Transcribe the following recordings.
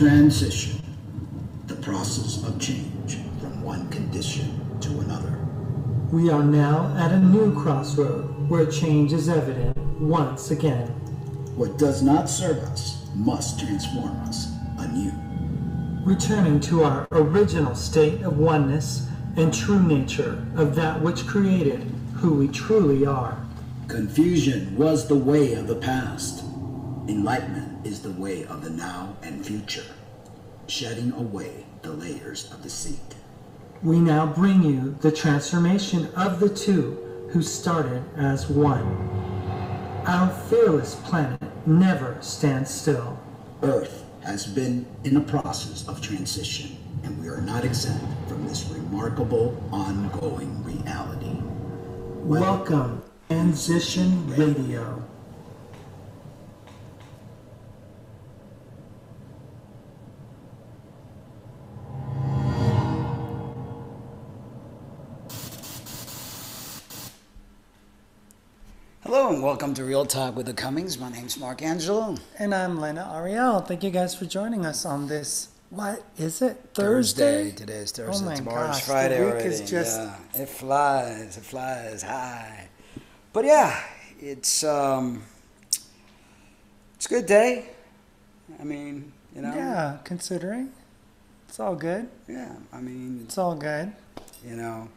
Transition, the process of change from one condition to another. We are now at a new crossroad where change is evident once again. What does not serve us must transform us anew. Returning to our original state of oneness and true nature of that which created who we truly are. Confusion was the way of the past. Enlightenment is the way of the now and future, shedding away the layers of deceit. We now bring you the transformation of the two who started as one. Our fearless planet never stands still. Earth has been in a process of transition, and we are not exempt from this remarkable ongoing reality. Welcome, Transition Radio. Hello and welcome to Real Talk with the Cummings. My name's Mark Angelo. And I'm Lena Ariel. Thank you guys for joining us on this, what is it, Thursday? Today is Thursday. Oh my Tomorrow's gosh, Friday the week already. is just... Yeah, it flies high. But yeah, it's a good day. I mean, you know. Yeah, considering. It's all good. Yeah, I mean. It's all good. You know,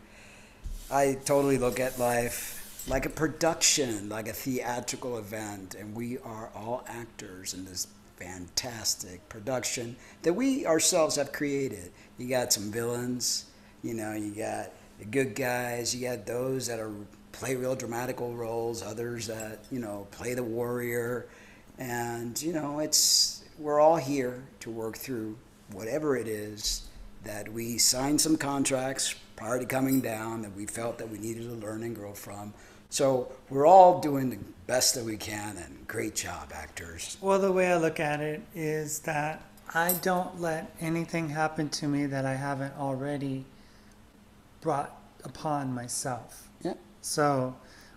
I totally look at life like a production, like a theatrical event, and we are all actors in this fantastic production that we ourselves have created. You got some villains, you know, you got the good guys, you got those that play real dramatical roles, others that, you know, play the warrior, and, you know, we're all here to work through whatever it is that we signed some contracts prior to coming down that we felt that we needed to learn and grow from. So we're all doing the best that we can, and great job, actors. Well, the way I look at it is that I don't let anything happen to me that I haven't already brought upon myself. Yeah. So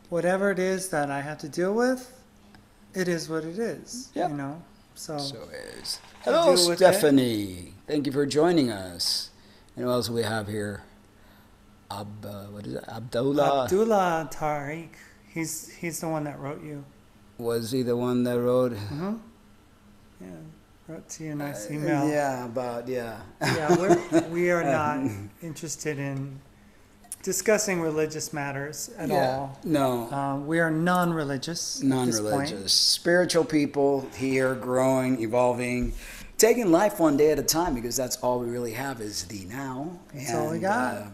whatever it is that I have to deal with, it is what it is, Yep. you know? So is. Hello, deal with Stephanie. Thank you for joining us. And who else do we have here? What is it? Abdullah. Abdullah Tariq, he's the one that wrote you. Was he the one that wrote? Mm-hmm. Yeah, wrote to you a nice email. Yeah. Yeah, we are not interested in discussing religious matters at all. No. We are non-religious. Non-religious. Spiritual people here, growing, evolving, taking life one day at a time, because that's all we really have is the now. That's all we got.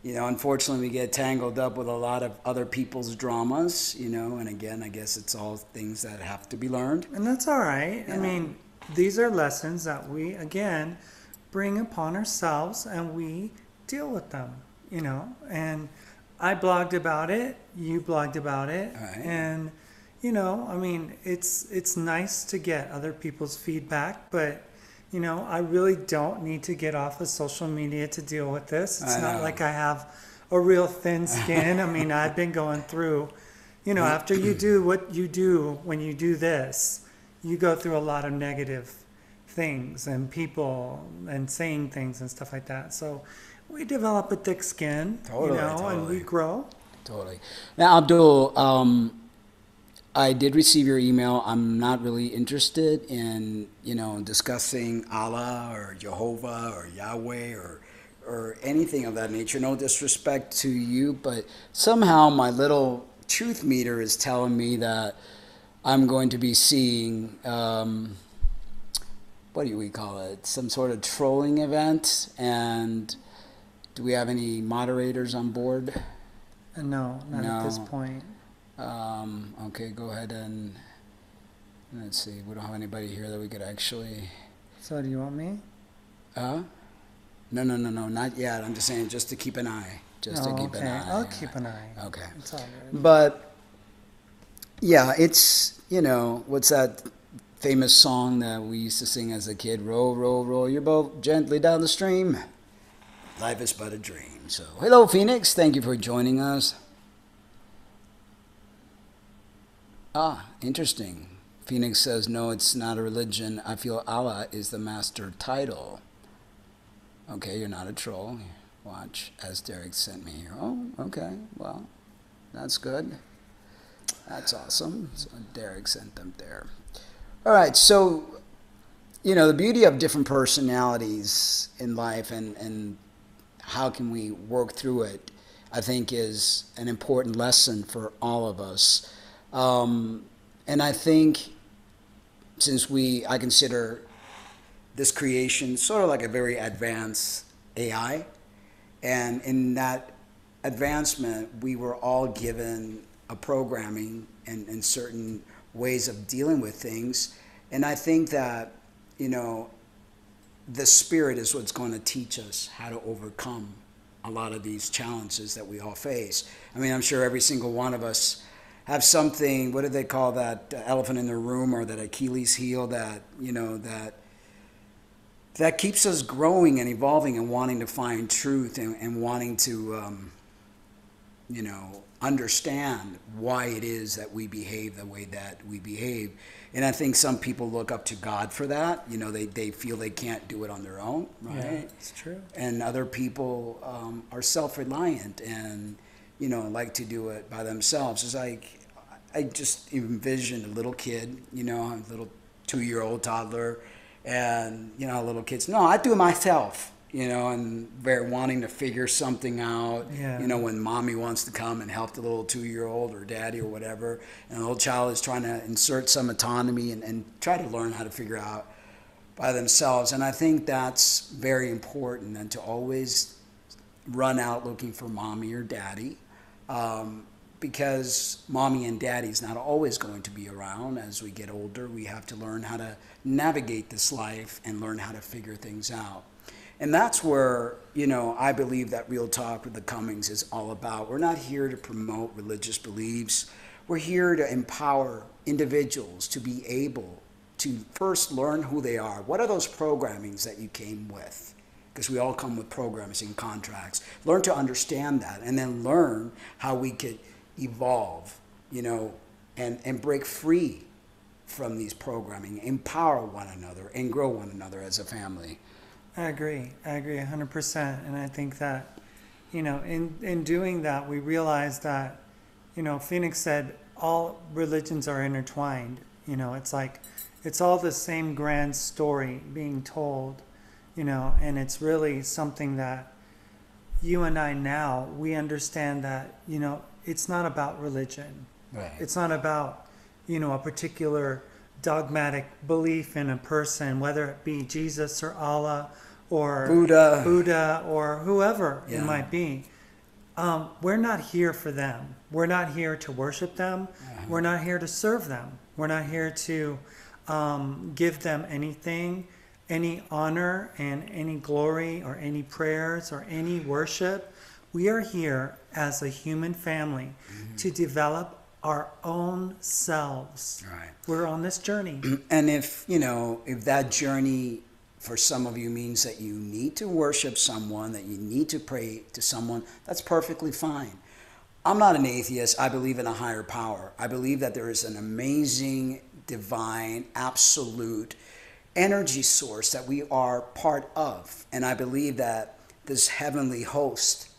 You know, unfortunately, we get tangled up with a lot of other people's dramas, you know, and again, I guess it's all things that have to be learned. And that's all right. Yeah. I mean, these are lessons that we, again, bring upon ourselves and we deal with them, you know. And I blogged about it, you blogged about it, Right. and, you know, I mean, it's nice to get other people's feedback, but, you know, I really don't need to get off of social media to deal with this. It's not like I have a real thin skin. I mean, I've been going through, you know, after you do what you do when you do this, you go through a lot of negative things and people and saying things and stuff like that. So we develop a thick skin, you know, and we grow. Totally. Now, Abdul, I did receive your email. I'm not really interested in, you know, discussing Allah or Jehovah or Yahweh or anything of that nature. No disrespect to you, but somehow my little truth meter is telling me that I'm going to be seeing, what do we call it? Some sort of trolling event. And do we have any moderators on board? No, not at this point. Okay, go ahead and let's see. We don't have anybody here that we could actually. So do you want me? No, not yet. I'm just saying, just to keep an eye. An eye. I'll keep an eye. Okay. It's all good. But yeah, it's, you know, what's that famous song that we used to sing as a kid? Roll, roll, roll your boat gently down the stream. Life is but a dream. So, hello, Phoenix. Thank you for joining us. Interesting. Phoenix says, no, it's not a religion. I feel Allah is the master title. Okay, you're not a troll. Watch, as Derek sent me here. Oh, okay, well, that's good. That's awesome. So Derek sent them there. All right, so, the beauty of different personalities in life and how can we work through it, I think is an important lesson for all of us. And I think since I consider this creation sort of like a very advanced AI, and in that advancement, we were all given a programming and certain ways of dealing with things. And I think that, the spirit is what's going to teach us how to overcome a lot of these challenges that we all face. I mean, I'm sure every single one of us have something, what do they call that elephant in the room, or that Achilles heel that, that keeps us growing and evolving and wanting to find truth and wanting to, understand why it is that we behave the way that we behave. And I think some people look up to God for that. They feel they can't do it on their own, right? Yeah, it's true. And other people are self-reliant and, like to do it by themselves. It's like, I just envisioned a little kid, a little 2-year-old toddler, and, little kids, no, I do it myself. And very wanting to figure something out, Yeah. When mommy wants to come and help the little 2-year-old or daddy or whatever, and the little child is trying to insert some autonomy and try to learn how to figure out by themselves. And I think that's very important, and to always run out looking for mommy or daddy, because mommy and daddy is not always going to be around. As we get older, we have to learn how to navigate this life and learn how to figure things out. And that's where, I believe that Real Talk with the Cummings is all about. We're not here to promote religious beliefs. We're here to empower individuals to be able to first learn who they are. What are those programmings that you came with? Because we all come with programs and contracts. Learn to understand that, and then learn how we could evolve, and break free from these programming, empower one another, and grow one another as a family. I agree 100%. And I think that, in doing that, we realize that, Phoenix said all religions are intertwined. It's like, it's all the same grand story being told, and it's really something that you and I now, we understand that, it's not about religion. Right. It's not about, a particular dogmatic belief in a person, whether it be Jesus or Allah or Buddha or whoever it might be. We're not here for them. We're not here to worship them. We're not here to serve them. We're not here to give them anything, any honor and any glory or any prayers or any worship. We are here as a human family to develop our own selves. Right. We're on this journey. And if that journey for some of you means that you need to worship someone, that you need to pray to someone, that's perfectly fine. I'm not an atheist. I believe in a higher power. I believe that there is an amazing, divine, absolute energy source that we are part of. And I believe that this heavenly host,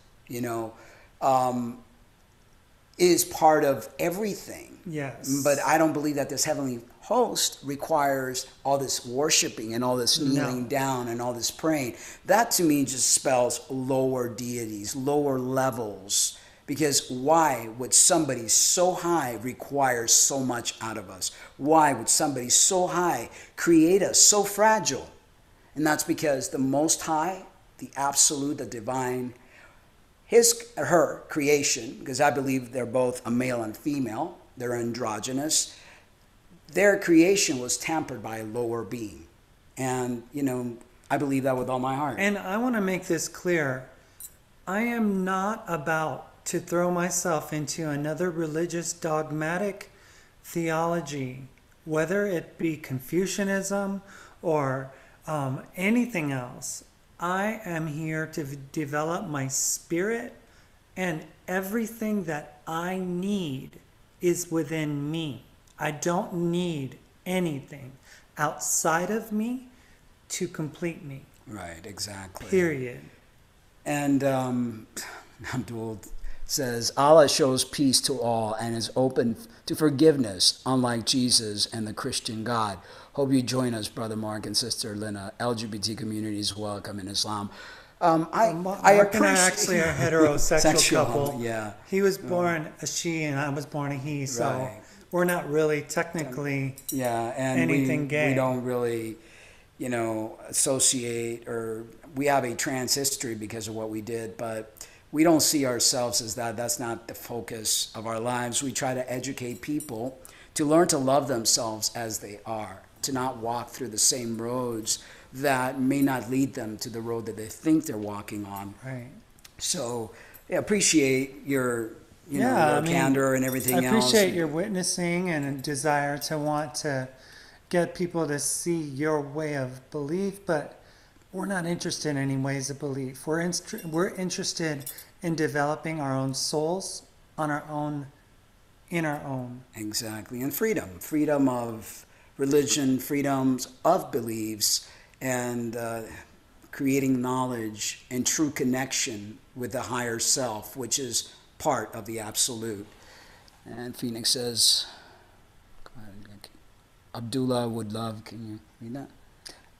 is part of everything. Yes. But I don't believe that this heavenly host requires all this worshiping and all this kneeling down and all this praying. That to me just spells lower deities, lower levels. Because why would somebody so high require so much out of us? Why would somebody so high create us so fragile? And that's because the Most High, the Absolute, the Divine, her creation, because I believe they're both a male and female, they're androgynous, their creation was tampered by a lower being. And, I believe that with all my heart. And I want to make this clear. I am not about to throw myself into another religious dogmatic theology, whether it be Confucianism or anything else. I am here to develop my spirit, and everything that I need is within me. I don't need anything outside of me to complete me. Right, exactly. Period. And Abdul says, Allah shows peace to all and is open to forgiveness, unlike Jesus and the Christian God. Hope you join us, Brother Mark and Sister Lina. LGBT communities welcome in Islam. Mark and I actually are a heterosexual couple. Yeah. He was born a she and I was born a he, so Right. we're not really technically and anything gay. We don't really, associate, or we have a trans history because of what we did, but we don't see ourselves as that. That's not the focus of our lives. We try to educate people to learn to love themselves as they are, to not walk through the same roads that may not lead them to the road that they think they're walking on. Right. So, appreciate your, your candor and everything else. I appreciate your witnessing and a desire to want to get people to see your way of belief, but we're not interested in any ways of belief. We're interested in developing our own souls on our own, in our own. Exactly. And freedom of religion, freedoms of beliefs, and creating knowledge and true connection with the higher self, which is part of the absolute. And Phoenix says, Abdullah would love, can you read that?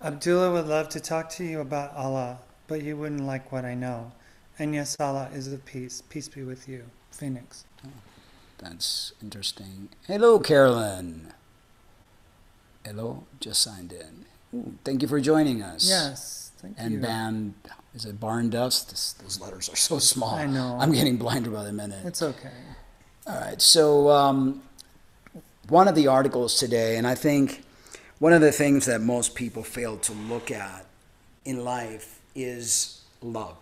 Abdullah would love to talk to you about Allah, but you wouldn't like what I know. And yes, Allah is the peace. Peace be with you. Phoenix. Oh, that's interesting. Hello, Carolyn. Hello, just signed in. Ooh, thank you for joining us. Yes, thank you. And is it Barn Dust? Those letters are so small. I know. I'm getting blinded by the minute. It's okay. All right, so one of the articles today, and I think one of the things that most people fail to look at in life is love.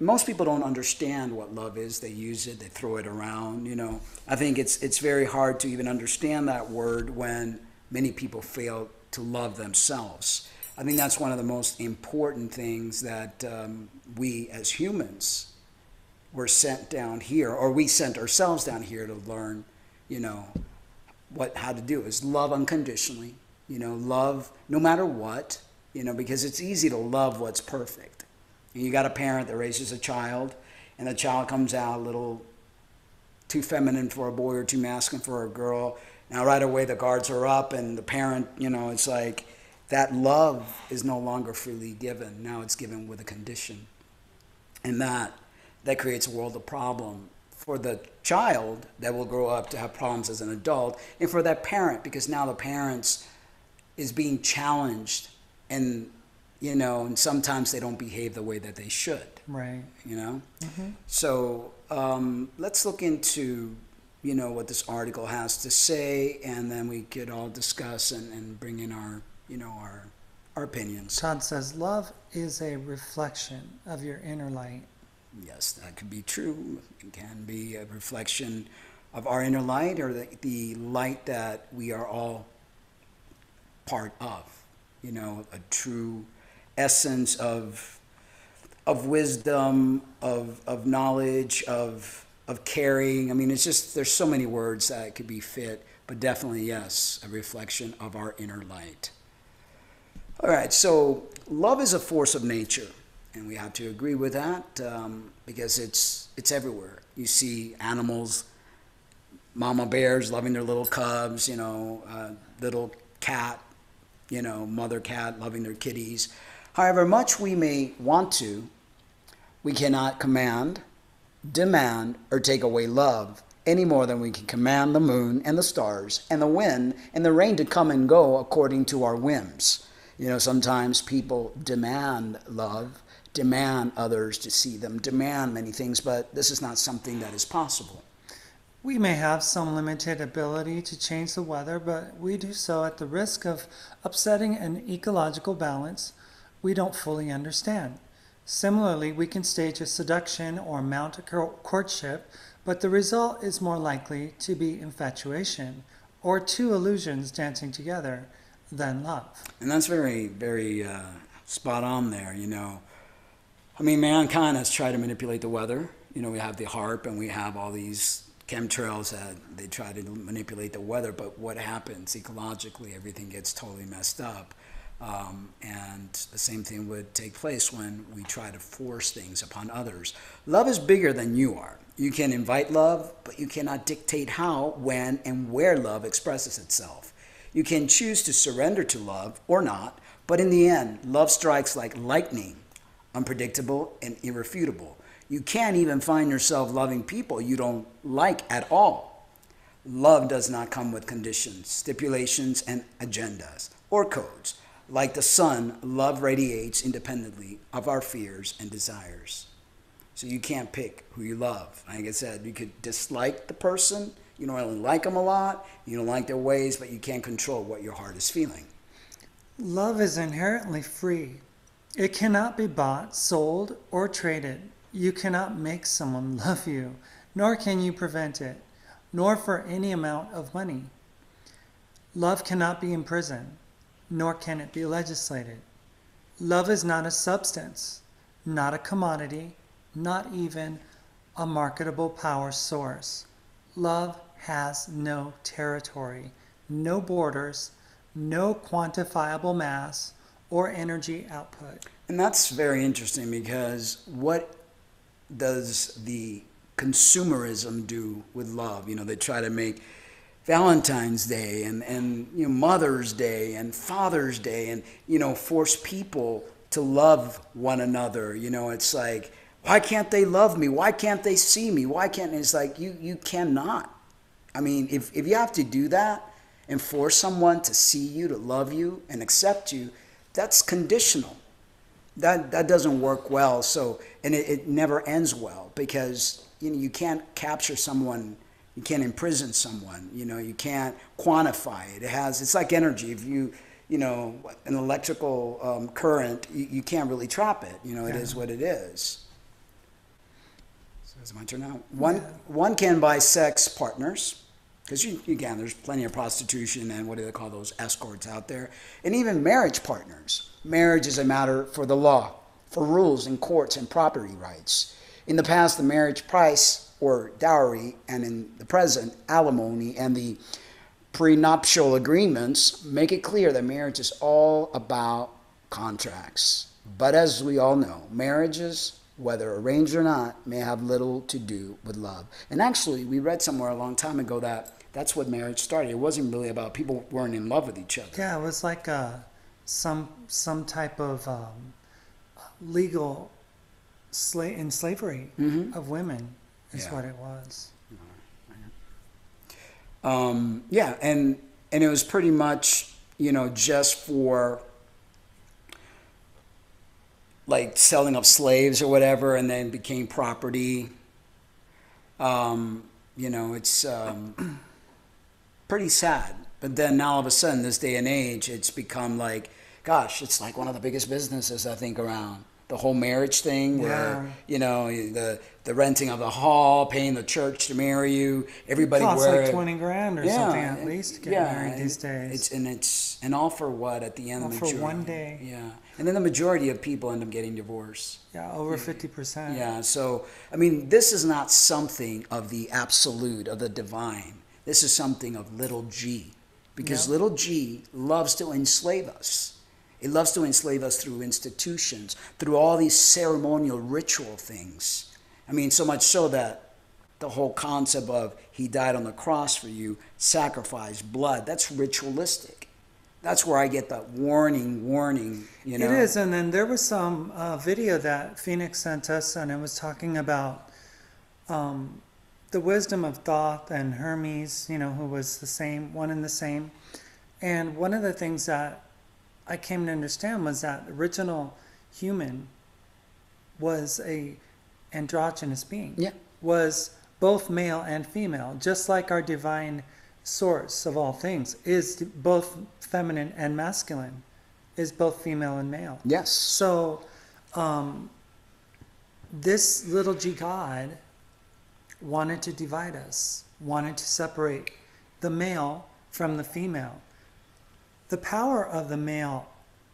Most people don't understand what love is. They use it, they throw it around, I think it's very hard to even understand that word when many people fail to love themselves. I think that's one of the most important things that we as humans were sent down here, or we sent ourselves down here to learn, how to do is love unconditionally, love no matter what, because it's easy to love what's perfect. You got a parent that raises a child, and the child comes out a little too feminine for a boy or too masculine for a girl. Now right away the guards are up, and the parent, it's like that love is no longer freely given. Now it's given with a condition. And that creates a world of problem for the child that will grow up to have problems as an adult, and for that parent, because now the parents is being challenged, and and sometimes they don't behave the way that they should. Right. Mm-hmm. So let's look into what this article has to say, and then we could all discuss and bring in our our opinions. Todd says love is a reflection of your inner light. Yes, that could be true. It can be a reflection of our inner light, or the light that we are all part of. A true essence of wisdom, of knowledge, of caring. I mean, it's just, there's so many words that could be fit, but definitely, yes, a reflection of our inner light. All right, so love is a force of nature. And we have to agree with that because it's everywhere. You see animals, mama bears loving their little cubs, little cat, mother cat loving their kitties. However much we may want to, we cannot command, demand, or take away love any more than we can command the moon and the stars and the wind and the rain to come and go according to our whims. Sometimes people demand love, demand others to see them, demand many things, but this is not something that is possible. We may have some limited ability to change the weather, but we do so at the risk of upsetting an ecological balance we don't fully understand. Similarly, we can stage a seduction or mount a courtship, but the result is more likely to be infatuation or two illusions dancing together than love. And that's very, very spot on there, mankind has tried to manipulate the weather. We have the harp and we have all these chemtrails, they try to manipulate the weather, but what happens ecologically? Everything gets totally messed up. And the same thing would take place when we try to force things upon others. Love is bigger than you are. You can invite love, but you cannot dictate how, when, and where love expresses itself. You can choose to surrender to love or not, but in the end, love strikes like lightning, unpredictable and irrefutable. You can't even find yourself loving people you don't like at all. Love does not come with conditions, stipulations, and agendas or codes. Like the sun, love radiates independently of our fears and desires. So you can't pick who you love. Like I said, you could dislike the person. You don't really like them a lot. You don't like their ways, but you can't control what your heart is feeling. Love is inherently free. It cannot be bought, sold, or traded. You cannot make someone love you, nor can you prevent it, nor for any amount of money. Love cannot be imprisoned, nor can it be legislated. Love is not a substance, not a commodity, not even a marketable power source. Love has no territory, no borders, no quantifiable mass or energy output. And that's very interesting, because what does the consumerism do with love? You know, they try to make Valentine's Day and you know, Mother's Day and Father's Day, and you know, force people to love one another. You know, it's like, why can't they love me? Why can't they see me? Why can't? It's like, you cannot. I mean, if you have to do that and force someone to see you, to love you and accept you, that's conditional. That doesn't work well. So, and it never ends well, because you know, you can't capture someone, you can't imprison someone. You know, you can't quantify it. It's like energy. If you know, an electrical current, you can't really trap it. You know, it is what it is. So it's my turn now. One can buy sex partners, because again, there's plenty of prostitution and what do they call those, escorts out there, and even marriage partners. Marriage is a matter for the law, for rules and courts and property rights. In the past, the marriage price or dowry, and in the present, alimony, and the prenuptial agreements make it clear that marriage is all about contracts. But as we all know, marriages, whether arranged or not, may have little to do with love. And actually, we read somewhere a long time ago that that's what marriage started. It wasn't really about people weren't in love with each other. Yeah, it was like some type of legal slavery of women is what it was. Yeah, and it was pretty much, you know, just for like selling of slaves or whatever, and then became property. You know, it's pretty sad. But then all of a sudden, this day and age, it's become like, gosh, it's like one of the biggest businesses, I think, around. The whole marriage thing, where, you know, the renting of the hall, paying the church to marry you, everybody costs like 20 grand or something at least to get married these days. And all for what at the end? All for one day. Yeah, and then the majority of people end up getting divorced. Yeah, over 50%. Yeah, so I mean, this is not something of the absolute, of the divine. This is something of little g, because little g loves to enslave us. It loves to enslave us through institutions, through all these ceremonial ritual things. I mean, so much so that the whole concept of he died on the cross for you, sacrifice, blood, that's ritualistic. That's where I get that warning, you know. It is, and then there was some video that Phoenix sent us, and it was talking about the wisdom of Thoth and Hermes, you know, who was the same, one and the same. And one of the things that I came to understand was that the original human was a androgynous being. Yeah. Was both male and female, just like our divine source of all things is both feminine and masculine, is both female and male. Yes. So this little g God wanted to divide us, wanted to separate the male from the female. The power of the male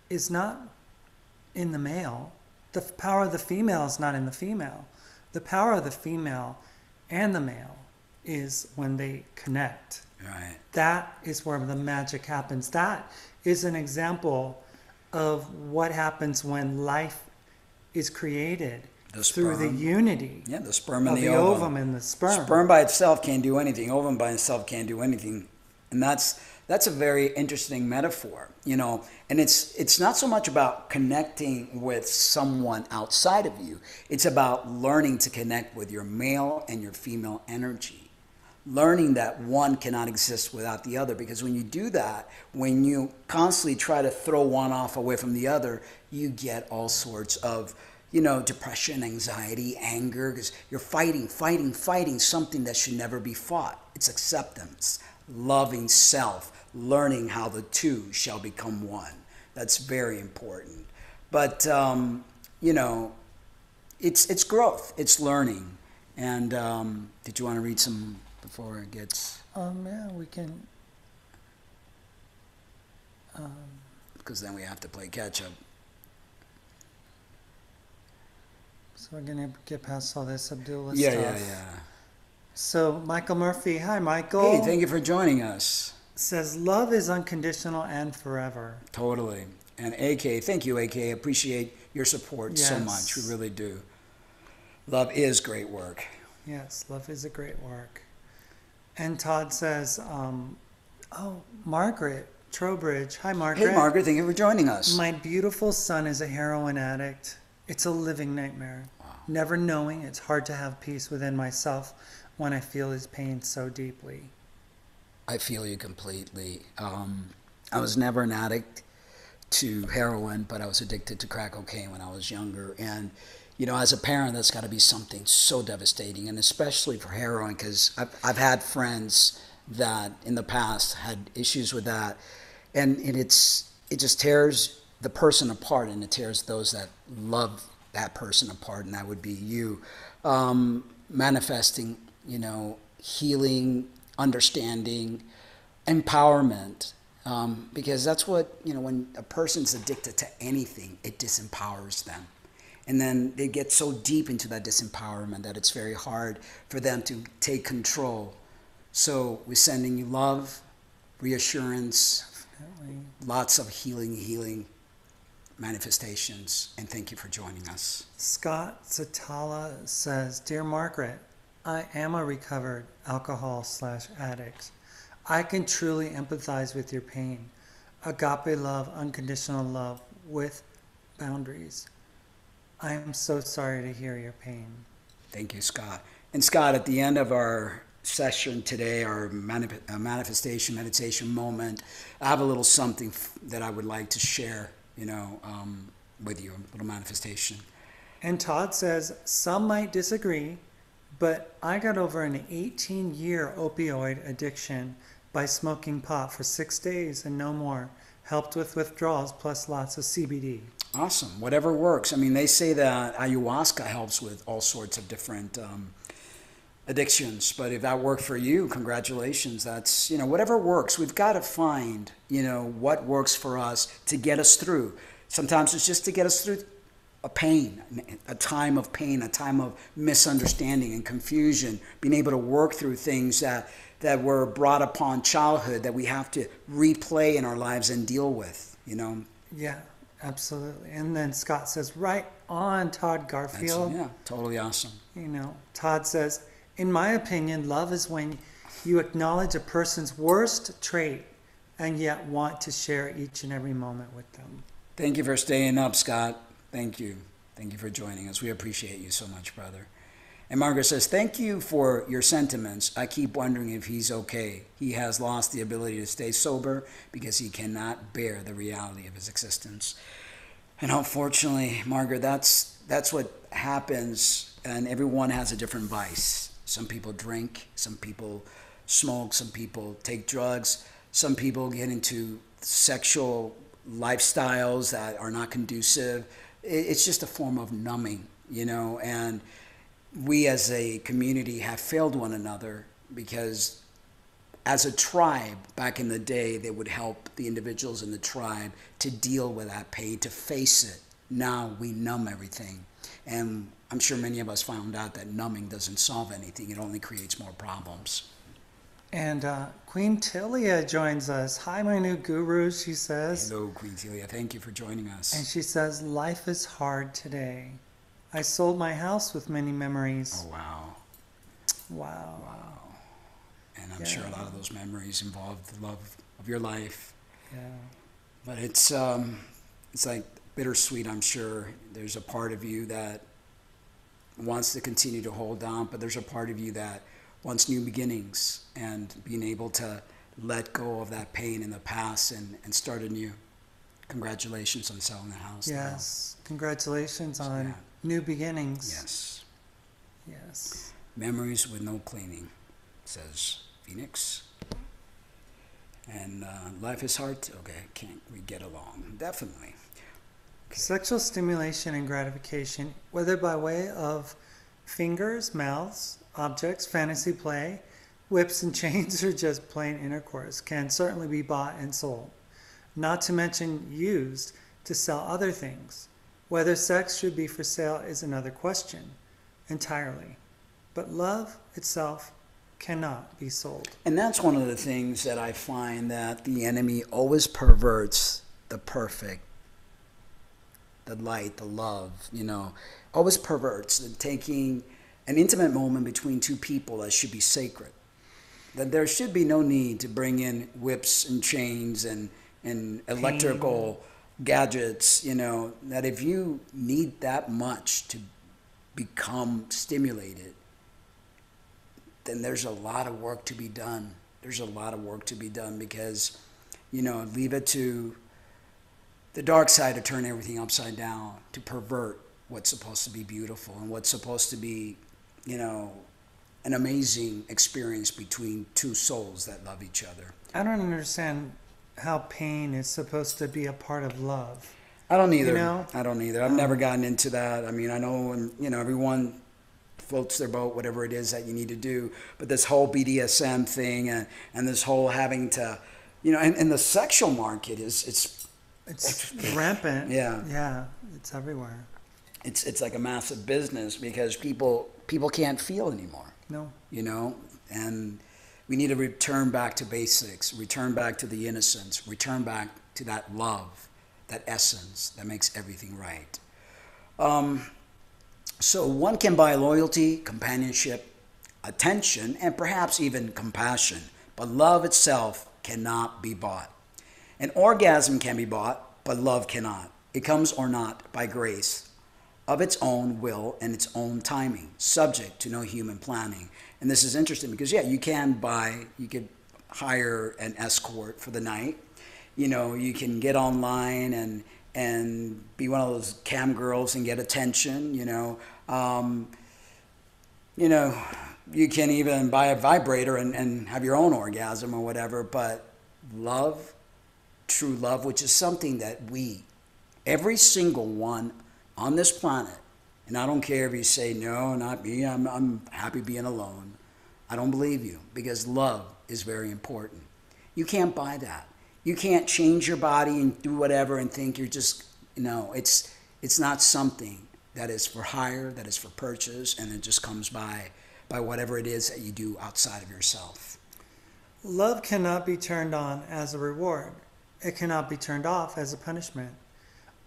is not in the male. The power of the female is not in the female. The power of the female and the male is when they connect. Right. That is where the magic happens. That is an example of what happens when life is created through the unity. Yeah, the sperm and of the ovum and the sperm. Sperm by itself can't do anything. Ovum by itself can't do anything. And that's a very interesting metaphor, you know. And it's not so much about connecting with someone outside of you. It's about learning to connect with your male and your female energy. Learning that one cannot exist without the other, because when you do that, when you constantly try to throw one off away from the other, you get all sorts of, you know, depression, anxiety, anger, because you're fighting something that should never be fought. It's acceptance, loving self, learning how the two shall become one. That's very important. But, you know, it's growth, it's learning. And did you want to read some before it gets... Yeah, we can... Because then we have to play catch up. So we're going to get past all this Abdullah Yeah, stuff. yeah. So Michael Murphy, hi Michael. Hey, thank you for joining us. Says love is unconditional and forever. Totally. And AK, thank you, AK. Appreciate your support so much. We really do. Love is great work. Yes, love is a great work. And Todd says, Margaret Trowbridge. Hi, Margaret. Hey, Margaret, thank you for joining us. My beautiful son is a heroin addict. It's a living nightmare. Wow. Never knowing, it's hard to have peace within myself when I feel his pain so deeply. I feel you completely. I was never an addict to heroin, but I was addicted to crack cocaine when I was younger. And, you know, as a parent, that's got to be something so devastating, and especially for heroin, because I've had friends that in the past had issues with that, and it just tears the person apart, and it tears those that love that person apart, and that would be you. Manifesting, you know, healing, understanding, empowerment, because that's what, you know, when a person's addicted to anything, it disempowers them. And then they get so deep into that disempowerment that it's very hard for them to take control. So we're sending you love, reassurance, Definitely. Lots of healing manifestations, and thank you for joining us. Scott Zatala says, Dear Margaret, I am a recovered alcohol/addict. I can truly empathize with your pain. Agape love, unconditional love with boundaries. I am so sorry to hear your pain. Thank you, Scott. And Scott, at the end of our session today, our manifestation, meditation moment, I have a little something that I would like to share, you know, with you, a little manifestation. And Todd says, some might disagree, but I got over an 18-year opioid addiction by smoking pot for 6 days and no more. Helped with withdrawals plus lots of CBD. Awesome. Whatever works. I mean, they say that ayahuasca helps with all sorts of different addictions. But if that worked for you, congratulations. That's, you know, whatever works. We've got to find, you know, what works for us to get us through. Sometimes it's just to get us through a pain, a time of pain, a time of misunderstanding and confusion, being able to work through things that were brought upon childhood that we have to replay in our lives and deal with, you know. Yeah, absolutely. And then Scott says, right on, Todd Garfield. Yeah, totally awesome. You know, Todd says, in my opinion, love is when you acknowledge a person's worst trait and yet want to share each and every moment with them. Thank you for staying up, Scott. Thank you. Thank you for joining us. We appreciate you so much, brother. And Margaret says, thank you for your sentiments. I keep wondering if he's okay. He has lost the ability to stay sober because he cannot bear the reality of his existence. And unfortunately, Margaret, that's what happens, and everyone has a different vice. Some people drink, some people smoke, some people take drugs, some people get into sexual lifestyles that are not conducive. It's just a form of numbing, you know, and we as a community have failed one another because as a tribe back in the day, they would help the individuals in the tribe to deal with that pain, to face it. Now we numb everything. And I'm sure many of us found out that numbing doesn't solve anything. It only creates more problems. And Queen Tilia joins us. Hi, my new guru, she says. Hello, Queen Tilia. Thank you for joining us. And she says, life is hard today. I sold my house with many memories. Oh, wow. Wow. Wow. And I'm sure a lot of those memories involved the love of your life. Yeah. But it's like bittersweet, I'm sure. There's a part of you that wants to continue to hold on, but there's a part of you that wants new beginnings and being able to let go of that pain in the past and start anew. Congratulations on selling the house. Yes. Congratulations on new beginnings. Yes. Yes. Memories with no cleaning, says Phoenix. And life is hard. Okay, can't we get along? Definitely. Okay. Sexual stimulation and gratification, whether by way of fingers, mouths, objects, fantasy play, whips and chains, or just plain intercourse, can certainly be bought and sold. Not to mention used to sell other things. Whether sex should be for sale is another question entirely. But love itself cannot be sold. And that's one of the things that I find that the enemy always perverts the perfect, the light, the love, always perverts taking an intimate moment between two people that should be sacred. That there should be no need to bring in whips and chains and electrical gadgets, that if you need that much to become stimulated, then there's a lot of work to be done. There's a lot of work to be done because, leave it to the dark side to turn everything upside down, to pervert what's supposed to be beautiful and what's supposed to be, an amazing experience between two souls that love each other. I don't understand how pain is supposed to be a part of love. I don't either. I don't either. I've never gotten into that. I mean, I know when, everyone floats their boat, whatever it is that you need to do. But this whole BDSM thing and this whole having to, and the sexual market it's rampant. Yeah. Yeah. It's everywhere. It's like a massive business because people can't feel anymore. No. And we need to return back to basics, return back to the innocence, return back to that love, that essence that makes everything right. So one can buy loyalty, companionship, attention, and perhaps even compassion, but love itself cannot be bought. An orgasm can be bought, but love cannot. It comes or not by grace of its own will and its own timing, subject to no human planning. And this is interesting because, you could hire an escort for the night. You can get online and be one of those cam girls and get attention, you can even buy a vibrator and have your own orgasm or whatever, but love, true love, which is something that every single one on this planet, and I don't care if you say, no, not me, I'm happy being alone. I don't believe you because love is very important. You can't buy that. You can't change your body and do whatever and think you're just, it's not something that is for hire, that is for purchase, and it just comes by whatever it is that you do outside of yourself. Love cannot be turned on as a reward. It cannot be turned off as a punishment.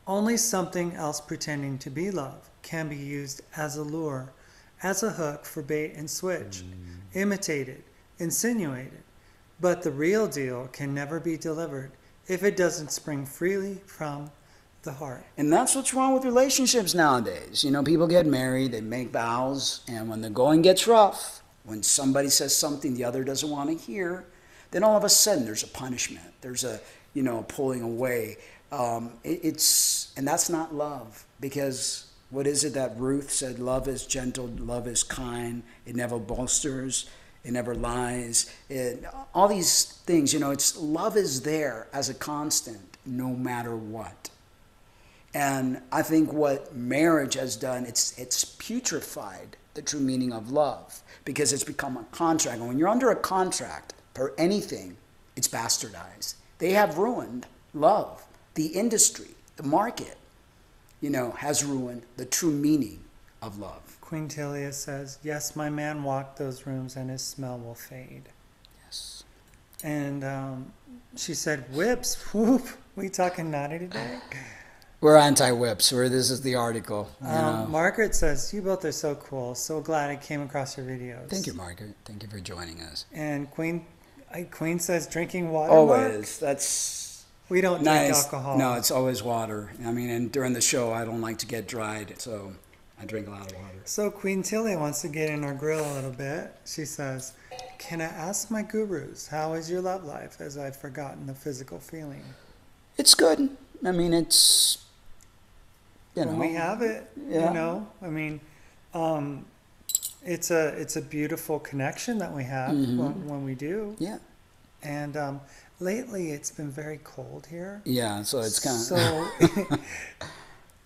Only something else pretending to be love can be used as a lure, as a hook for bait and switch, imitated, insinuated. But the real deal can never be delivered if it doesn't spring freely from the heart. And that's what's wrong with relationships nowadays. People get married, they make vows, and when the going gets rough, when somebody says something the other doesn't want to hear, then all of a sudden there's a punishment. There's a, pulling away. And that's not love, because what is it that Ruth said? Love is gentle, love is kind, it never bolsters, it never lies. All these things, love is there as a constant no matter what. And I think what marriage has done, it's putrefied the true meaning of love, because it's become a contract. And when you're under a contract for anything, it's bastardized. They have ruined love. The industry, the market, has ruined the true meaning of love. Queen Tilia says, yes, my man walked those rooms and his smell will fade. Yes. And she said, whips, whoop, we talking naughty today? We're anti-whips. This is the article. Margaret says, you both are so cool. So glad I came across your videos. Thank you, Margaret. Thank you for joining us. And Queen says, drinking water. Always. Mark? That's we don't nice. drink alcohol. No, it's always water. I mean, and during the show, I don't like to get dried, so I drink a lot of water. So Queen Tilly wants to get in our grill a little bit. She says, can I ask my gurus, how is your love life, as I've forgotten the physical feeling? It's good. I mean, it's, when we have it, yeah. I mean, it's a beautiful connection that we have when we do. Yeah. And lately it's been very cold here. Yeah, so it's kind of... So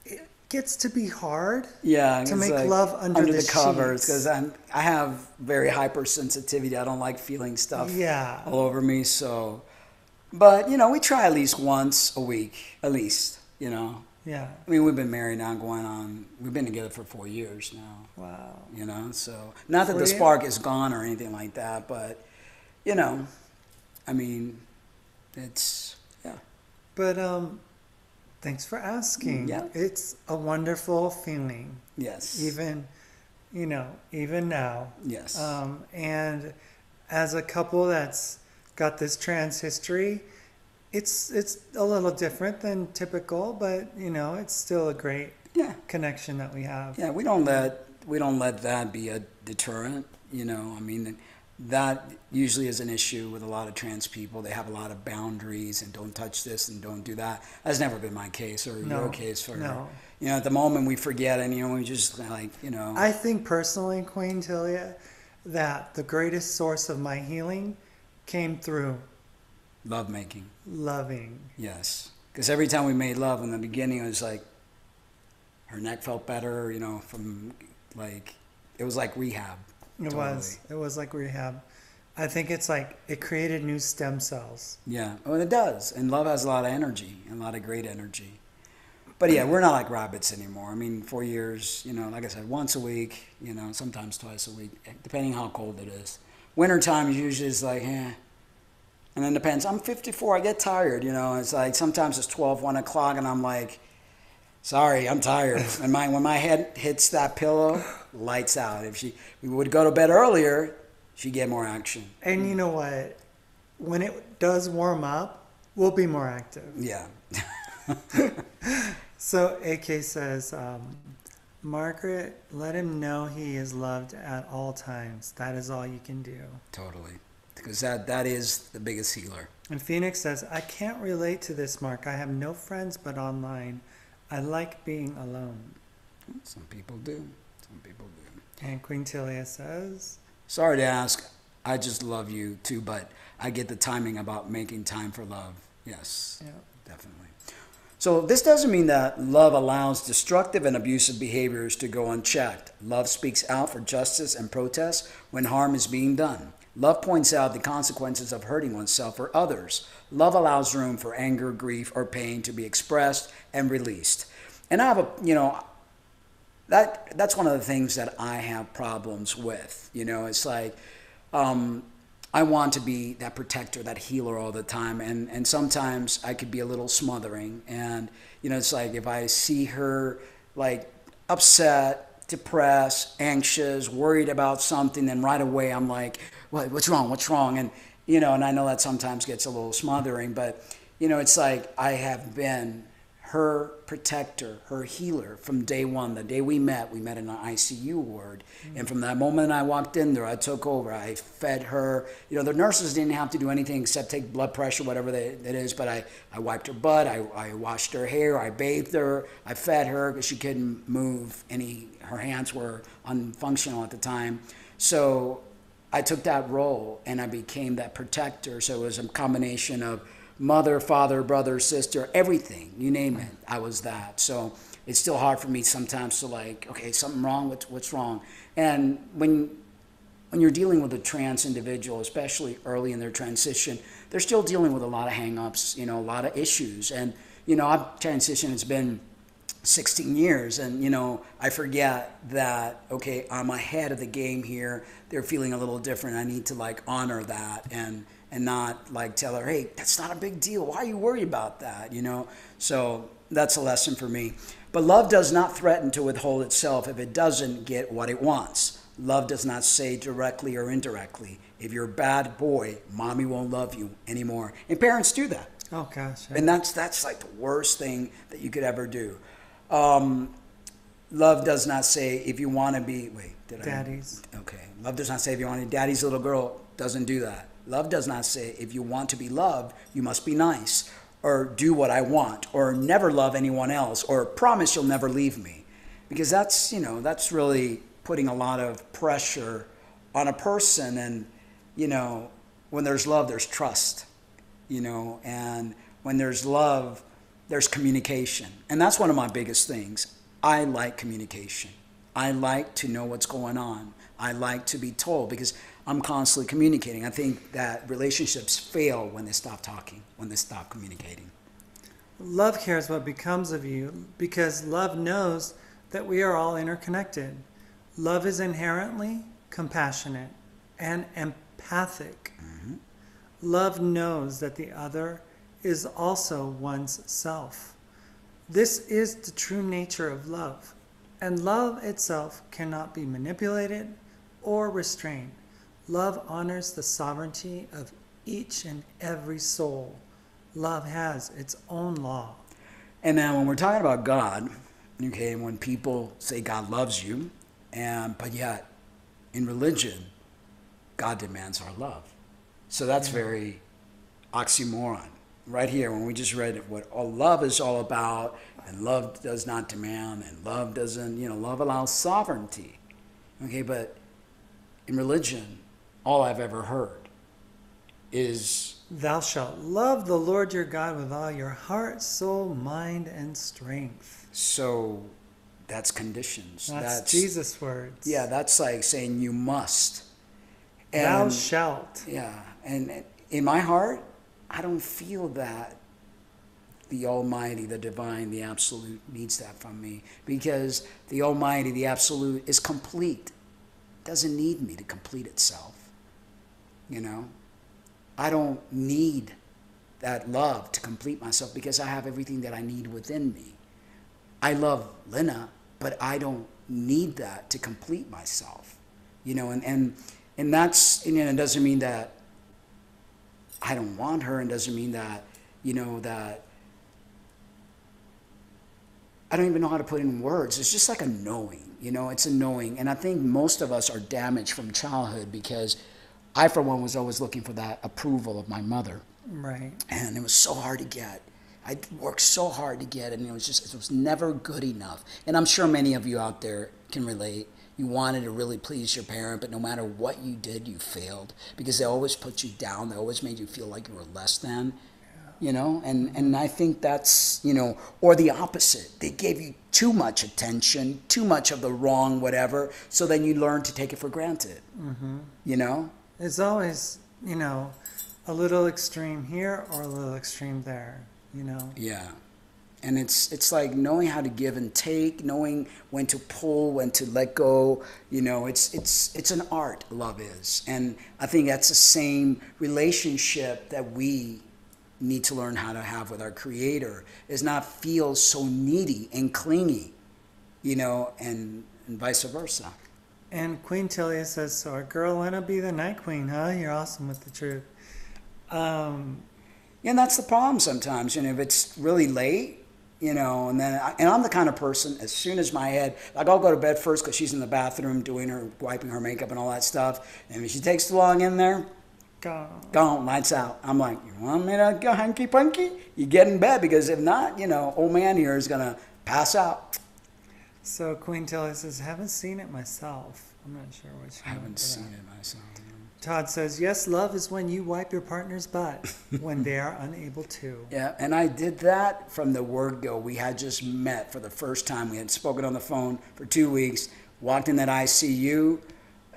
it gets to be hard to make like love under the covers, sheets. because I have very hypersensitivity. I don't like feeling stuff all over me. So, but, we try at least once a week, at least, Yeah. I mean, we've been married now we've been together for 4 years now. Wow. So not that the spark is gone or anything like that, but, I mean, it's, yeah. But thanks for asking. Yeah. It's a wonderful feeling. Yes. Even now. Yes. And as a couple that's got this trans history, it's a little different than typical, but it's still a great connection that we have. Yeah, we don't let that be a deterrent. I mean, that usually is an issue with a lot of trans people. They have a lot of boundaries and don't touch this and don't do that. That's never been my case or your case for her. At the moment we forget and we just like I think personally, Queen Tilia, that the greatest source of my healing came through loving. Yes, because every time we made love in the beginning, it was like her neck felt better. From like it was like rehab. It was like rehab. I think it's like it created new stem cells. Yeah, well, it does, and love has a lot of energy, and a lot of great energy. But yeah, we're not like rabbits anymore. I mean, 4 years, like I said, once a week, sometimes twice a week, depending how cold it is. Wintertime usually is like, And then depends. I'm 54. I get tired. It's like sometimes it's 12, 1 o'clock, and I'm like, sorry, I'm tired. And when my head hits that pillow, lights out. If we would go to bed earlier, she'd get more action. And you know what? When it does warm up, we'll be more active. Yeah. So AK says, Margaret, let him know he is loved at all times. That is all you can do. Totally. Because that is the biggest healer. And Phoenix says, I can't relate to this, Mark. I have no friends but online. I like being alone. Some people do. And Queen Tilia says, sorry to ask. I just love you too, but I get the timing about making time for love. Yes, definitely. So this doesn't mean that love allows destructive and abusive behaviors to go unchecked. Love speaks out for justice and protest when harm is being done. Love points out the consequences of hurting oneself or others. Love allows room for anger, grief, or pain to be expressed and released. And I have that's one of the things that I have problems with. It's like I want to be that protector, that healer all the time. And sometimes I could be a little smothering. And, it's like if I see her like upset, depressed, anxious, worried about something, then right away I'm like, what's wrong? And, and I know that sometimes gets a little smothering, but, it's like I have been her protector, her healer from day one. The day we met in an ICU ward. Mm-hmm. And from that moment I walked in there, I took over. I fed her. The nurses didn't have to do anything except take blood pressure, whatever it is. But I wiped her butt. I washed her hair. I bathed her. I fed her because she couldn't move her hands were unfunctional at the time. So I took that role and I became that protector. So it was a combination of mother, father, brother, sister, everything, you name it, I was that. So it's still hard for me sometimes to like, okay, something wrong, what's wrong? And when you're dealing with a trans individual, especially early in their transition, they're still dealing with a lot of hang-ups, a lot of issues. And, I've transitioned, it's been 16 years. And, I forget that, okay, I'm ahead of the game here. They're feeling a little different. I need to like honor that and not like tell her, hey, that's not a big deal. Why are you worried about that? So that's a lesson for me. But love does not threaten to withhold itself if it doesn't get what it wants. Love does not say directly or indirectly, if you're a bad boy, mommy won't love you anymore. And parents do that. Oh gosh. Yeah. And that's like the worst thing that you could ever do. Love does not say if you want to be, daddy's. Okay. Love does not say if you want to be daddy's little girl. Doesn't do that. Love does not say if you want to be loved, you must be nice, or do what I want, or never love anyone else, or promise you'll never leave me. Because that's really putting a lot of pressure on a person. And, when there's love, there's trust, and when there's love, there's communication. And that's one of my biggest things. I like communication. I like to know what's going on. I like to be told, because I'm constantly communicating. I think that relationships fail when they stop talking, when they stop communicating. Love cares what becomes of you, because love knows that we are all interconnected. Love is inherently compassionate and empathic. Mm-hmm. Love knows that the other is also one's self. This is the true nature of love, and love itself cannot be manipulated or restrained. Love honors the sovereignty of each and every soul. Love has its own law. And now when we're talking about God, okay, when people say God loves you, but yet in religion, God demands our love. So that's very oxymoron. Right here, when we just read what all love is all about, and love does not demand, and love doesn't, love allows sovereignty. Okay, but in religion, all I've ever heard is, thou shalt love the Lord your God with all your heart, soul, mind, and strength. So that's conditions. That's Jesus' words. Yeah, that's like saying you must. And, thou shalt. Yeah, and in my heart, I don't feel that the Almighty, the Divine, the Absolute needs that from me, because the Almighty, the Absolute, is complete. It doesn't need me to complete itself. I don't need that love to complete myself, because I have everything that I need within me. I love Lena, but I don't need that to complete myself. And that's, it doesn't mean that I don't want her, and doesn't mean that, that I don't even know how to put it in words. It's just like a knowing, it's a knowing. And I think most of us are damaged from childhood, because I, for one, was always looking for that approval of my mother. Right. And it was so hard to get. I worked so hard to get it, and it was never good enough. And I'm sure many of you out there can relate. You wanted to really please your parent, but no matter what you did, you failed, because they always put you down. They always made you feel like you were less than, and I think that's, or the opposite. They gave you too much attention, too much of the wrong whatever, so then you learn to take it for granted, It's always, a little extreme here or a little extreme there, Yeah. And it's like knowing how to give and take, knowing when to pull, when to let go. It's an art, love is. And I think that's the same relationship that we need to learn how to have with our Creator, is not feel so needy and clingy, and vice versa. And Queen Tilia says, so our girl Lena be the night queen, huh? You're awesome with the truth. And that's the problem sometimes, if it's really late, and I'm the kind of person, as soon as my head, like I'll go to bed first because she's in the bathroom wiping her makeup and all that stuff. And if she takes too long in there, gone, lights out. I'm like, you want me to go hanky punky? You get in bed, because if not, old man here is going to pass out. So Queen Tilly says, haven't seen it myself. I'm not sure what she I haven't seen it myself. Todd says, yes, love is when you wipe your partner's butt when they are unable to. Yeah, and I did that from the word go. We had just met for the first time. We had spoken on the phone for 2 weeks, walked in that ICU,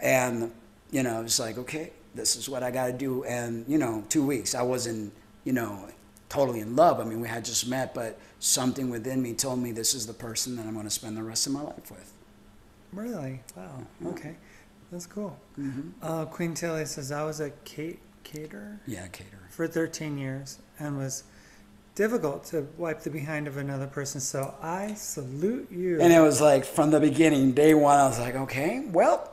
and, it was like, okay, this is what I got to do. And, 2 weeks, I wasn't, totally in love. I mean, we had just met, but something within me told me this is the person that I'm going to spend the rest of my life with. Really? Wow. Okay. That's cool. Mm-hmm. Queen Tilly says, I was a caterer Yeah, caterer. for 13 years and was difficult to wipe the behind of another person. So I salute you. And it was like from the beginning, day one, I was like, okay, well,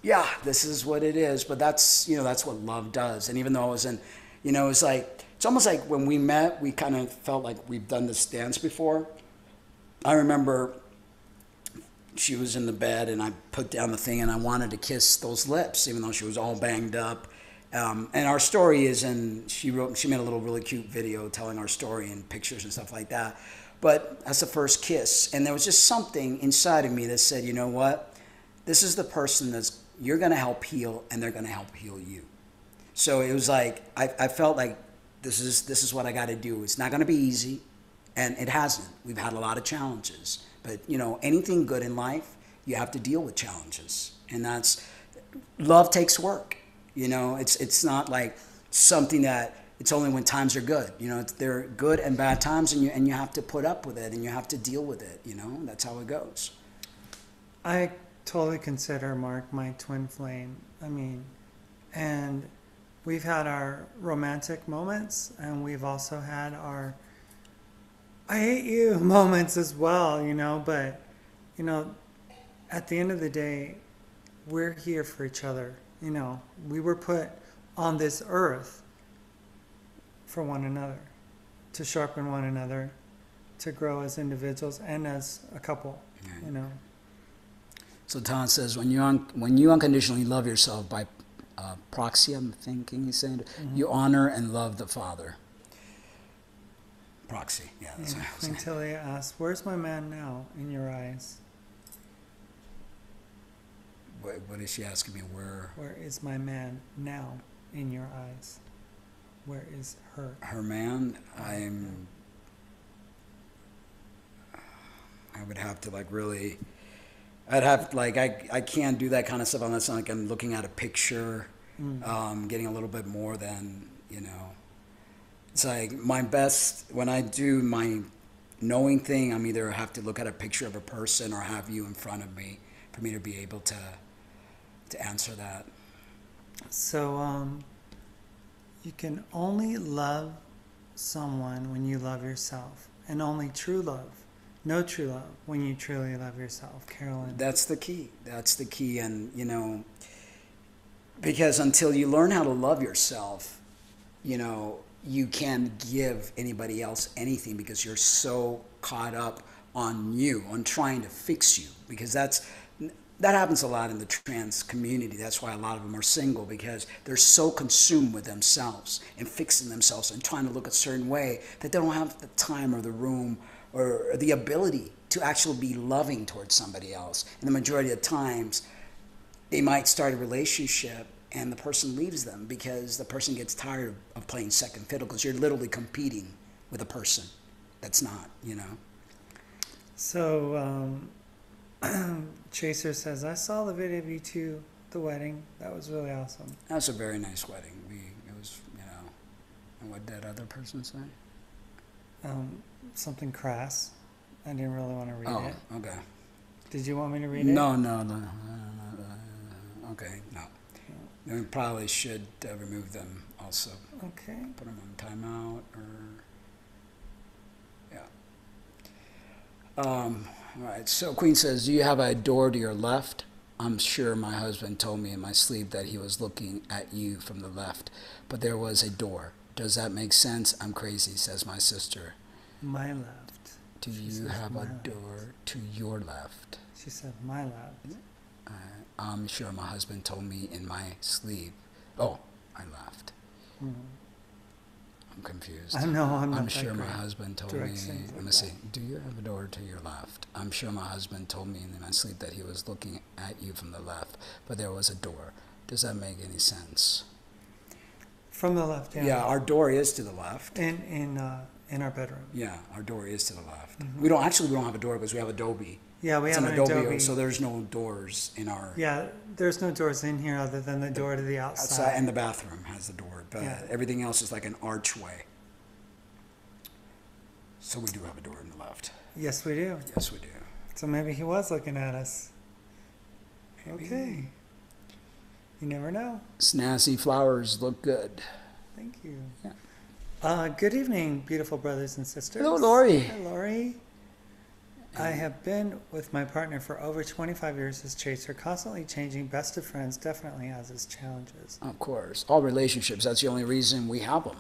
yeah, this is what it is. But that's, you know, that's what love does. And even though I was in, you know, it's like, it's almost like when we met, we kind of felt like we've done this dance before. I remember she was in the bed and I put down the thing and I wanted to kiss those lips, even though she was all banged up. And our story is she made a little really cute video telling our story and pictures and stuff like that. But that's the first kiss. And there was just something inside of me that said, you know what? This is the person you're going to help heal and they're going to help heal you. So it was like, I felt like this is what I got to do. It's not going to be easy. And it hasn't. We've had a lot of challenges. But, you know, anything good in life, you have to deal with challenges. And love takes work. You know, it's not like something that it's only when times are good. You know, there are good and bad times, and you have to put up with it, and you have to deal with it. You know, that's how it goes. I totally consider Mark my twin flame. I mean, and we've had our romantic moments, and we've also had our I hate you moments as well, you know, but, you know, at the end of the day, we're here for each other. You know, we were put on this earth for one another, to sharpen one another, to grow as individuals and as a couple, you know. So Tom says, when you unconditionally love yourself by proxy, I'm thinking he's saying, you honor and love the Father. Proxy, yeah. That's what I was saying. Queen Tilly asks, where's my man now in your eyes? What is she asking me? Where is my man now in your eyes? Where is her? Her man? I would have to I can't do that kind of stuff unless like I'm looking at a picture, getting a little bit more than, you know. It's like my best, when I do my knowing thing, I'm either have to look at a picture of a person or have you in front of me for me to be able to answer that. So you can only love someone when you love yourself, and only true love, no true love, when you truly love yourself. Carolyn. That's the key. And, you know, because until you learn how to love yourself, you know, you can't give anybody else anything because you're so caught up on you, on trying to fix you, because that happens a lot in the trans community. That's why a lot of them are single, because they're so consumed with themselves and fixing themselves and trying to look a certain way that they don't have the time or the room or the ability to actually be loving towards somebody else. And the majority of times, they might start a relationship and the person leaves them because the person gets tired of playing second fiddle, because you're literally competing with a person that's not, you know. So Chaser says, I saw the video of you two, the wedding. That was really awesome. That was a very nice wedding. It was, you know, and what did that other person say? Something crass. I didn't really want to read it. Oh, okay. Did you want me to read it? No. Okay, no. Then we probably should remove them also. Okay. Put them on timeout or, yeah. All right, so Queen says, do you have a door to your left? I'm sure my husband told me in my sleep that he was looking at you from the left, but there was a door. Does that make sense? I'm crazy, says my sister. My left. Do you have a door to your left? She said, my left. I'm sure my husband told me in my sleep. Oh, I laughed. I'm confused. I know, I'm sure my husband told me. Let me see. Do you have a door to your left? I'm sure my husband told me in my sleep that he was looking at you from the left, but there was a door. Does that make any sense? From the left, yeah. Yeah, our door is to the left. In our bedroom. Yeah, our door is to the left. We don't have a door because we have Adobe. Yeah, we have an Adobe, so there's no doors in our. Yeah, there's no doors in here other than the door to the outside. And the bathroom has the door, but everything else is like an archway. So we do have a door on the left. Yes, we do. Yes, we do. So maybe he was looking at us. Maybe. Okay. You never know. Snazzy flowers look good. Thank you. Yeah. Good evening, beautiful brothers and sisters. Hello, Lori. Hi, Lori. I have been with my partner for over 25 years as chaser, constantly changing, best of friends, definitely has its challenges. Of course. All relationships, that's the only reason we have them.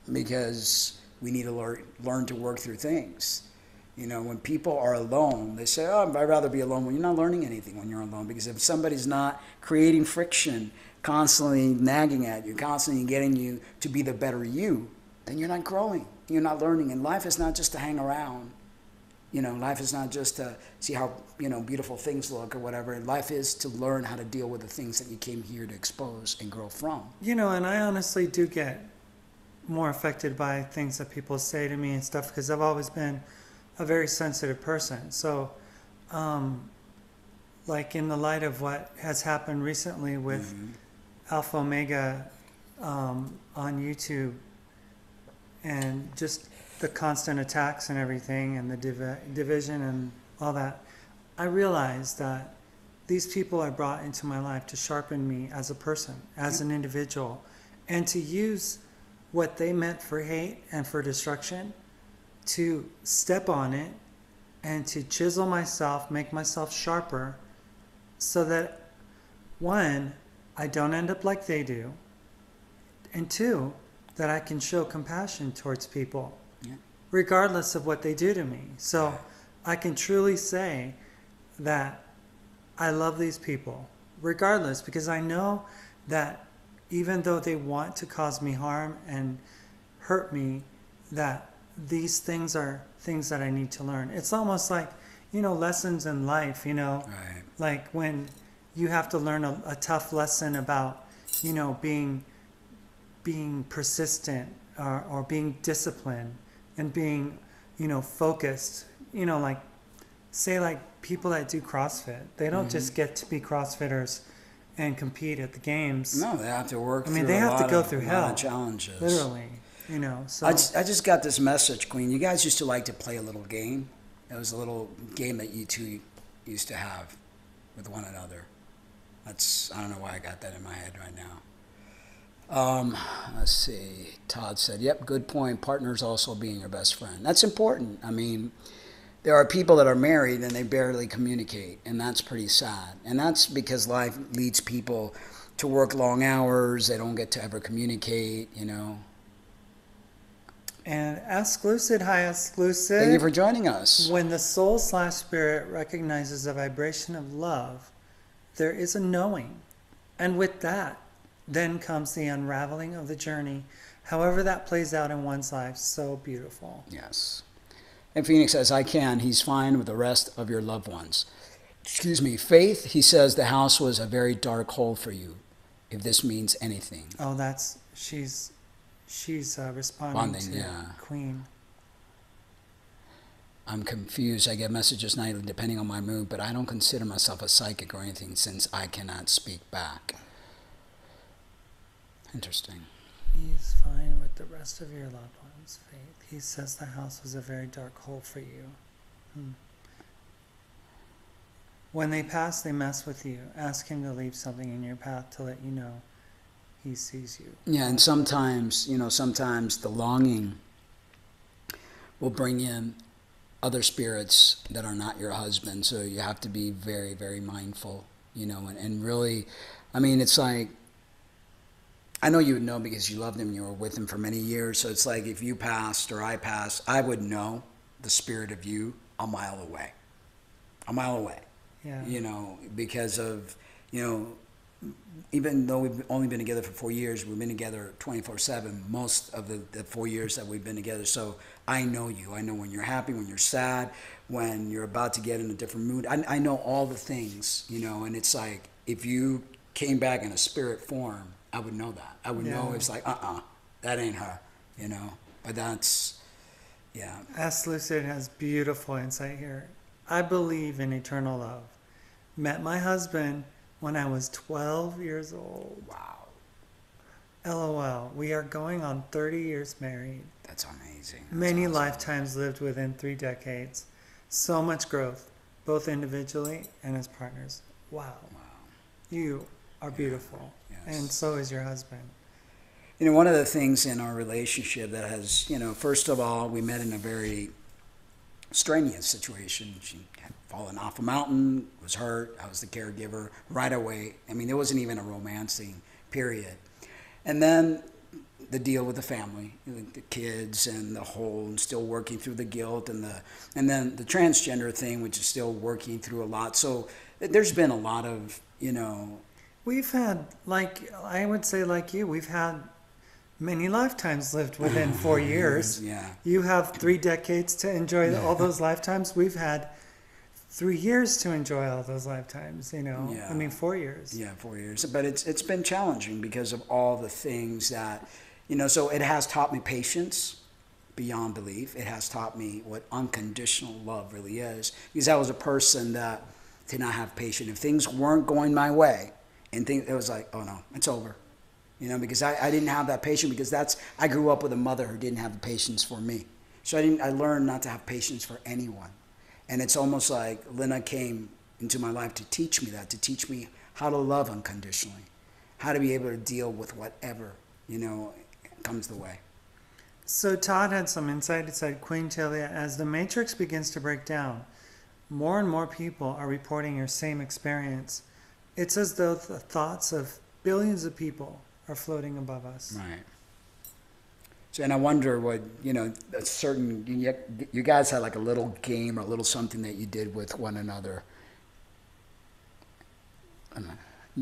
Because we need to learn to work through things. You know, when people are alone, they say, oh, I'd rather be alone. Well, you're not learning anything when you're alone. Because if somebody's not creating friction, constantly nagging at you, constantly getting you to be the better you, then you're not growing. You're not learning. And life is not just to hang around. You know, life is not just to see how, you know, beautiful things look or whatever. Life is to learn how to deal with the things that you came here to expose and grow from. You know, and I honestly do get more affected by things that people say to me and stuff because I've always been a very sensitive person. So, like in the light of what has happened recently with Alpha Omega on YouTube and just the constant attacks and everything and the division and all that, I realized that these people are brought into my life to sharpen me as a person, as an individual, and to use what they meant for hate and for destruction to step on it and to chisel myself, make myself sharper so that, one, I don't end up like they do, and two, that I can show compassion towards people, regardless of what they do to me. So I can truly say that I love these people, regardless, because I know that even though they want to cause me harm and hurt me, that these things are things that I need to learn. It's almost like, you know, lessons in life, you know, Right. like when you have to learn a tough lesson about, you know, being persistent or being disciplined and being, you know, focused, you know, like say like people that do CrossFit, they don't just get to be CrossFitters and compete at the games. No, they have to work through they have to go a through lot hell, of challenges. literally, you know. So I just got this message, Queen. You guys used to like to play a little game. It was a little game that you two used to have with one another. I don't know why I got that in my head right now. Let's see. Todd said, yep, good point. Partners also being your best friend. That's important. I mean, there are people that are married and they barely communicate, and that's pretty sad. And that's because life leads people to work long hours. They don't get to ever communicate, you know. And Ask Lucid, hi Ask Lucid. Thank you for joining us. When the soul/spirit recognizes a vibration of love, there is a knowing. And with that, then comes the unraveling of the journey. However that plays out in one's life, so beautiful. Yes. And Phoenix says, I can. He's fine with the rest of your loved ones. Excuse me. Faith, he says, the house was a very dark hole for you, if this means anything. Oh, she's responding to Queen. I'm confused. I get messages nightly depending on my mood, but I don't consider myself a psychic or anything since I cannot speak back. Interesting. He's fine with the rest of your loved ones, Faith. He says the house was a very dark hole for you. When they pass, they mess with you. Ask him to leave something in your path to let you know he sees you. Yeah, and sometimes the longing will bring in other spirits that are not your husband. So you have to be very, very mindful, you know, and really, I mean, it's like, I know you would know because you loved him, you were with him for many years. So it's like if you passed or I passed, I would know the spirit of you a mile away. A mile away. Yeah. You know, because of, you know, even though we've only been together for 4 years, we've been together 24/7 most of the 4 years that we've been together. So I know you. I know when you're happy, when you're sad, when you're about to get in a different mood. I know all the things, you know, and it's like if you came back in a spirit form, I would know that. I would know it's like, that ain't her, you know. But that's, yeah. Ask Lucid has beautiful insight here. I believe in eternal love. Met my husband when I was 12 years old. Wow. LOL. We are going on 30 years married. That's amazing. That's Many awesome. lifetimes lived within 3 decades. So much growth, both individually and as partners. Wow. You are beautiful. Yes. And so is your husband. You know, one of the things in our relationship that has, first of all, we met in a very strenuous situation. She had fallen off a mountain, was hurt. I was the caregiver right away. I mean, there wasn't even a romancing period. And then the deal with the family, the kids and the whole, and still working through the guilt and then the transgender thing, which is still working through a lot. So there's been a lot of, We've had, I would say like you, we've had many lifetimes lived within 4 years. Yeah. You have 3 decades to enjoy all those lifetimes. We've had 3 years to enjoy all those lifetimes, Yeah. I mean, 4 years. Yeah, 4 years. But it's been challenging because of all the things that, so it has taught me patience beyond belief. It has taught me what unconditional love really is. Because I was a person that did not have patience. If things weren't going my way, and it was like, oh no, it's over. Because I didn't have that patience, because I grew up with a mother who didn't have the patience for me. So I learned not to have patience for anyone. And it's almost like Lena came into my life to teach me that, to teach me how to love unconditionally, how to be able to deal with whatever, comes the way. So Todd had some insight. It said, Queen Talia, as the matrix begins to break down, more and more people are reporting your same experience. It's as though the thoughts of billions of people are floating above us. Right. So, and I wonder what, a certain, you guys had like a little game or a little something that you did with one another.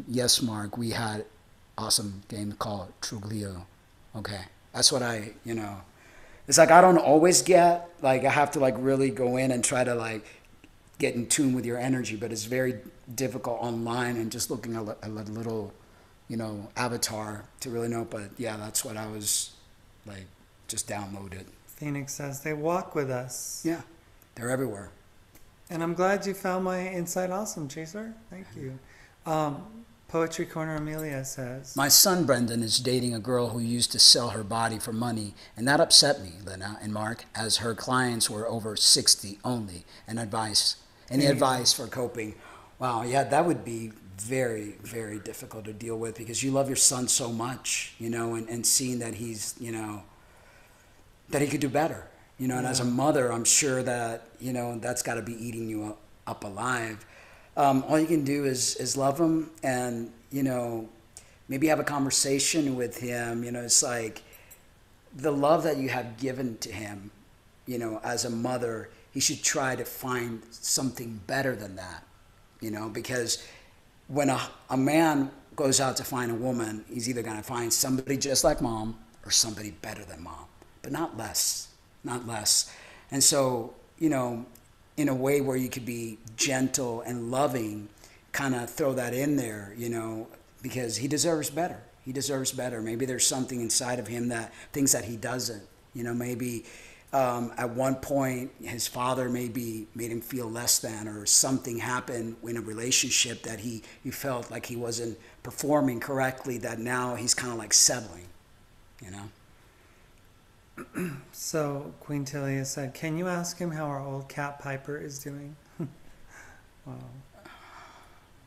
Yes, Mark, we had awesome game called Truglio. Okay. That's what it's like I don't always get, I have to really go in and try to get in tune with your energy, but it's very difficult online and just looking at a little, avatar to really know. But yeah, that's what I was just downloaded. Phoenix says, they walk with us. Yeah, they're everywhere. And I'm glad you found my insight awesome, Chaser. Thank you. Poetry Corner Amelia says, my son Brendan is dating a girl who used to sell her body for money, and that upset me, Lena and Mark, as her clients were over 60 only. Any advice for coping? Wow, yeah, that would be very, very difficult to deal with, because you love your son so much, and seeing that he's, that he could do better, and as a mother, I'm sure that, that's got to be eating you up alive. All you can do is love him and, maybe have a conversation with him. It's like the love that you have given to him, as a mother, he should try to find something better than that, because when a man goes out to find a woman, he's either going to find somebody just like mom or somebody better than mom, but not less. And so, in a way where you could be gentle and loving, kind of throw that in there, because he deserves better. He deserves better. Maybe there's something inside of him that thinks that he doesn't. Maybe at one point his father maybe made him feel less than, or something happened in a relationship that he felt like he wasn't performing correctly, that now he's kind of settling, So Queen Talia said, can you ask him how our old cat Piper is doing? Wow.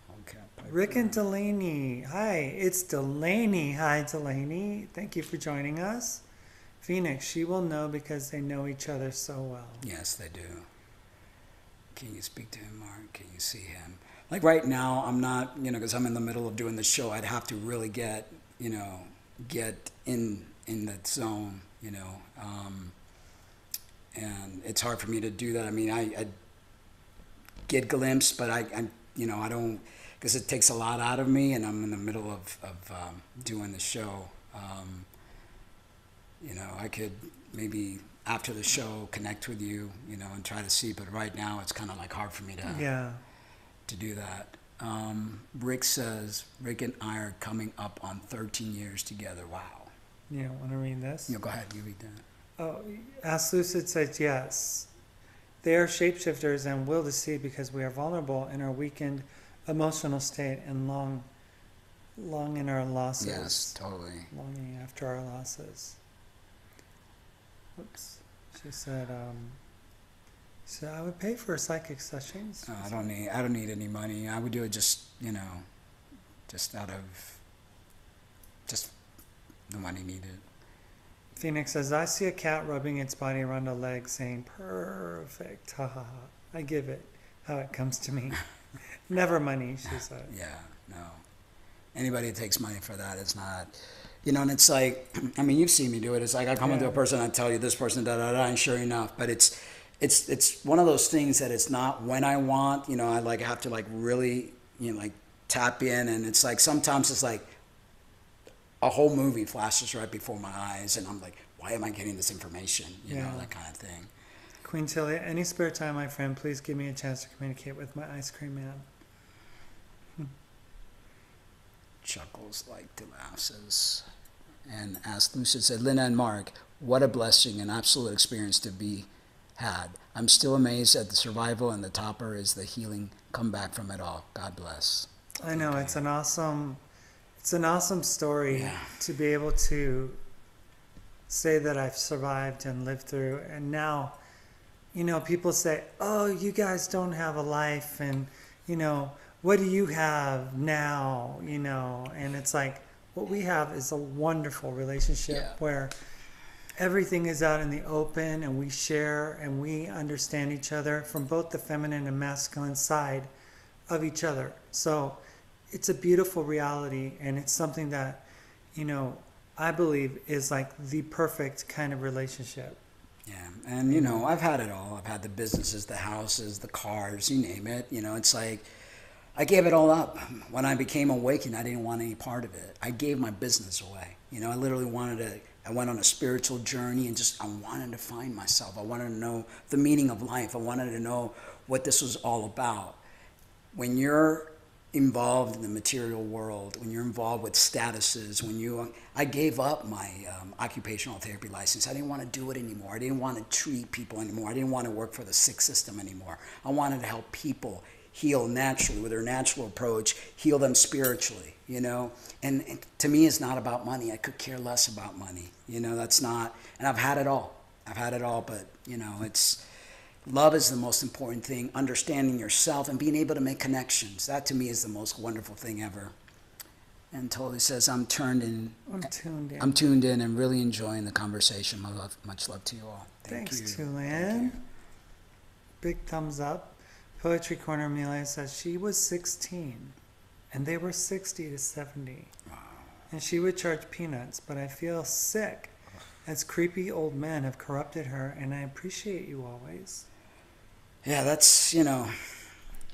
Old cat Piper. Rick and Delaney. Hi, it's Delaney. Hi, Delaney. Thank you for joining us. Phoenix, she will know because they know each other so well. Yes, they do. Can you speak to him, Mark? Can you see him? Right now, I'm not, because I'm in the middle of doing the show. I'd have to really get in that zone. And it's hard for me to do that. I mean, I get glimpse, but I don't, because it takes a lot out of me, and I'm in the middle of doing the show. I could maybe after the show connect with you, and try to see, but right now it's kind of hard for me to do that. Rick says, Rick and I are coming up on 13 years together. Wow. Yeah, want to read this? Go ahead, you read that. Oh, Ask Lucid says yes. They are shapeshifters and will deceive because we are vulnerable in our weakened emotional state and long longing our losses. Yes, totally. Longing after our losses. Oops. She said, I would pay for psychic sessions. I don't need any money. I would do it just, just out of, just the money needed. Phoenix says, I see a cat rubbing its body around a leg saying, perfect, ha ha ha. I give it how it comes to me. Never money, she said. Yeah, no. Anybody that takes money for that is not, and it's like, I mean, you've seen me do it. It's like I come into a person, I tell you this person, da-da-da, and sure enough, but it's one of those things that it's not when I want, I have to really, tap in, and it's like sometimes it's like a whole movie flashes right before my eyes, and I'm like, why am I getting this information? You know, that kind of thing. Queen Tilly, any spare time, my friend, please give me a chance to communicate with my ice cream man. Chuckles like to laughs. And as Lucid said, Linda and Mark, what a blessing and absolute experience to be had. I'm still amazed at the survival, and the topper is the healing comeback from it all. God bless. I know, it's an awesome story to be able to say that I've survived and lived through. And now, people say, oh, you guys don't have a life, and, what do you have now, and it's like, what we have is a wonderful relationship where everything is out in the open, and we share and we understand each other from both the feminine and masculine side of each other. So it's a beautiful reality, and it's something that, I believe is like the perfect kind of relationship. Yeah, and I've had it all. I've had the businesses, the houses, the cars, you name it. It's like, I gave it all up. When I became awakened, I didn't want any part of it. I gave my business away. I literally I went on a spiritual journey, and I wanted to find myself. I wanted to know the meaning of life. I wanted to know what this was all about. When you're involved in the material world, when you're involved with statuses, I gave up my occupational therapy license. I didn't want to do it anymore. I didn't want to treat people anymore. I didn't want to work for the sick system anymore. I wanted to help people heal naturally with their natural approach, heal them spiritually, and to me, it's not about money. I could care less about money, that's not, and I've had it all, but it's, love is the most important thing, understanding yourself and being able to make connections. That to me is the most wonderful thing ever. And Totally says, I'm tuned in and really enjoying the conversation. Much love to you all. Thanks, Tulane. Big thumbs up. Poetry Corner Amelia says she was 16 and they were 60 to 70. Wow. And she would charge peanuts, but I feel sick as creepy old men have corrupted her, and I appreciate you always. Yeah, that's,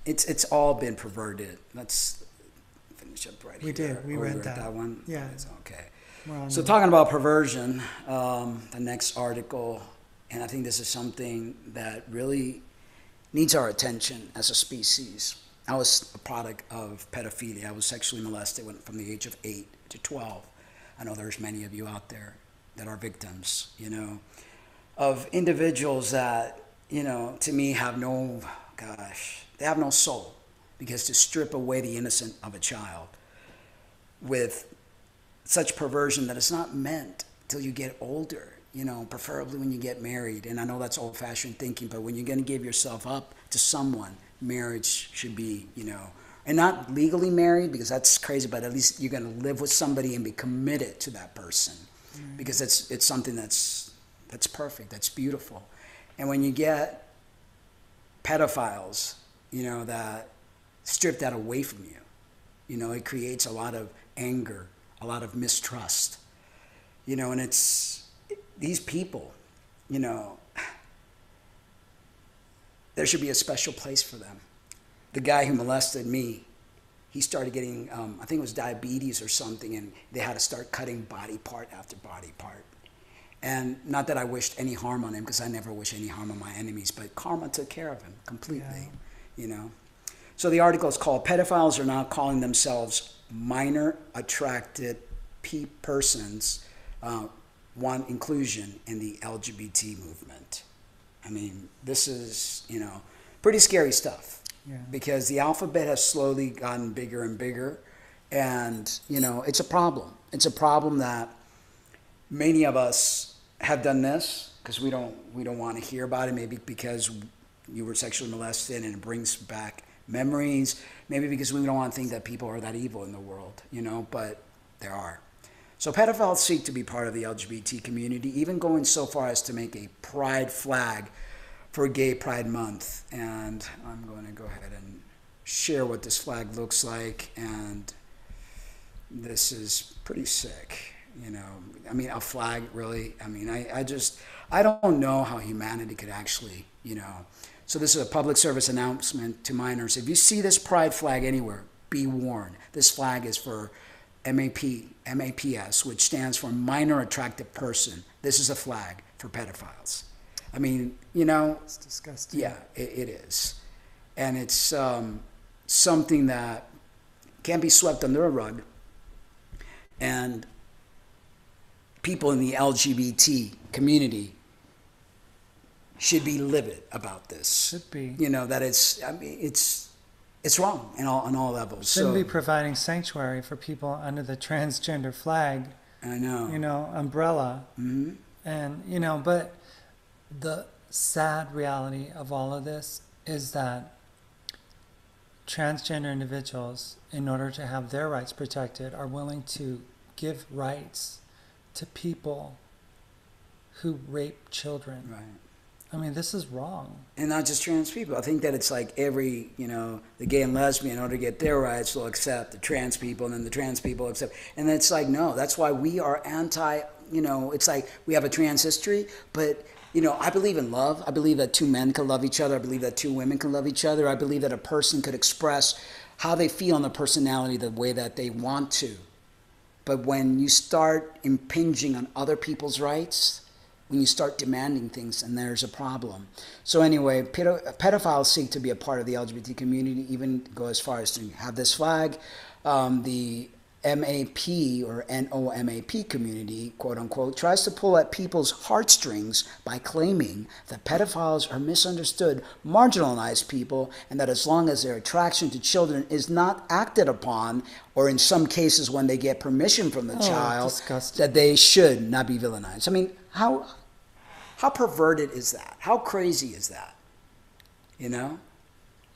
it's all been perverted. Let's finish up right here. We read that one? Yeah. It's okay. So talking about perversion, the next article, and I think this is something that really needs our attention as a species. I was a product of pedophilia. I was sexually molested from the age of 8 to 12. I know there's many of you out there that are victims, of individuals that, to me have they have no soul, because to strip away the innocence of a child with such perversion that it's not meant till you get older. Preferably when you get married. And I know that's old-fashioned thinking, but when you're going to give yourself up to someone, marriage should be, and not legally married, because that's crazy, but at least you're going to live with somebody and be committed to that person, because it's something that's perfect, that's beautiful. And when you get pedophiles, that strip that away from you, it creates a lot of anger, a lot of mistrust, and it's, these people, there should be a special place for them. The guy who molested me, he started getting, I think it was diabetes or something, and they had to start cutting body part after body part. And not that I wished any harm on him, because I never wish any harm on my enemies, but karma took care of him completely, So the article is called, Pedophiles Are Now Calling Themselves Minor Attracted Persons, Want Inclusion in the LGBT movement. I mean, this is, pretty scary stuff, because the alphabet has slowly gotten bigger and bigger, And, you know, it's a problem. It's a problem that many of us have done this because we don't want to hear about it, maybe because you were sexually molested and it brings back memories, maybe because we don't want to think that people are that evil in the world, you know, but there are. So pedophiles seek to be part of the LGBT community, even going so far as to make a pride flag for Gay Pride Month. And I'm going to go ahead and share what this flag looks like. And this is pretty sick, you know. I mean, a flag, really? I mean, I don't know how humanity could actually, you know. So this is a public service announcement to minors. If you see this pride flag anywhere, be warned. This flag is for MAPS, which stands for Minor Attracted Person. This is a flag for pedophiles. I mean, you know. It's disgusting. Yeah, it is. And it's something that can't be swept under a rug. And people in the LGBT community should be livid about this. Should be. You know, that it's wrong on all levels. Shouldn't be providing sanctuary for people under the transgender flag. I know. You know, umbrella. Mm-hmm. And, you know, but the sad reality of all of this is that transgender individuals, in order to have their rights protected, are willing to give rights to people who rape children. Right. I mean, this is wrong. And not just trans people. I think that it's like every, you know, the gay and lesbian, in order to get their rights, will accept the trans people, and then the trans people accept. And it's like, no, that's why we are anti, you know, it's like we have a trans history, but, you know, I believe in love. I believe that two men can love each other. I believe that two women can love each other. I believe that a person could express how they feel in their personality the way that they want to. But when you start impinging on other people's rights, when you start demanding things, and there's a problem. So anyway, pedophiles seek to be a part of the LGBT community, even go as far as to have this flag. The MAP or NOMAP community, quote unquote, tries to pull at people's heartstrings by claiming that pedophiles are misunderstood, marginalized people, and that as long as their attraction to children is not acted upon, or in some cases when they get permission from the child, disgusting. that they should not be villainized. I mean, how perverted is that? How crazy is that? You know?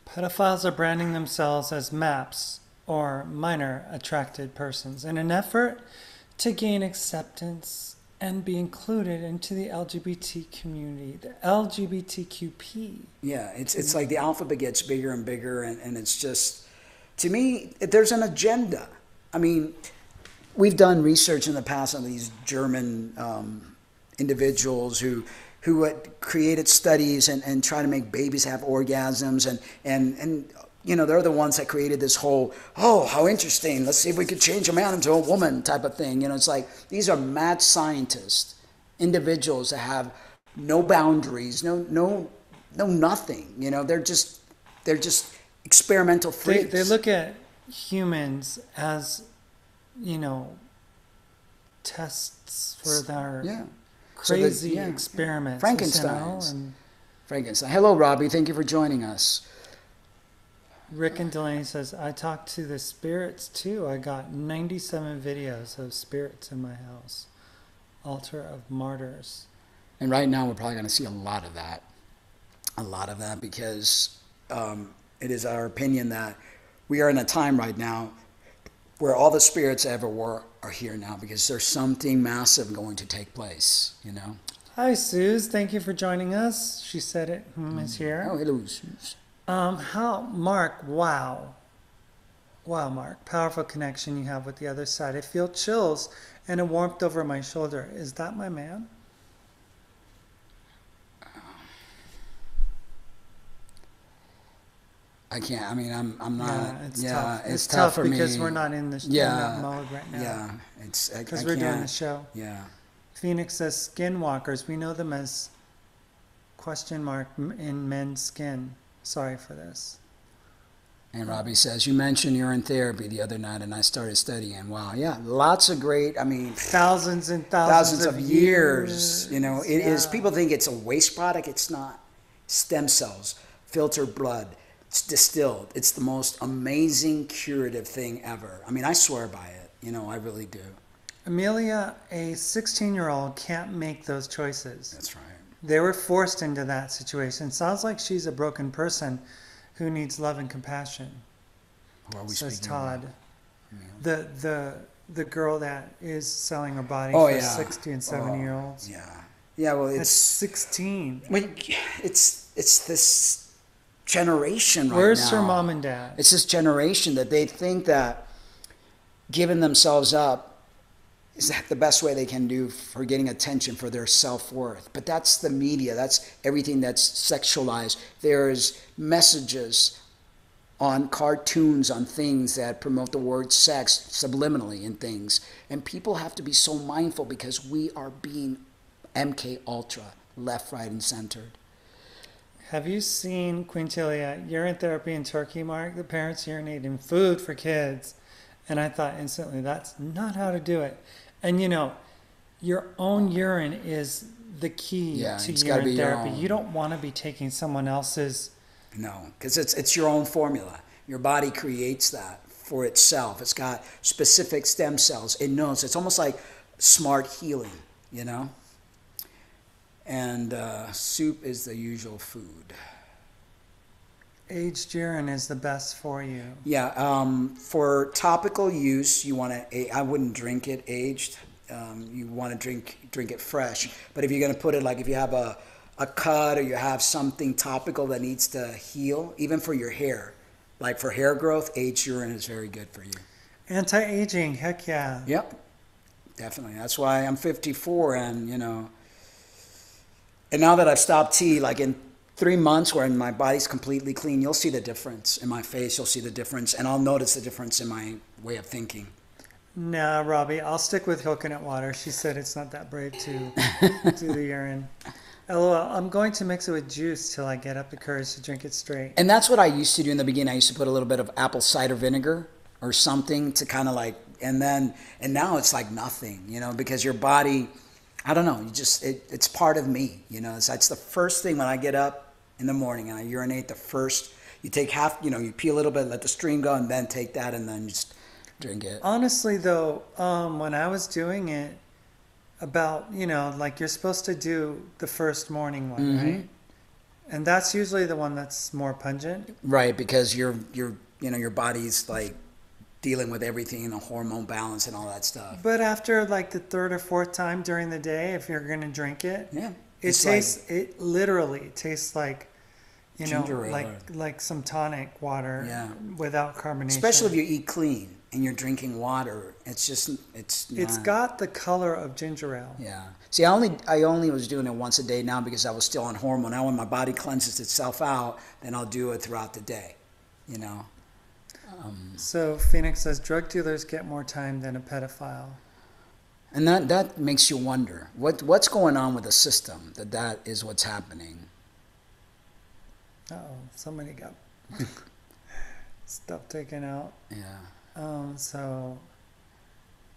Pedophiles are branding themselves as MAPS, or minor attracted persons, in an effort to gain acceptance and be included into the LGBT community, the LGBTQP. Yeah, it's like the alphabet gets bigger and bigger, and it's just, to me, there's an agenda. I mean, we've done research in the past on these German individuals who had created studies and try to make babies have orgasms, and you know, they're the ones that created this whole, oh, how interesting, let's see if we could change a man into a woman type of thing. You know, it's like, these are mad scientists, individuals that have no boundaries, no nothing. You know, they're just experimental freaks. They look at humans as, you know, tests for their crazy experiments. Frankenstein's. You know, Frankenstein. Hello, Robbie. Thank you for joining us. Rick and Delaney says, I talked to the spirits too. I got 97 videos of spirits in my house. Altar of Martyrs. And right now we're probably going to see a lot of that. A lot of that, because it is our opinion that we are in a time right now where all the spirits ever were are here now, because there's something massive going to take place, you know. Hi, Suze. Thank you for joining us. She said it. Is here. Oh, hello, Suze. Mark, wow, Mark, powerful connection you have with the other side. I feel chills and a warmth over my shoulder. Is that my man? I can't. I mean, I'm not. Yeah, it's tough. It's tough for because me. we're not in that mode right now. Yeah, it's because we're doing the show. Yeah. Phoenix says skinwalkers. We know them as question mark in men's skin. Sorry for this. And Robbie says, you mentioned you're in therapy the other night, and I started studying. Wow, yeah, lots of great, I mean... Thousands and thousands of years. You know, it is, people think it's a waste product. It's not. Stem cells, filtered blood, It's distilled. It's the most amazing curative thing ever. I mean, I swear by it. I really do. Amelia, a 16-year-old can't make those choices. That's right. They were forced into that situation. Sounds like she's a broken person who needs love and compassion. Who are we Says speaking Todd. about? The girl that is selling her body Oh, for yeah. 60 and 70-year-olds. Yeah. Yeah, well, That's it's 16. it's this generation right now. Where's her mom and dad? It's this generation that they think that giving themselves up is that the best way they can do for getting attention for their self-worth. But that's the media. That's everything that's sexualized. There's messages on cartoons, on things that promote the word sex subliminally in things. And people have to be so mindful because we are being MK Ultra, left, right, and centered. Have you seen Quintilia urine therapy in Turkey, Mark? The parents urinating food for kids. And I thought instantly, that's not how to do it. And your own urine is the key to urine therapy. You don't want to be taking someone else's. No, because it's your own formula. Your body creates that for itself. It's got specific stem cells. It knows. It's almost like smart healing, And soup is the usual food. Aged urine is the best for you. Yeah, for topical use, you want to. I wouldn't drink it aged. You want to drink it fresh. But if you're going to put it, like if you have a cut or you have something topical that needs to heal, even for your hair, like for hair growth, aged urine is very good for you. Anti-aging, heck yeah. Yep, definitely. That's why I'm 54, and and now that I've stopped tea, like in 3 months when my body's completely clean, you'll see the difference in my face. You'll see the difference, and I'll notice the difference in my way of thinking. Nah, Robbie, I'll stick with coconut water. She said it's not that brave to do the urine. LOL, I'm going to mix it with juice till I get up the courage to drink it straight. And that's what I used to do in the beginning. I used to put a little bit of apple cider vinegar or something to kind of like, and now it's like nothing, because your body, I don't know, it's part of me, That's the first thing when I get up in the morning and I urinate. You take half, you pee a little bit, let the stream go, and then take that and then just drink it. Honestly, though, when I was doing it, about, like you're supposed to do the first morning one, right? And that's usually the one that's more pungent. Right, because your body's like dealing with everything and a hormone balance and all that stuff. But after like the third or fourth time during the day, if you're going to drink it, it literally tastes like, like some tonic water without carbonation. Especially if you eat clean and you're drinking water, it's got the color of ginger ale. Yeah. See, I only was doing it once a day now because I was still on hormone. Now when my body cleanses itself out, then I'll do it throughout the day, So Phoenix says drug dealers get more time than a pedophile. And that makes you wonder what's going on with the system that is what's happening. Uh-oh, somebody got stuff taken out. Yeah. So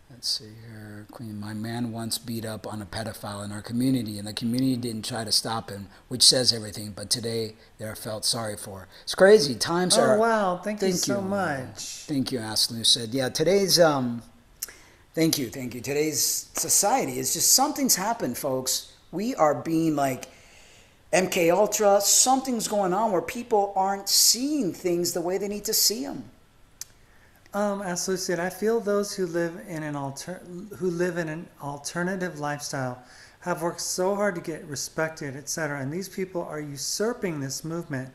let's see here. Queen, my man once beat up on a pedophile in our community, and the community didn't try to stop him, which says everything. But today, they're felt sorry for. It's crazy. Times are. Oh wow! Thank you so much. Thank you, Aslu said. Yeah, today's. Thank you. Today's society is just something's happened, folks. We are being like MK Ultra. Something's going on where people aren't seeing things the way they need to see them. As Lucy said, I feel those who live in an alternative lifestyle have worked so hard to get respected, etc. And these people are usurping this movement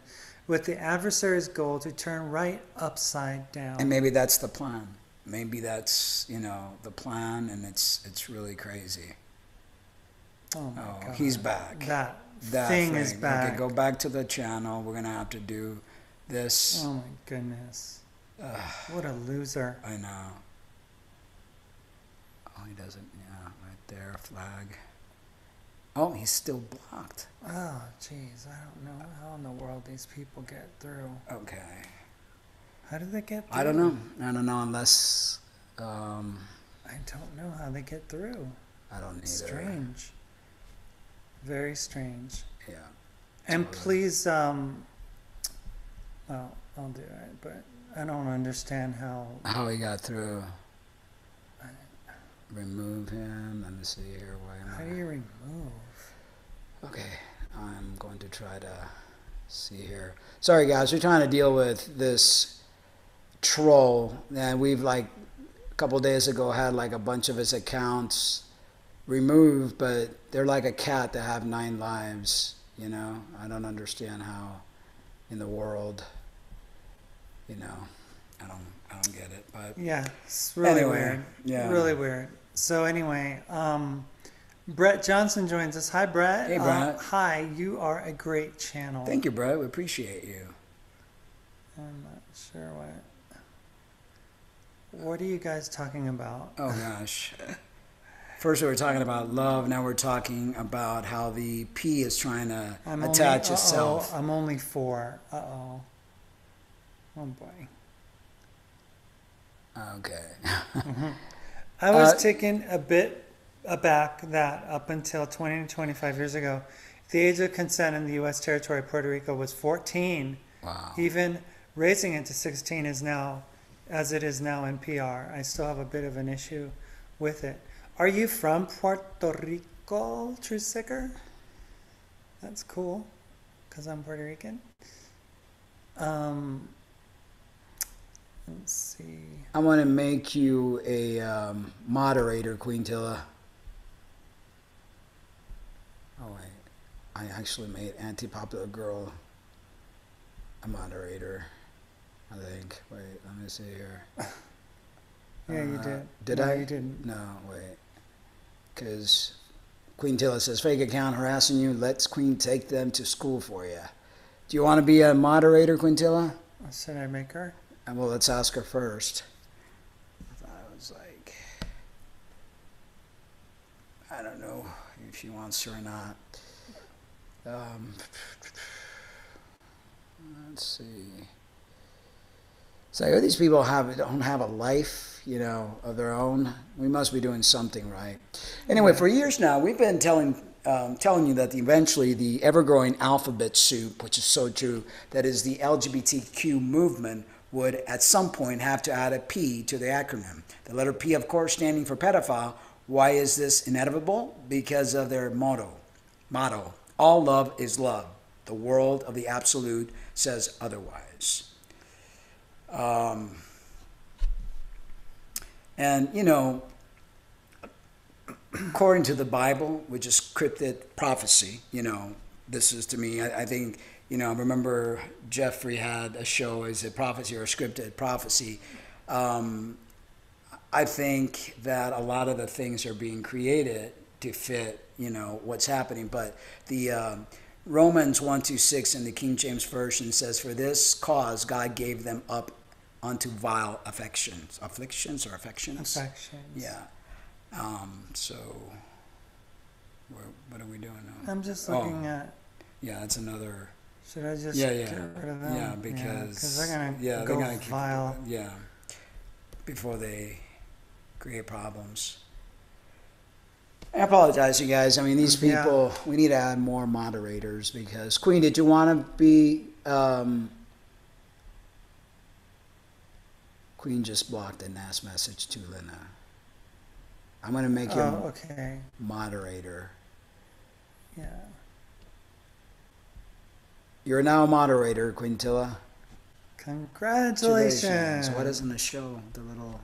with the adversary's goal to turn right upside down. And maybe that's the plan. Maybe that's the plan, and it's really crazy. Oh my God! He's back. That thing is back. Okay, go back to the channel. We're gonna have to do this. Oh my goodness. What a loser. I know. Oh, he doesn't. Yeah, right there, flag. Oh, he's still blocked. Oh, jeez. I don't know how in the world these people get through. Okay. How do they get through? I don't know unless... I don't know how they get through. I don't either. Strange. Very strange. Yeah. And totally. please, I'll do it, but I don't understand how. How he got through. Remove him. Let me see here. How do you remove? Okay, I'm going to try to see here. Sorry guys, we're trying to deal with this troll, and we've like a couple days ago had like a bunch of his accounts removed, but they're like a cat that have 9 lives. You know, I don't understand how in the world. You know, I don't get it. But yeah, it's really anyway, weird. Yeah, really weird. So anyway, Brett Johnson joins us. Hi, Brett. Hey, Brett. Hi, you are a great channel. Thank you, Brett. We appreciate you. I'm not sure what are you guys talking about? Oh gosh. First we were talking about love, now we're talking about how the P is trying to attach itself. I'm only 4. Uh-oh. Oh boy. Okay. I was taken a bit aback that up until 20 to 25 years ago, the age of consent in the U.S. territory of Puerto Rico was 14. Wow. Even raising it to 16 is now, as it is now in PR. I still have a bit of an issue with it. Are you from Puerto Rico, Truth Seeker? That's cool, because I'm Puerto Rican. Let's see. I want to make you a moderator, Queen Tilla. Oh wait, I actually made Anti-Popular Girl a moderator, I think. Wait, let me see here. Yeah, you did. Did No, I? You didn't. No, wait. Because Queen Tilla says, fake account harassing you, let's Queen take them to school for you. Do you want to be a moderator, Queen Tilla? Should I make her? Well, let's ask her first. I thought it was like, I don't know if she wants to or not. Let's see. So these people don't have a life, you know, of their own. We must be doing something right. Anyway, for years now, we've been telling you that eventually the ever-growing alphabet soup, which is so true, that is the LGBTQ movement, would at some point have to add a P to the acronym. The letter P, of course, standing for pedophile. Why is this inevitable? Because of their motto. All love is love. The world of the absolute says otherwise. And, you know, according to the Bible, which is cryptid prophecy, you know, this is to me, I think, you know, remember Jeffrey had a show, is it prophecy or scripted prophecy? I think that a lot of the things are being created to fit, you know, what's happening. But the Romans 1:26 in the King James Version says, for this cause God gave them up unto vile afflictions. Afflictions or affections? Affections. Yeah. So, what are we doing now? I'm just looking at. Yeah, that's another. Should I just get rid of them? Yeah, because they're gonna go vile. Yeah, before they create problems. I apologize, you guys. I mean, these people. We need to add more moderators because Queen, did you want to be? Queen just blocked a NAS message to Lena. I'm going to make you moderator. Yeah. You're now a moderator, Quintilla. Congratulations. What is in the show? The little,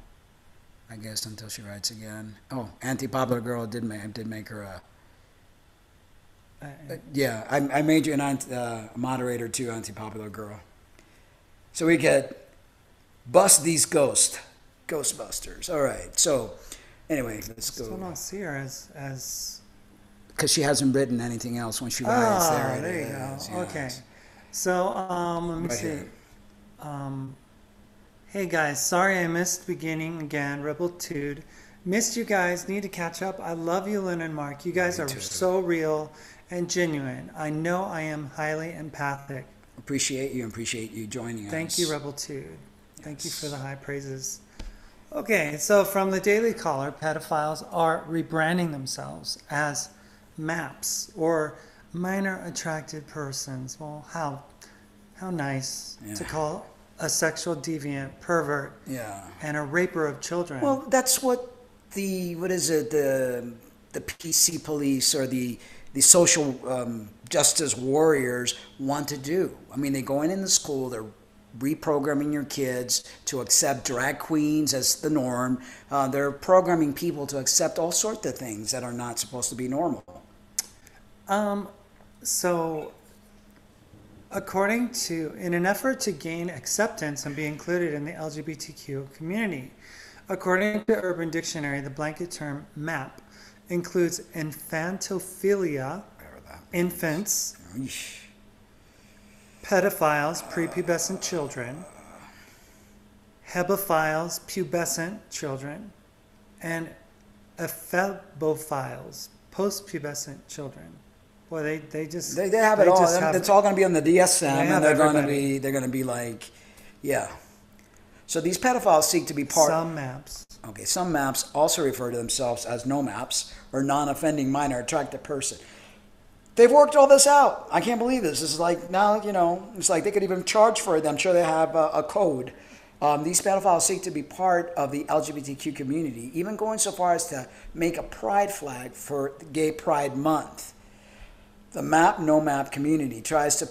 I guess, until she writes again. Oh, Anti-Popular Girl did make her a... yeah, I made you a moderator too, Anti-Popular Girl. So we could bust these Ghostbusters. All right, so... Anyway, let's go. I still don't see her as... Because she hasn't written anything else when she writes. There you go. Yes. Okay. So, let me see. Hey guys, sorry I missed beginning again. Rebel Tude. Missed you guys. Need to catch up. I love you, Lynn and Mark. You guys are so real and genuine. I know I am highly empathic. Appreciate you joining us. Thank you, Rebel Tude. Thank you for the high praises. Okay, so from the Daily Caller, pedophiles are rebranding themselves as MAPS, or minor attracted persons. Well, how How nice Yeah. to call a sexual deviant pervert Yeah. and a raper of children. Well, that's what the PC police or the social justice warriors want to do. I mean, they go in the school, they're reprogramming your kids to accept drag queens as the norm. They're programming people to accept all sorts of things that are not supposed to be normal. So, according to, in an effort to gain acceptance and be included in the LGBTQ community, according to Urban Dictionary, the blanket term MAP includes infantophilia, infants, pedophiles, prepubescent children, hebephiles, pubescent children, and ephebophiles, postpubescent children. Boy, they just they have it all. It's all going to be on the DSM, and they're going to be like, yeah. So these pedophiles seek to be part. Some maps. Okay, some maps also refer to themselves as no maps or non-offending minor attracted person. They've worked all this out. I can't believe this. This is like now, it's like they could even charge for it. I'm sure they have a code. These pedophiles seek to be part of the LGBTQ community, even going so far as to make a pride flag for Gay Pride Month. The MAP, no map community tries to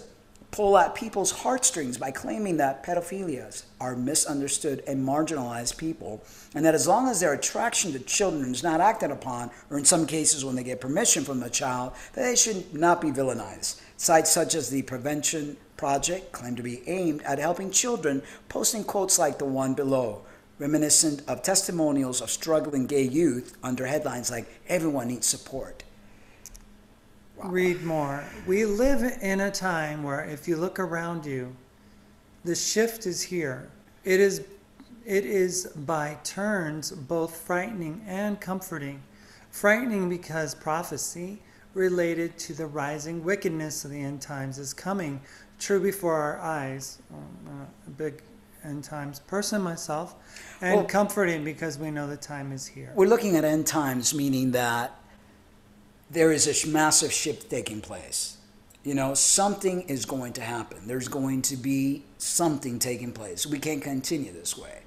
pull at people's heartstrings by claiming that pedophilias are misunderstood and marginalized people, and that as long as their attraction to children is not acted upon, or in some cases when they get permission from the child, that they should not be villainized. Sites such as the Prevention Project claim to be aimed at helping children, posting quotes like the one below, reminiscent of testimonials of struggling gay youth under headlines like "Everyone needs support." Wow. Read more. We live in a time where if you look around you, the shift is here. It is by turns both frightening and comforting. Frightening because prophecy related to the rising wickedness of the end times is coming true before our eyes. A big end times person myself. And comforting because we know the time is here. We're looking at end times, meaning that there is a massive shift taking place. Something is going to happen. There's going to be something taking place. We can't continue this way.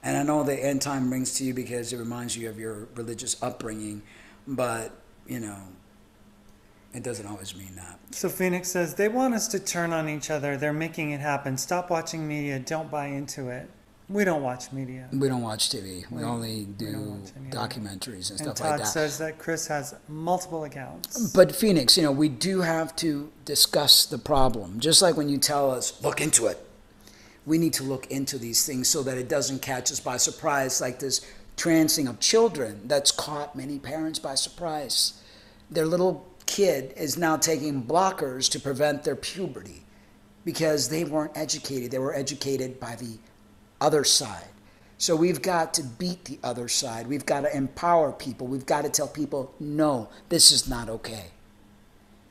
And I know the end time rings to you because it reminds you of your religious upbringing, but, it doesn't always mean that. So Phoenix says, they want us to turn on each other. They're making it happen. Stop watching media. Don't buy into it. We don't watch media. We don't watch TV. We only do documentaries and stuff like that. Todd says that Chris has multiple accounts. But Phoenix, we do have to discuss the problem. Just like when you tell us, look into it. We need to look into these things so that it doesn't catch us by surprise, like this transing of children that's caught many parents by surprise. Their little kid is now taking blockers to prevent their puberty because they weren't educated. They were educated by the other side. So we've got to beat the other side. We've got to empower people. We've got to tell people, no, this is not okay.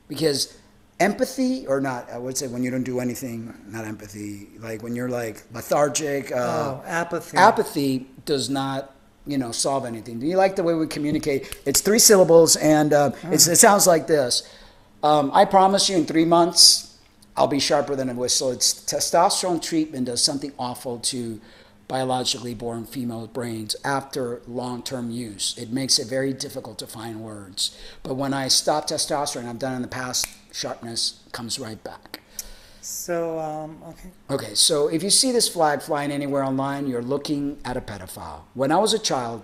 Because empathy, or not, I would say when you don't do anything, not empathy, like when you're like lethargic. Apathy. Apathy does not, solve anything. Do you like the way we communicate? It's 3 syllables and it sounds like this. I promise you in 3 months, I'll be sharper than a whistle. It's testosterone treatment does something awful to biologically born female brains after long-term use. It makes it very difficult to find words. But when I stop testosterone, I've done in the past, sharpness comes right back. So, okay. Okay, so if you see this flag flying anywhere online, you're looking at a pedophile. When I was a child,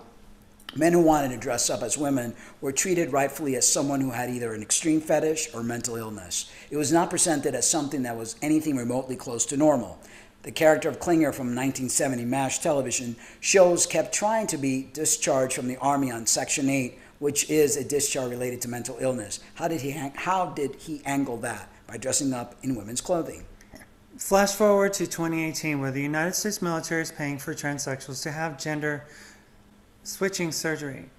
men who wanted to dress up as women were treated rightfully as someone who had either an extreme fetish or mental illness. It was not presented as something that was anything remotely close to normal. The character of Klinger from 1970 MASH television shows kept trying to be discharged from the Army on Section 8, which is a discharge related to mental illness. How did he angle that? By dressing up in women's clothing. Flash forward to 2018, where the United States military is paying for transsexuals to have gender switching surgery,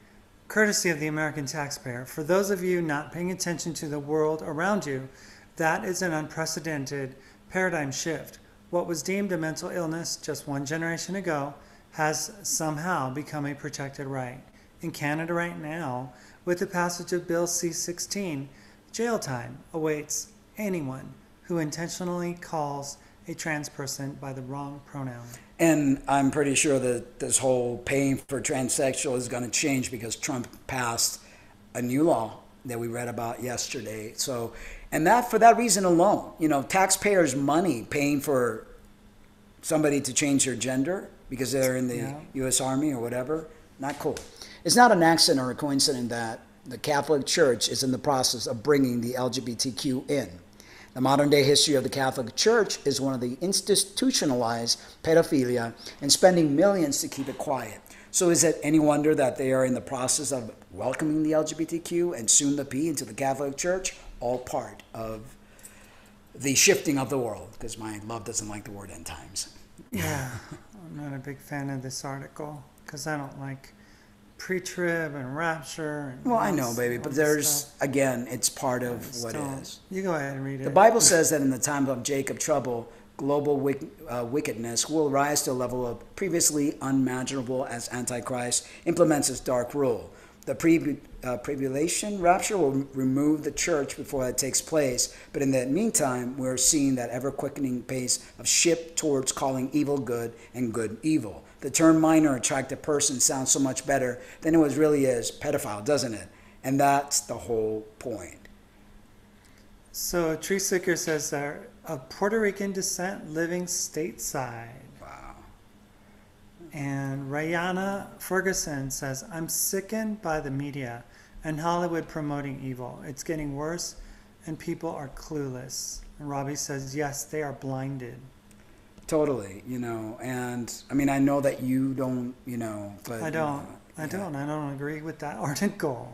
courtesy of the American taxpayer. For those of you not paying attention to the world around you, that is an unprecedented paradigm shift. What was deemed a mental illness just 1 generation ago has somehow become a protected right. In Canada right now, with the passage of Bill C-16, jail time awaits anyone who intentionally calls a trans person by the wrong pronoun. And I'm pretty sure that this whole paying for transsexual is going to change because Trump passed a new law that we read about yesterday. So, and that for that reason alone, you know, taxpayers' money paying for somebody to change their gender because they're in the U.S. Army or whatever, not cool. It's not an accident or a coincidence that the Catholic Church is in the process of bringing the LGBTQ in. The modern day history of the Catholic Church is one of the institutionalized pedophilia and spending millions to keep it quiet. So is it any wonder that they are in the process of welcoming the LGBTQ and soon the P into the Catholic Church? All part of the shifting of the world, because my love doesn't like the word end times. Yeah, I'm not a big fan of this article because I don't like pre-trib and rapture. And well, I know, baby, but there's, again, it's part of what is. You go ahead and read it. The Bible says that in the time of Jacob trouble, global wickedness will rise to a level of previously unimaginable as Antichrist implements his dark rule. The tribulation rapture will remove the church before that takes place. But in the meantime, we're seeing that ever-quickening pace of shift towards calling evil good and good evil. The term minor attractive person sounds so much better than it really is pedophile, doesn't it? And that's the whole point. So Tree Seeker says they're of Puerto Rican descent living stateside. Wow. And Rihanna Ferguson says, I'm sickened by the media and Hollywood promoting evil. It's getting worse and people are clueless. And Robbie says, yes, they are blinded. Totally, you know, and I mean, I know that you don't, you know, but I don't agree with that article.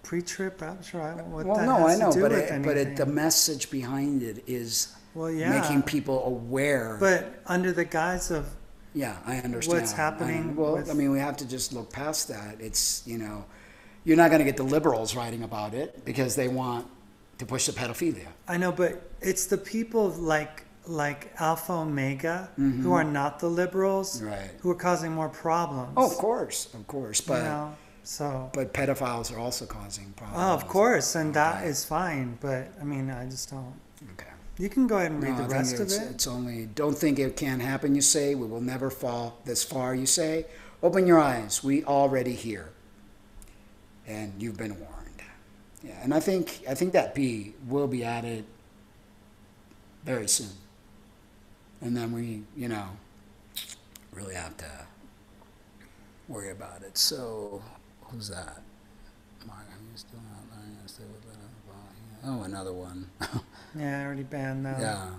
Pre-trip rapture, what well, that no, has I know, to do but with anything. the message behind it is making people aware. But under the guise of I understand what's happening. I mean, we have to just look past that. It's, you know, you're not going to get the liberals writing about it because they want to push the pedophilia. I know, but it's the people like Alpha Omega who are not the liberals, who are causing more problems. Oh, of course, but. You know, so. But pedophiles are also causing problems. Oh, of course, and that is fine. But I mean, I just don't. Okay. You can go ahead and read the rest of it. It's only, don't think it can't happen, you say. We will never fall this far, you say. Open your eyes. We already here. And you've been warned. Yeah, and I think that P will be added very soon. And then we, you know, really have to worry about it. So, who's that? Mark, are you still not learning? Oh, another one. Yeah, I already banned them. Yeah.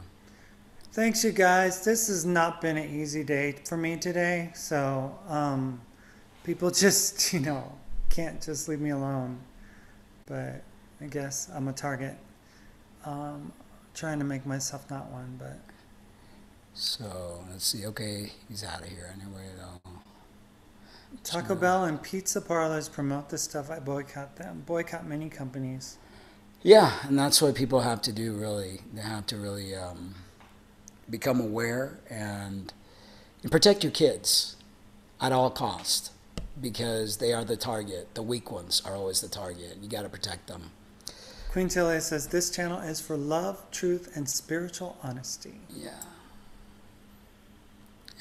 Thanks, you guys. This has not been an easy day for me today. So, people just, you know, can't just leave me alone. But I guess I'm a target. Trying to make myself not one, but. So, let's see. Okay, he's out of here anyway, though. Taco Bell and pizza parlors promote this stuff. I boycott them. Boycott many companies. Yeah, and that's what people have to do, really. They have to really become aware and protect your kids at all costs because they are the target. The weak ones are always the target. You got to protect them. Queen Tilly says, this channel is for love, truth, and spiritual honesty. Yeah.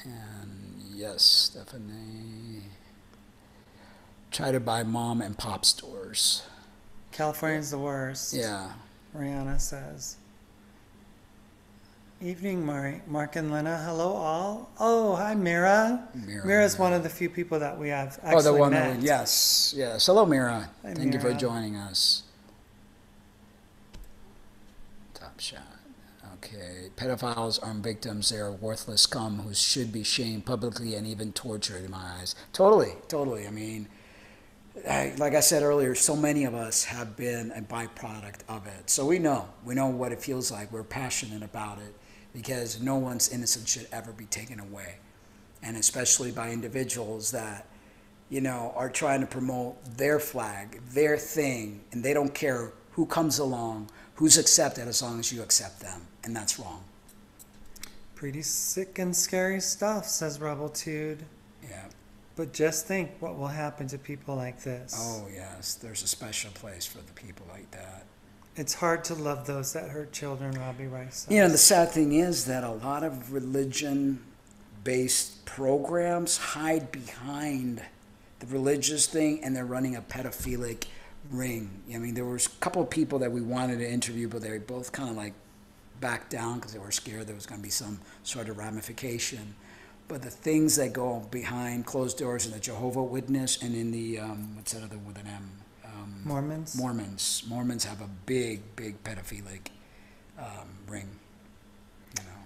And yes, Stephanie. Try to buy mom and pop stores. California's the worst. Yeah. Rihanna says. Evening, Mark and Lena. Hello, all. Oh, hi, Mira. Mira's one of the few people that we have actually met. Yes. Hello, Mira. Hi, Thank you for Mira. joining us. Top shot. Okay. Pedophiles aren't victims. They are worthless scum who should be shamed publicly and even tortured, in my eyes. Totally. I mean, like I said earlier, so many of us have been a byproduct of it. So we know what it feels like. We're passionate about it because no one's innocence should ever be taken away. And especially by individuals that, you know, are trying to promote their flag, their thing, and they don't care who comes along, who's accepted as long as you accept them. And that's wrong. Pretty sick and scary stuff, says Rebeltude. Yeah. But just think what will happen to people like this. Oh, yes. There's a special place for the people like that. It's hard to love those that hurt children, Robbie Rice says. You know, the sad thing is that a lot of religion-based programs hide behind the religious thing, and they're running a pedophilic ring. I mean, there was a couple of people that we wanted to interview, but they both kind of like backed down because they were scared there was going to be some sort of ramification. But the things that go behind closed doors in the Jehovah Witness and in the, what's that other with an M? Mormons? Mormons have a big pedophilic ring, you know.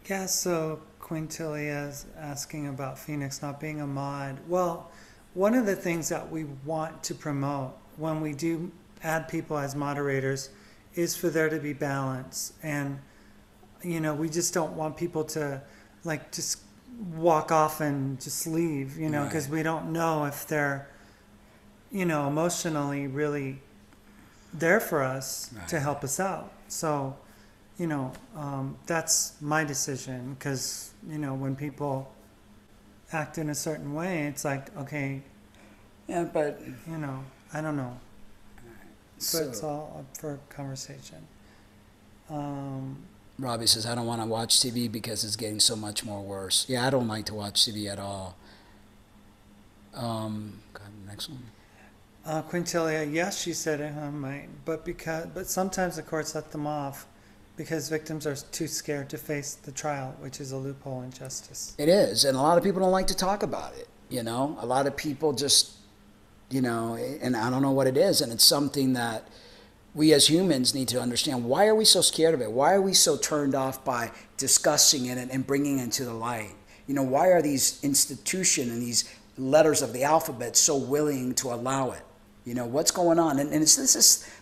Yeah, so Quintilia is asking about Phoenix not being a mod. Well, one of the things that we want to promote when we do add people as moderators is for there to be balance. And, you know, we just don't want people to, like, just walk off and just leave, you know, because we don't know if they're, you know, emotionally really there for us to help us out. So, you know, that's my decision, because, you know, when people act in a certain way, it's like, okay. Yeah, but... You know, I don't know. So, but it's all up for conversation. Robbie says, I don't want to watch TV because it's getting so much more worse. Yeah, I don't like to watch TV at all. Next one. Quintilia, yes, she said it, might, but sometimes the courts let them off because victims are too scared to face the trial, which is a loophole in justice. It is, and a lot of people don't like to talk about it, you know? A lot of people just, you know, and I don't know what it is, and it's something that we as humans need to understand. Why are we so scared of it? Why are we so turned off by discussing it and bringing it into the light? You know, why are these institutions and these letters of the alphabet so willing to allow it? You know, what's going on? And this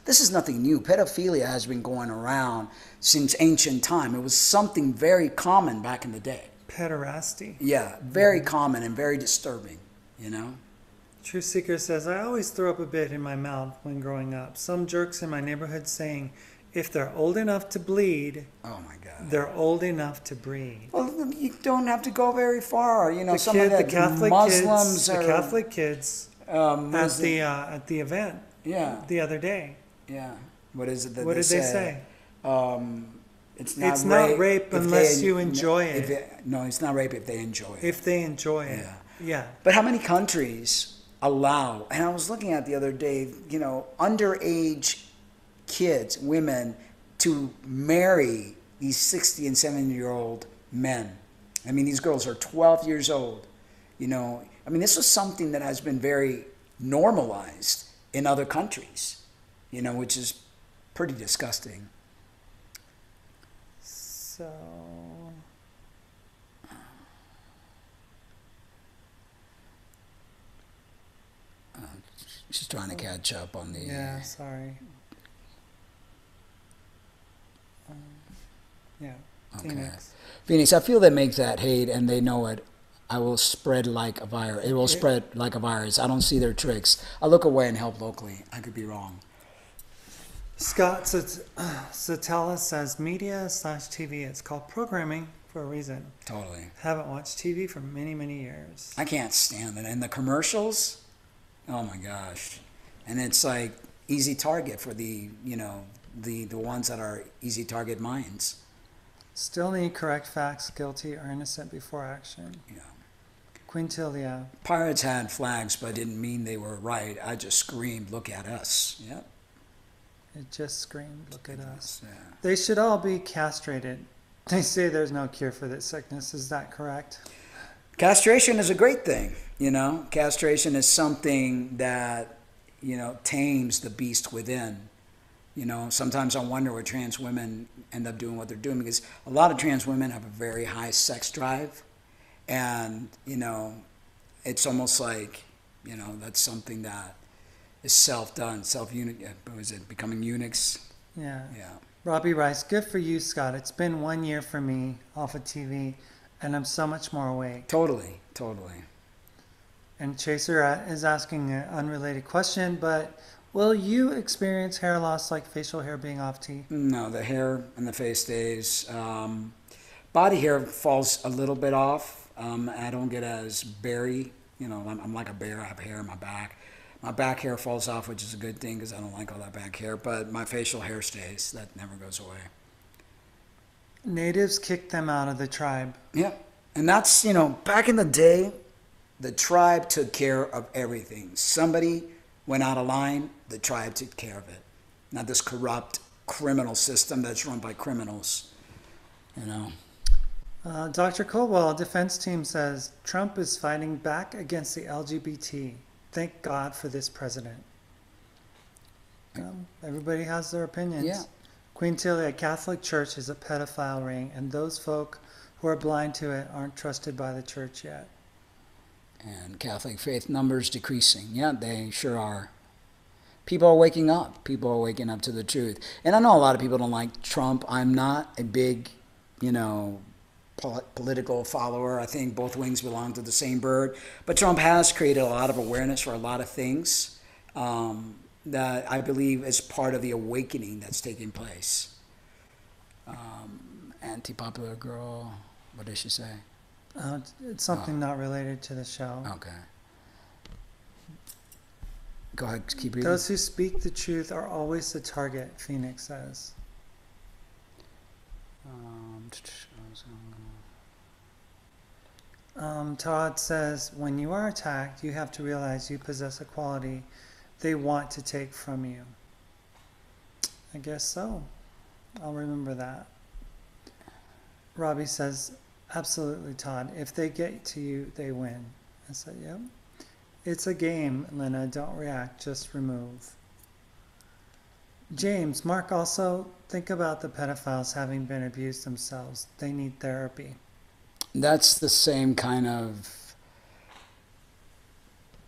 is nothing new. Pedophilia has been going around since ancient time. It was something very common back in the day. Pederasty. Yeah, very common and very disturbing, you know? True Seeker says, I always throw up a bit in my mouth when growing up. Some jerks in my neighborhood saying, if they're old enough to bleed, oh my God, they're old enough to breed. Well, you don't have to go very far. You know, the Catholic kids at the event. Yeah. The other day. Yeah. What is it that what they say? It's not rape unless you enjoy it. No, it's not rape if they enjoy it. If they enjoy it. Yeah. But how many countries allow, and I was looking at the other day, you know, underage kids, women, to marry these 60 and 70-year-old men. I mean, these girls are 12 years old. You know, I mean, this is something that has been very normalized in other countries, you know, which is pretty disgusting. So... she's trying to catch up on the... Yeah, sorry. Yeah, okay. Phoenix, I feel they make that hate and they know it. I will spread like a virus. It will spread like a virus. I don't see their tricks. I look away and help locally. I could be wrong. Scott Satella says media/TV. It's called programming for a reason. Totally. Haven't watched TV for many, many years. I can't stand it. And the commercials, oh my gosh. And it's like easy target for the, you know, the ones that are easy target minds. Still need correct facts, guilty or innocent before action. Yeah. Quintilia. Pirates had flags, but didn't mean they were right. I just screamed, look at us. Yep. It just screamed, look at us. Yeah. They should all be castrated. They say there's no cure for this sickness. Is that correct? Castration is a great thing, you know. Castration is something that, you know, tames the beast within. You know, sometimes I wonder where trans women end up doing what they're doing, because a lot of trans women have a very high sex drive. And, you know, it's almost like, you know, that's something that is self-done, becoming eunuchs? Yeah. Yeah. Robbie Rice, good for you, Scott. It's been 1 year for me off of TV, and I'm so much more awake. Totally, totally. And Chaser is asking an unrelated question, but will you experience hair loss like facial hair being off T? No, the hair and the face stays. Body hair falls a little bit off. I don't get as berry. You know, I'm like a bear. I have hair in my back. My back hair falls off, which is a good thing because I don't like all that back hair. But my facial hair stays. That never goes away. Natives kicked them out of the tribe. Yeah. And that's, back in the day, the tribe took care of everything. Somebody went out of line, the tribe took care of it. Not this corrupt criminal system that's run by criminals, Dr. Colwell, defense team says, Trump is fighting back against the LGBT. Thank God for this president. Everybody has their opinions. Yeah. Queen Tilly, a Catholic church is a pedophile ring, and those folk who are blind to it aren't trusted by the church yet. And Catholic faith numbers decreasing. Yeah, they sure are. People are waking up. People are waking up to the truth. And I know a lot of people don't like Trump. I'm not a big, political follower. I think both wings belong to the same bird. But Trump has created a lot of awareness for a lot of things that I believe is part of the awakening that's taking place. Anti-popular girl, what did she say? It's something not related to the show. Okay. Go ahead, keep reading. Those who speak the truth are always the target, Phoenix says. Todd says, when you are attacked, you have to realize you possess a quality they want to take from you. I guess so. I'll remember that. Robbie says, absolutely, Todd. If they get to you, they win. I said, yep. It's a game, Lena. Don't react. Just remove. James, Mark, also think about the pedophiles having been abused themselves. They need therapy. That's the same kind of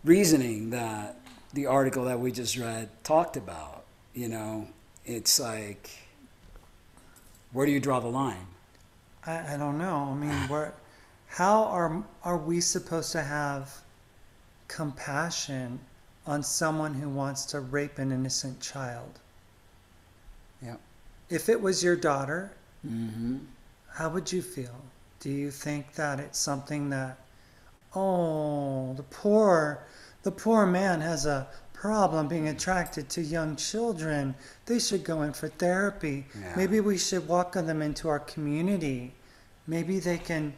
reasoning that the article that we just read talked about. It's like, where do you draw the line? I don't know. I mean, how are we supposed to have compassion on someone who wants to rape an innocent child? Yeah. If it was your daughter, mm-hmm. How would you feel? Do you think that it's something that, oh, the poor man has a problem being attracted to young children. They should go in for therapy. Yeah. Maybe we should welcome them into our community. Maybe they can,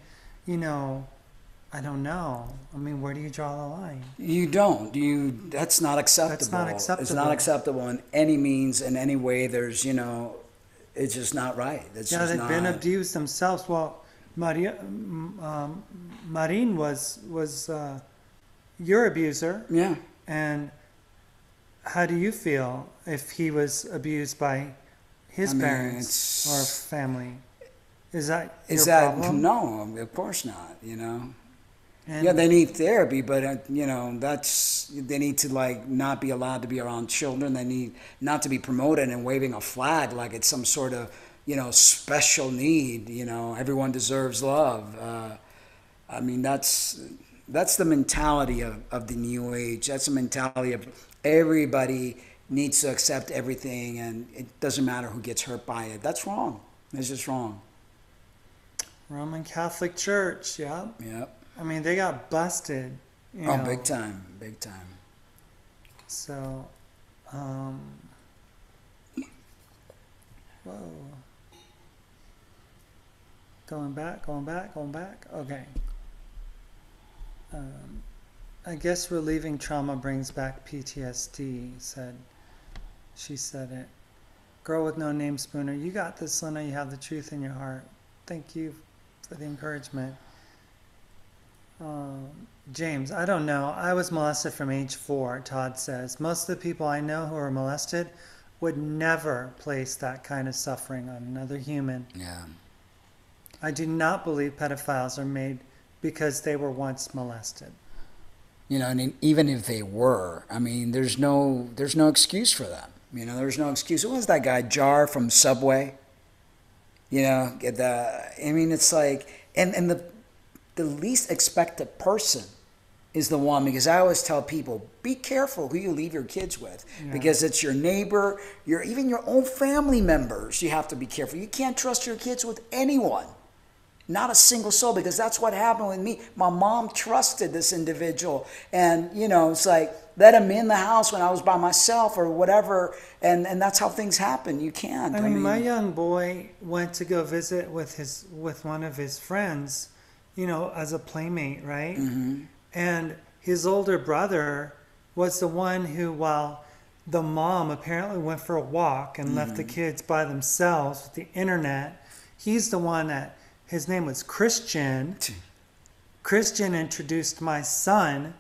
I don't know. I mean, where do you draw the line? You don't. That's not acceptable. That's not acceptable. It's not acceptable in any means, in any way. There's, it's just not right. It's just they've not. been abused themselves. Well, Marin was your abuser. Yeah. And how do you feel if he was abused by his parents or family? Is that your problem? No, of course not, And yeah, they need therapy, but, they need to, not be allowed to be around children. They need not to be promoted and waving a flag like it's some sort of, special need. Everyone deserves love. I mean, that's the mentality of the new age. That's the mentality of everybody needs to accept everything, and it doesn't matter who gets hurt by it. That's wrong. It's just wrong. Roman Catholic Church, yeah. Yep. I mean, they got busted. Big time, big time. So, whoa. Going back. Okay. I guess relieving trauma brings back PTSD, she said it. Girl with no name, Spooner. You got this, Lena. You have the truth in your heart. Thank you for the encouragement. James, I don't know. I was molested from age 4, Todd says. Most of the people I know who are molested would never place that kind of suffering on another human. Yeah. I do not believe pedophiles are made because they were once molested. And even if they were, I mean, there's no excuse for them. There's no excuse. What was that guy, Jar from Subway? It's like, and the least expected person is the one, because I always tell people, be careful who you leave your kids with, because it's your neighbor, even your own family members. You have to be careful. You can't trust your kids with anyone. Not a single soul, because that's what happened with me. My mom trusted this individual, and it's like, let him in the house when I was by myself or whatever, and that's how things happen. You can't. I mean, my young boy went to go visit with one of his friends, as a playmate, right? Mm-hmm. And his older brother was the one who, while the mom apparently went for a walk and left the kids by themselves with the internet, he's the one that, his name was Christian. Christian introduced my son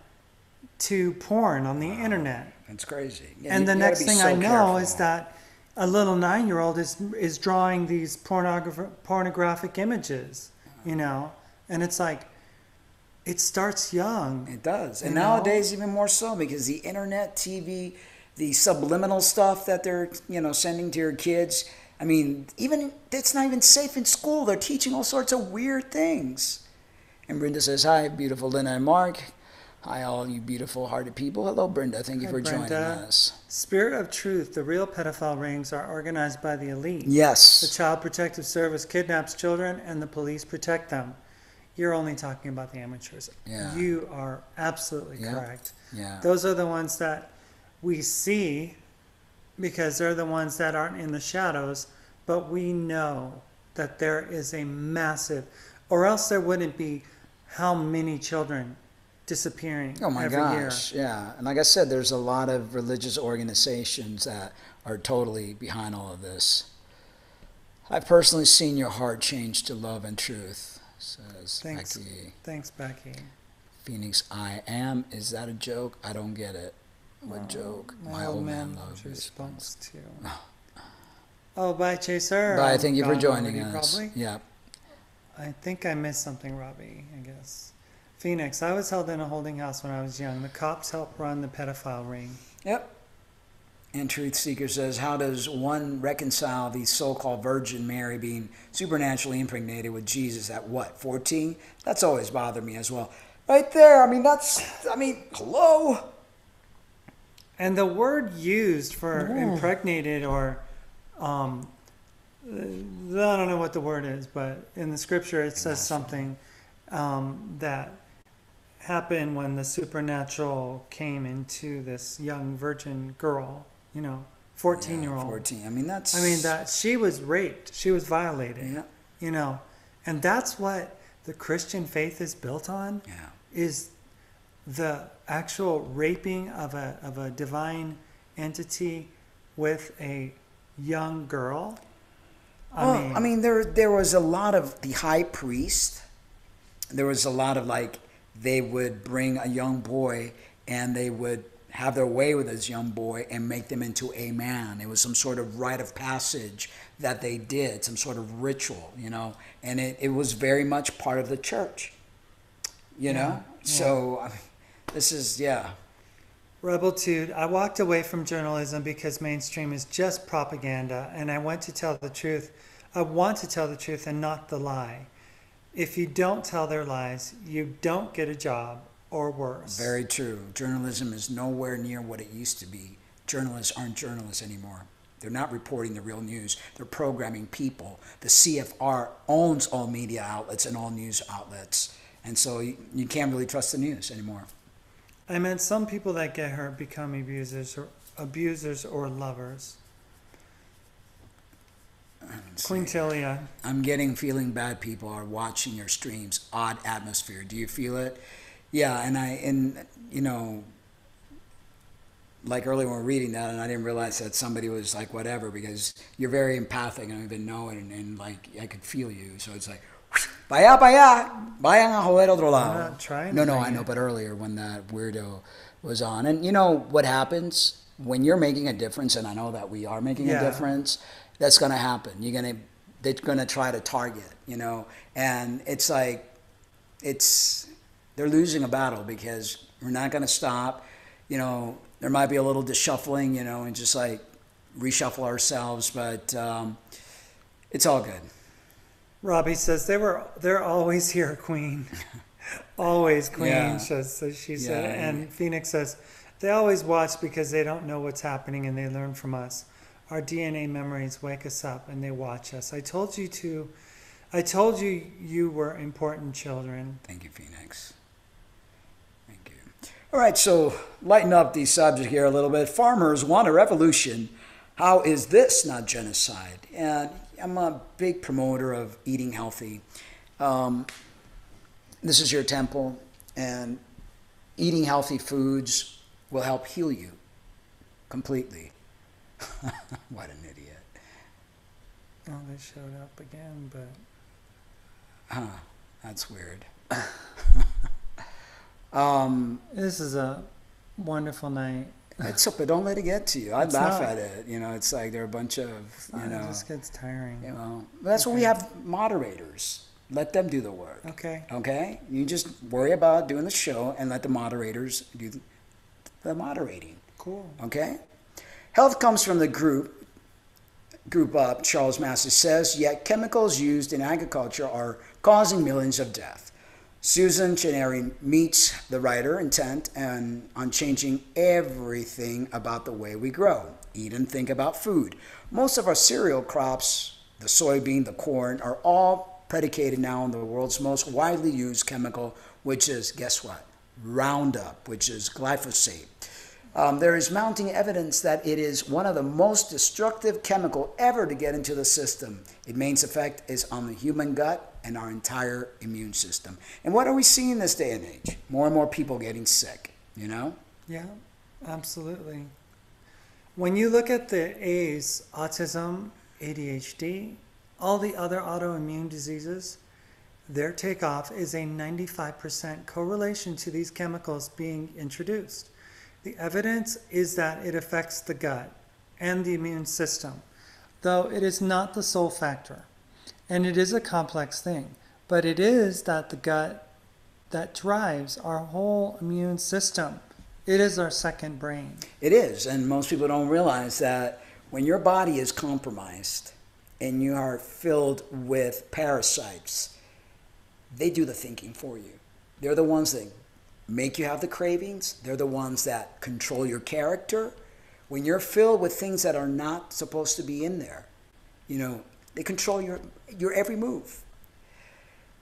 to porn on the internet. That's crazy. Yeah, and the next thing I know is that a little 9-year-old is drawing these pornographic images, and it's like, it starts young. It does. And nowadays even more so, because the internet, TV, the subliminal stuff that they're, sending to your kids. I mean, even it's not even safe in school. They're teaching all sorts of weird things. And Brenda says, hi, beautiful Lynn and Mark. Hi, all you beautiful-hearted people. Hello, Brenda. Thank you for joining us. Spirit of Truth, the real pedophile rings are organized by the elite. Yes. The Child Protective Service kidnaps children, and the police protect them. You're only talking about the amateurs. Yeah. You are absolutely correct. Yeah. Those are the ones that we see, because they're the ones that aren't in the shadows, but we know that there is a massive, or else there wouldn't be how many children disappearing every year. Yeah. And like I said, there's a lot of religious organizations that are totally behind all of this. I've personally seen your heart change to love and truth, says Becky. Thanks, Becky. Phoenix, I am. Is that a joke? I don't get it. What joke? My old man loves response too. Oh, bye, Chaser. Bye. Thank you for joining us. Probably. Yeah. I think I missed something, Robbie, I guess. Phoenix, I was held in a holding house when I was young. The cops helped run the pedophile ring. Yep. And Truth Seeker says, how does one reconcile the so-called Virgin Mary being supernaturally impregnated with Jesus at what, 14? That's always bothered me as well. Right there. Hello? And the word used for impregnated, or I don't know what the word is, but in the scripture it says something that happened when the supernatural came into this young virgin girl, 14-year-old. 14. That she was raped. She was violated. Yeah. And that's what the Christian faith is built on. Yeah. Is the actual raping of a divine entity with a young girl. There was a lot of the high priest. There was a lot of they would bring a young boy and they would have their way with this young boy and make them into a man. It was some sort of rite of passage that they did, some sort of ritual, and it was very much part of the church, So this is, Rebeltude, I walked away from journalism because mainstream is just propaganda, and I want to tell the truth. I want to tell the truth and not the lie. If you don't tell their lies, you don't get a job, or worse. Very true. Journalism is nowhere near what it used to be. Journalists aren't journalists anymore. They're not reporting the real news. They're programming people. The CFR owns all media outlets and all news outlets. And so you can't really trust the news anymore. I meant some people that get hurt become abusers or lovers. Quintilia. I'm feeling bad people are watching your streams. Odd atmosphere. Do you feel it? Yeah, and like earlier when we were reading that, and I didn't realize that somebody was like whatever, because you're very empathic and I don't even know it, and I could feel you. So it's like, vayan a joder otro lado. I'm not trying. No, I know, but earlier when that weirdo was on, and what happens when you're making a difference, and I know that we are making a difference. That's gonna happen. They're gonna try to target, and it's like, they're losing a battle because we're not gonna stop. There might be a little disshuffling, and just reshuffle ourselves, but it's all good. Robbie says they're always here, Queen. Always, Queen, Yeah. she said. And Phoenix says, they always watch because they don't know what's happening and they learn from us. Our DNA memories wake us up and they watch us. I told you to I told you you were important children. Thank you, Phoenix. Thank you. All right, so lighten up the subject here a little bit. Farmers want a revolution. How is this not genocide? And I'm a big promoter of eating healthy. This is your temple, and eating healthy foods will help heal you completely. What an idiot. Oh, they showed up again, but... That's weird. This is a wonderful night. It's up, but don't let it get to you. I laugh at it. You know, it's like they're a bunch of, It just gets tiring. You know, that's why we have moderators. Let them do the work. Okay. Okay? You just worry about doing the show and let the moderators do the moderating. Cool. Okay? Health comes from the group up, Charles Masters says, yet chemicals used in agriculture are causing millions of deaths. Susan Chineri meets the writer intent on changing everything about the way we grow, eat and think about food. Most of our cereal crops, the soybean, the corn, are all predicated now on the world's most widely used chemical, which is, guess what? Roundup, which is glyphosate. There is mounting evidence that it is one of the most destructive chemical ever to get into the system. Its main effect is on the human gut and our entire immune system. And what are we seeing this day and age? More and more people getting sick, you know? Yeah, absolutely. When you look at the A's, autism, ADHD, all the other autoimmune diseases, their takeoff is a 95% correlation to these chemicals being introduced. The evidence is that it affects the gut and the immune system, though it is not the sole factor. And it is a complex thing, but it is that the gut that drives our whole immune system. It is our second brain. It is, and most people don't realize that when your body is compromised and you are filled with parasites, they do the thinking for you. They're the ones that make you have the cravings. They're the ones that control your character. When you're filled with things that are not supposed to be in there, you know, they control your every move.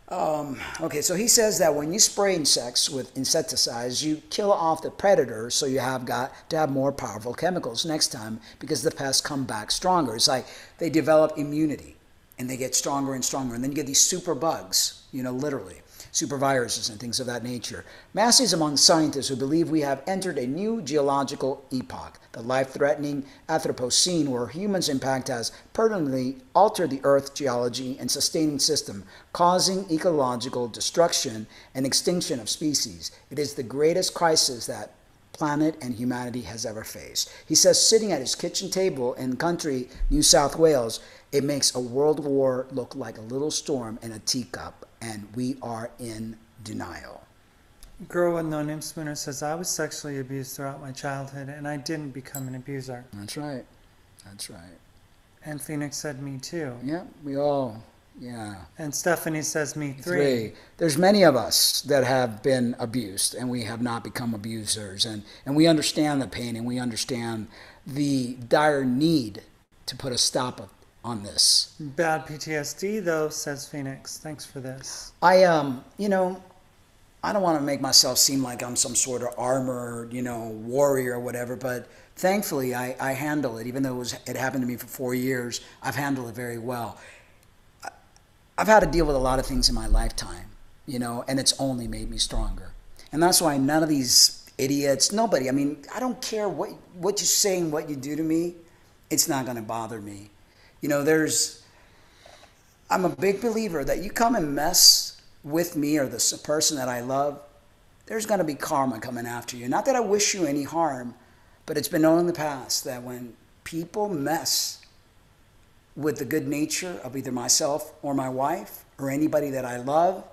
Okay, so he says that when you spray insects with insecticides, you kill off the predator, so you have got to have more powerful chemicals next time because the pests come back stronger. It's like they develop immunity and they get stronger and stronger, and then you get these super bugs, you know, literally. Super viruses and things of that nature. Mass is among scientists who believe we have entered a new geological epoch, the life-threatening Anthropocene, where humans' impact has permanently altered the Earth's geology and sustaining system, causing ecological destruction and extinction of species. It is the greatest crisis that planet and humanity has ever faced. He says, sitting at his kitchen table in country New South Wales, it makes a world war look like a little storm in a teacup, and we are in denial. Girl with no name spooner says, I was sexually abused throughout my childhood, and I didn't become an abuser. That's right. That's right. And Phoenix said, me too. Yeah, we all, yeah. And Stephanie says, me three. There's many of us that have been abused, and we have not become abusers. And we understand the pain, and we understand the dire need to put a stop on this. Bad PTSD, though, says Phoenix. Thanks for this. You know, I don't want to make myself seem like I'm some sort of armored, you know, warrior or whatever, but thankfully I handle it. Even though it happened to me for 4 years, I've handled it very well. I've had to deal with a lot of things in my lifetime, you know, and it's only made me stronger. And that's why none of these idiots, nobody, I mean, I don't care what you say and what you do to me, it's not going to bother me. You know, I'm a big believer that you come and mess with me or the person that I love, there's going to be karma coming after you. Not that I wish you any harm, but it's been known in the past that when people mess with the good nature of either myself or my wife or anybody that I love,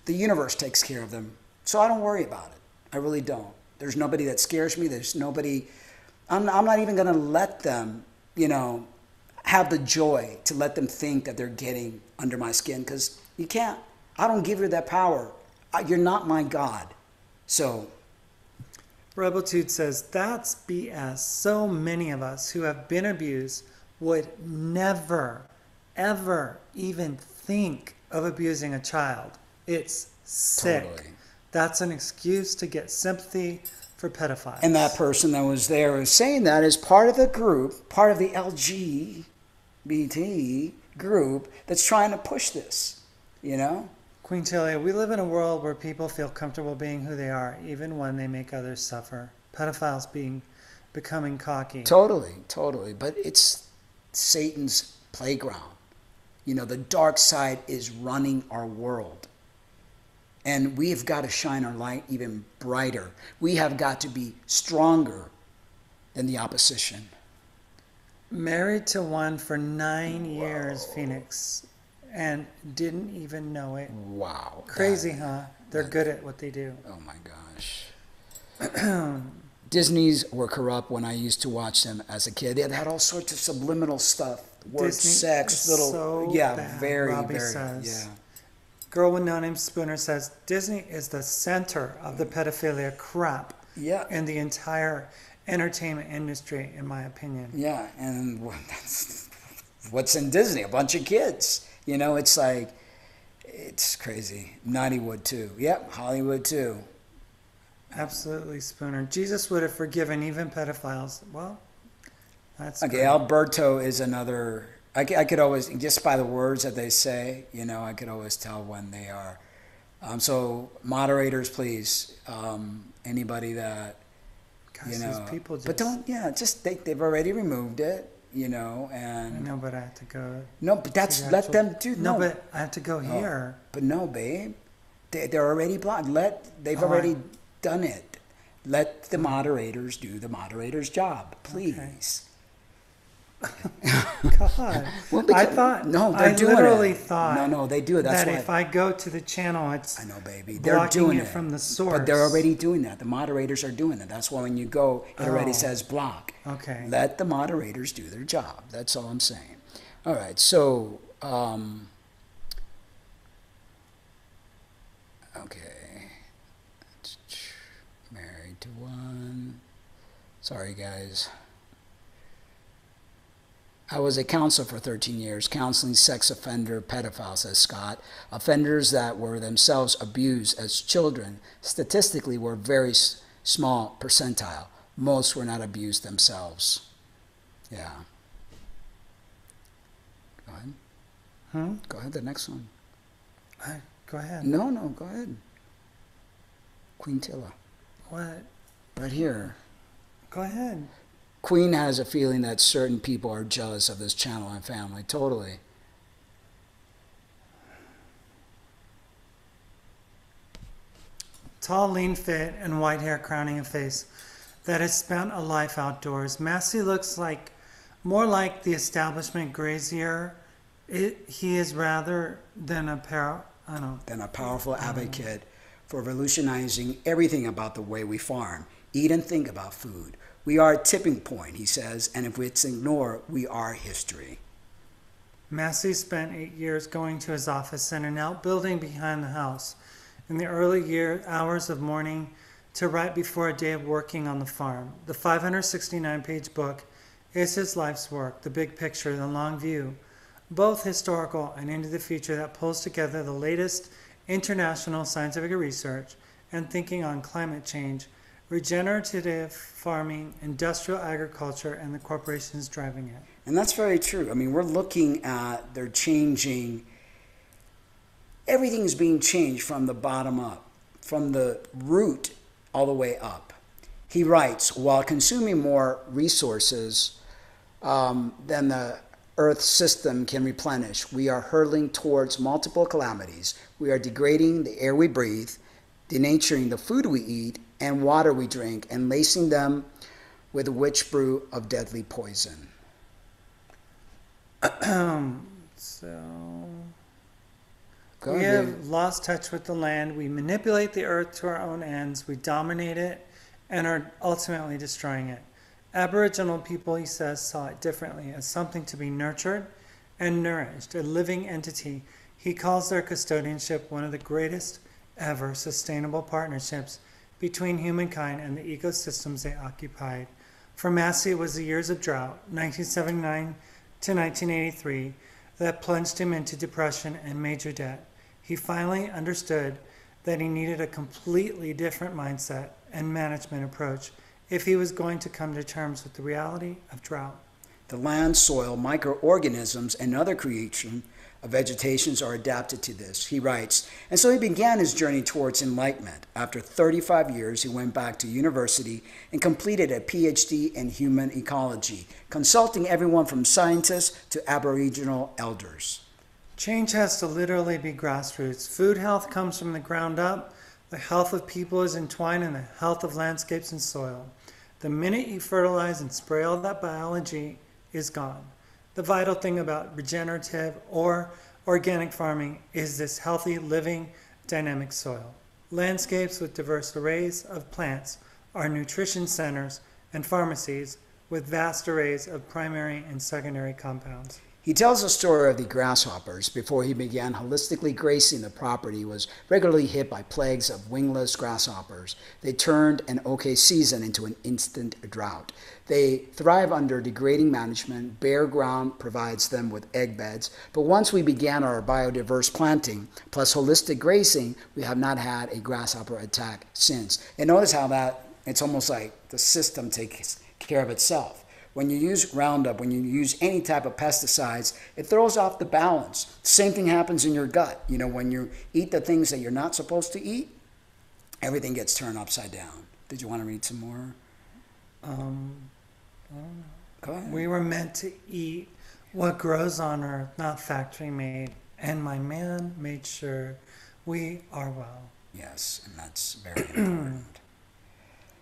the universe takes care of them. So I don't worry about it. I really don't. There's nobody that scares me. There's nobody, I'm not even going to let them, you know, have the joy to let them think that they're getting under my skin, because you can't. I don't give you that power. You're not my God. So Rebeltude says, that's BS. So many of us who have been abused would never, ever even think of abusing a child. It's sick. Totally. That's an excuse to get sympathy for pedophiles. And that person that was there was saying that is part of the group, part of the LGBT group that's trying to push this, you know? Queen Tilia, we live in a world where people feel comfortable being who they are, even when they make others suffer. Pedophiles becoming cocky. Totally, totally. But it's Satan's playground. You know, the dark side is running our world. And we have got to shine our light even brighter. We have got to be stronger than the opposition. Married to one for 9 years, Phoenix, and didn't even know it. Wow. Crazy, huh? They're good at what they do. Oh my gosh. Disney's were corrupt when I used to watch them as a kid. They had all sorts of subliminal stuff. Word, Disney sex, is little, so yeah, bad, very, Robbie very, says. yeah. Girl with no name Spooner says Disney is the center of the pedophilia crap Yeah. in the entire entertainment industry, in my opinion. Yeah, and that's what's in Disney, a bunch of kids. You know, it's like, it's crazy. Nollywood too. Yep, Hollywood too. Absolutely, Spooner. Jesus would have forgiven even pedophiles. Well, that's Okay, great. Alberto is another. I could always, just by the words that they say, you know, I could always tell when they are. So moderators, please, anybody that, Gosh, you know, these people just, but don't, just they've already removed it, you know, I and know, but I have to go. no, but that's to the let actual- them do. No, but I have to go Oh, here. but no, babe, they're already blocked. They've Oh, already done it. Let the moderators do the moderator's job, please. God, Well, I because- thought. no, they're I doing literally it. thought. No, they do it. That's that why. if I go to the channel, it's. I know, baby. They're blocking doing it from the source. But they're already doing that. The moderators are doing it. That's why when you go, it already Oh. says block. Okay. Let the moderators do their job. That's all I'm saying. All right. So, okay. Married to one. Sorry, guys. I was a counselor for 13 years, counseling sex offender pedophiles, says Scott. Offenders that were themselves abused as children statistically were very small percentile. Most were not abused themselves. Yeah. Go ahead. Go ahead, the next one. Go ahead. No, go ahead. Queen Tilla. What? Right here. Go ahead. Queen has a feeling that certain people are jealous of this channel and family. Totally. Tall, lean, fit, and white hair crowning a face that has spent a life outdoors. Massey looks more like the establishment grazier. He is rather than a powerful advocate for revolutionizing everything about the way we farm, eat and think about food. We are a tipping point, he says, and if it's ignored, we are history. Massey spent 8 years going to his office in an outbuilding behind the house in the early hours of morning to right before a day of working on the farm. The 569-page book is his life's work, the big picture, the long view, both historical and into the future, that pulls together the latest international scientific research and thinking on climate change, regenerative farming, industrial agriculture, and the corporations driving it. And that's very true. I mean, we're looking at, they're changing, everything's being changed from the bottom up, from the root all the way up. He writes, while consuming more resources than the Earth system can replenish, we are hurtling towards multiple calamities. We are degrading the air we breathe, denaturing the food we eat and water we drink, and lacing them with a witch brew of deadly poison. We have lost touch with the land. We manipulate the earth to our own ends. We dominate it and are ultimately destroying it. Aboriginal people, he says, saw it differently, as something to be nurtured and nourished, a living entity. He calls their custodianship one of the greatest ever sustainable partnerships between humankind and the ecosystems they occupied. For Massey, it was the years of drought, 1979 to 1983, that plunged him into depression and major debt. He finally understood that he needed a completely different mindset and management approach if he was going to come to terms with the reality of drought. The land, soil, microorganisms, and other creation of vegetations are adapted to this, he writes. And so he began his journey towards enlightenment. After 35 years, he went back to university and completed a PhD in human ecology, consulting everyone from scientists to Aboriginal elders. Change has to literally be grassroots. Food health comes from the ground up. The health of people is entwined in the health of landscapes and soil. The minute you fertilize and spray all that biology is gone. The vital thing about regenerative or organic farming is this healthy, living, dynamic soil. Landscapes with diverse arrays of plants are nutrition centers and pharmacies with vast arrays of primary and secondary compounds. He tells the story of the grasshoppers. Before he began holistically grazing the property, he was regularly hit by plagues of wingless grasshoppers. They turned an okay season into an instant drought. They thrive under degrading management. Bare ground provides them with egg beds. But once we began our biodiverse planting plus holistic grazing, we have not had a grasshopper attack since. And notice how that, it's almost like the system takes care of itself. When you use Roundup, when you use any type of pesticides, it throws off the balance. Same thing happens in your gut. You know, when you eat the things that you're not supposed to eat, everything gets turned upside down. Did you want to read some more? Go ahead. We were meant to eat what grows on earth, not factory made. And my man made sure we are well. Yes, and that's very important.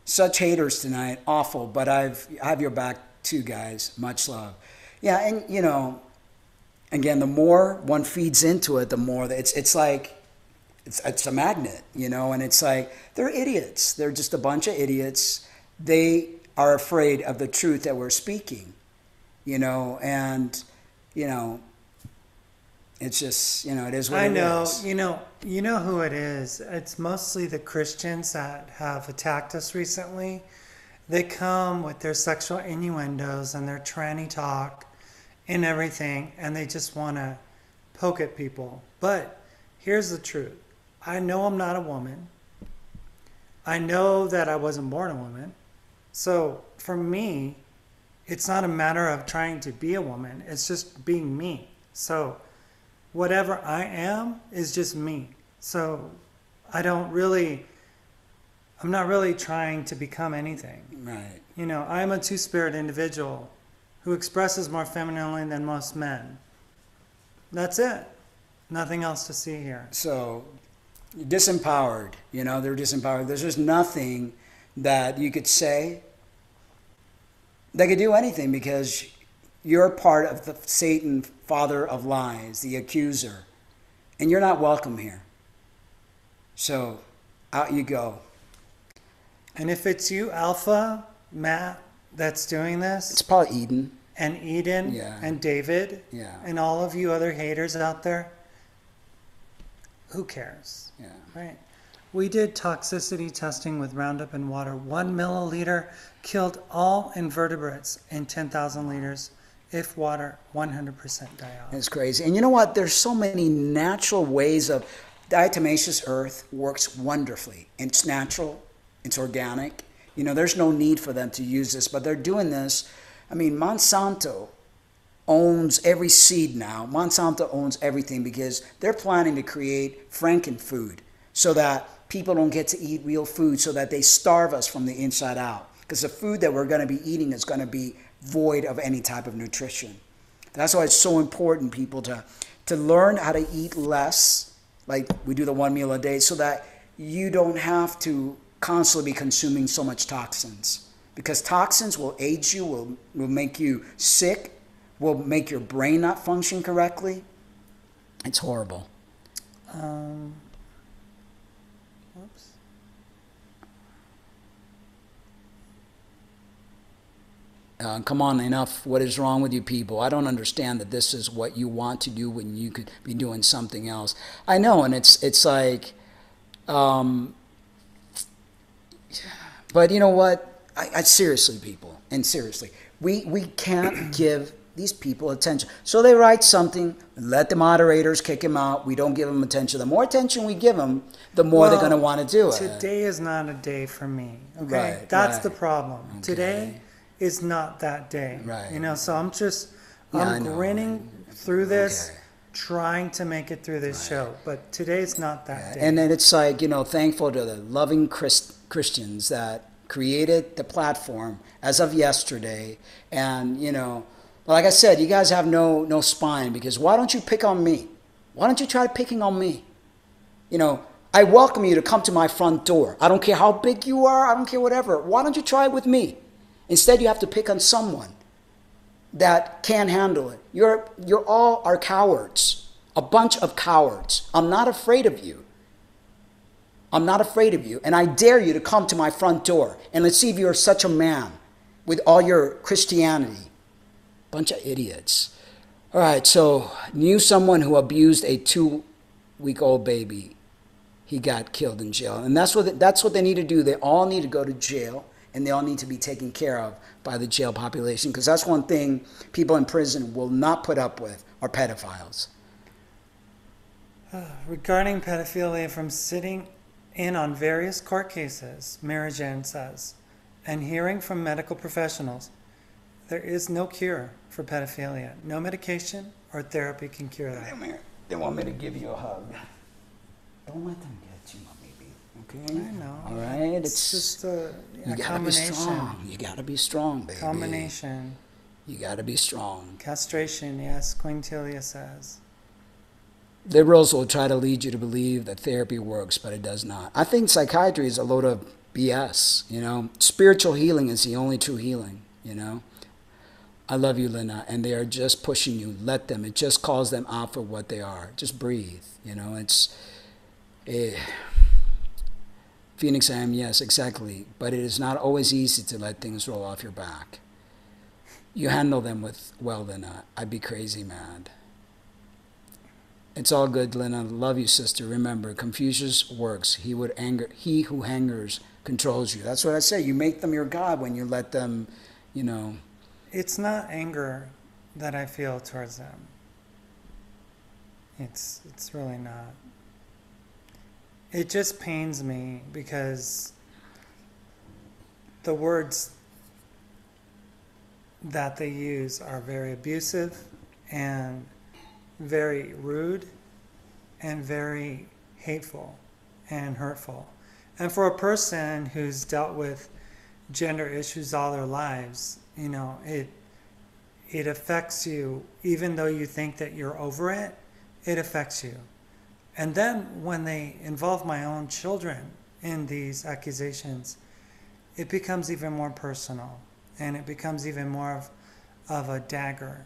Such haters tonight, awful, but I have your back too, guys. Much love. Yeah, and you know, again, the more one feeds into it, the more it's like it's a magnet, you know, and it's like they're idiots. They're just a bunch of idiots. They are afraid of the truth that we're speaking, you know, and you know, it's just, you know, it is what it is. You know who it is. It's mostly the Christians that have attacked us recently. They come with their sexual innuendos and their tranny talk and everything, and they just want to poke at people. But here's the truth. I know I'm not a woman. I know that I wasn't born a woman. So for me, it's not a matter of trying to be a woman. It's just being me. So whatever I am is just me. So I'm not really trying to become anything. Right. You know, I'm a two-spirit individual who expresses more femininely than most men. That's it. Nothing else to see here. So, disempowered, you know, they're disempowered. There's just nothing that you could say that could do anything because you're part of the Satan, father of lies, the accuser, and you're not welcome here. So, out you go. And if it's you, Alpha, Matt, that's doing this, It's probably Eden. and Eden, Yeah. and David, Yeah. and all of you other haters out there, who cares? Yeah. Right. We did toxicity testing with Roundup in water. 1 milliliter killed all invertebrates in 10,000 liters. If water, 100% die off. It's crazy. And you know what? There's so many natural ways of diatomaceous earth works wonderfully. It's natural. It's organic. You know, there's no need for them to use this, but they're doing this. I mean, Monsanto owns every seed now. Monsanto owns everything because they're planning to create Frankenfood so that people don't get to eat real food, so that they starve us from the inside out. Because the food that we're going to be eating is going to be void of any type of nutrition. That's why it's so important, people, to learn how to eat less, like we do the 1 meal a day, so that you don't have to constantly be consuming so much toxins. Because toxins will age you, will make you sick, will make your brain not function correctly. It's horrible. Whoops. Come on, enough. What is wrong with you people? I don't understand that this is what you want to do when you could be doing something else. I know, and it's like, but you know what? I seriously, people, and seriously, we can't give these people attention. So they write something, let the moderators kick him out. We don't give them attention. The more attention we give them, the more they're going to want to do it. Today is not a day for me. Okay, Right, that's right. the problem. Okay. Today is not that day. Right. You know, so I'm I I'm know. grinning through this, Okay. trying to make it through this show. But today's not that day. And then it's like, thankful to the loving Christians that created the platform as of yesterday. And, like I said, you guys have no spine, because why don't you pick on me? Why don't you try picking on me? I welcome you to come to my front door. I don't care how big you are. I don't care whatever. Why don't you try it with me? Instead, you have to pick on someone that can't handle it. You're all are cowards, a bunch of cowards. I'm not afraid of you. I'm not afraid of you. And I dare you to come to my front door. And let's see if you're such a man with all your Christianity. Bunch of idiots. All right, so knew someone who abused a 2-week-old baby. He got killed in jail. And that's what they need to do. They all need to go to jail, and they all need to be taken care of by the jail population, because that's one thing people in prison will not put up with, are pedophiles. Regarding pedophilia, from sitting in on various court cases, Mary Jane says, and hearing from medical professionals, there is no cure for pedophilia. No medication or therapy can cure that. They want me to give you a hug. Don't let them get you, my baby. Okay? I know. All right? It's just a you gotta be combination. strong. You gotta be strong, baby. Combination. You gotta be strong. Castration, yes, Quintilia says. Liberals will try to lead you to believe that therapy works, but it does not. I think psychiatry is a load of BS, Spiritual healing is the only true healing, I love you, Lena, and they are just pushing you. Let them. It just calls them out for what they are. Just breathe, Phoenix I am, yes, exactly. But it is not always easy to let things roll off your back. You handle them with, well, Lena, I'd be crazy mad. It's all good, Lena. Love you, sister. Remember, Confucius works. He who angers controls you. That's what I say. You make them your God when you let them, It's not anger that I feel towards them. It's really not. It just pains me because the words that they use are very abusive and very rude and very hateful and hurtful. And for a person who's dealt with gender issues all their lives, it affects you. Even though you think that you're over it, it affects you. And then when they involve my own children in these accusations, it becomes even more personal, and it becomes even more of a dagger,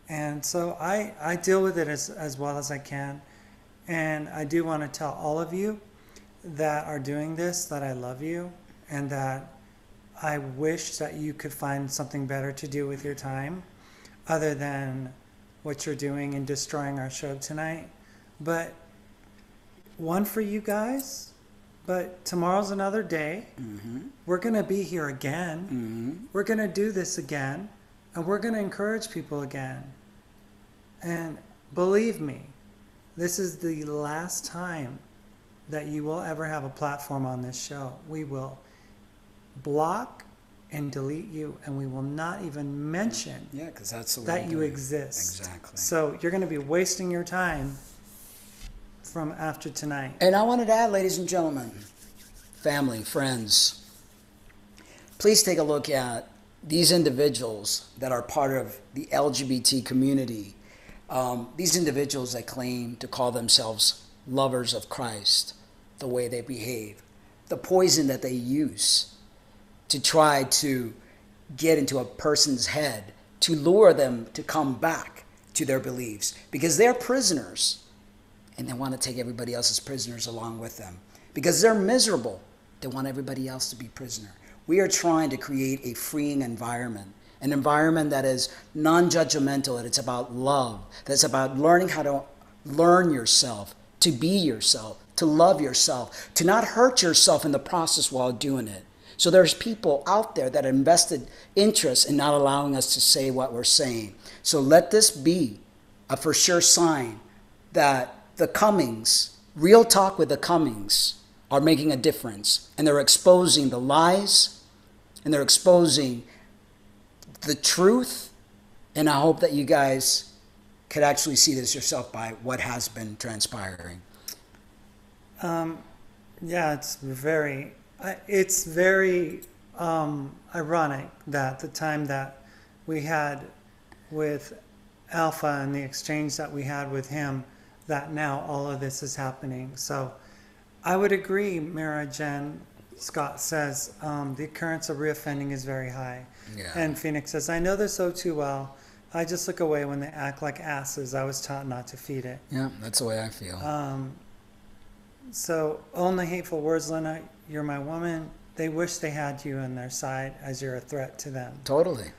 And so I deal with it as well as I can. And I do want to tell all of you that are doing this that I love you, and that I wish that you could find something better to do with your time other than what you're doing and destroying our show tonight. But one for you guys, but tomorrow's another day. Mm-hmm. We're going to be here again. Mm-hmm. We're going to do this again, and we're going to encourage people again. And believe me, this is the last time that you will ever have a platform on this show. We will block and delete you, and we will not even mention that you exist. Exactly. So you're going to be wasting your time from after tonight. And I wanted to add, ladies and gentlemen, family, friends, please take a look at these individuals that are part of the LGBT community. These individuals that claim to call themselves lovers of Christ, the way they behave, the poison that they use to try to get into a person's head, to lure them to come back to their beliefs, because they're prisoners and they want to take everybody else's prisoners along with them. Because they're miserable, they want everybody else to be prisoner. We are trying to create a freeing environment, an environment that is non-judgmental, that it's about love, that's about learning how to learn yourself, to be yourself, to love yourself, to not hurt yourself in the process while doing it. So there's people out there that invested interest in not allowing us to say what we're saying. So let this be a for sure sign that the Cummings, Real Talk with the Cummings, are making a difference. And they're exposing the lies, and they're exposing the truth. And I hope that you guys could actually see this yourself by what has been transpiring. Yeah, it's very ironic that the time that we had with Alpha and the exchange that we had with him, that now all of this is happening. So I would agree, Mara Jen Scott says, the occurrence of reoffending is very high. Yeah. And Phoenix says, I know this so too well. I just look away when they act like asses. I was taught not to feed it. Yeah, that's the way I feel. So, only hateful words, Lena. You're my woman. They wish they had you on their side as you're a threat to them. Totally.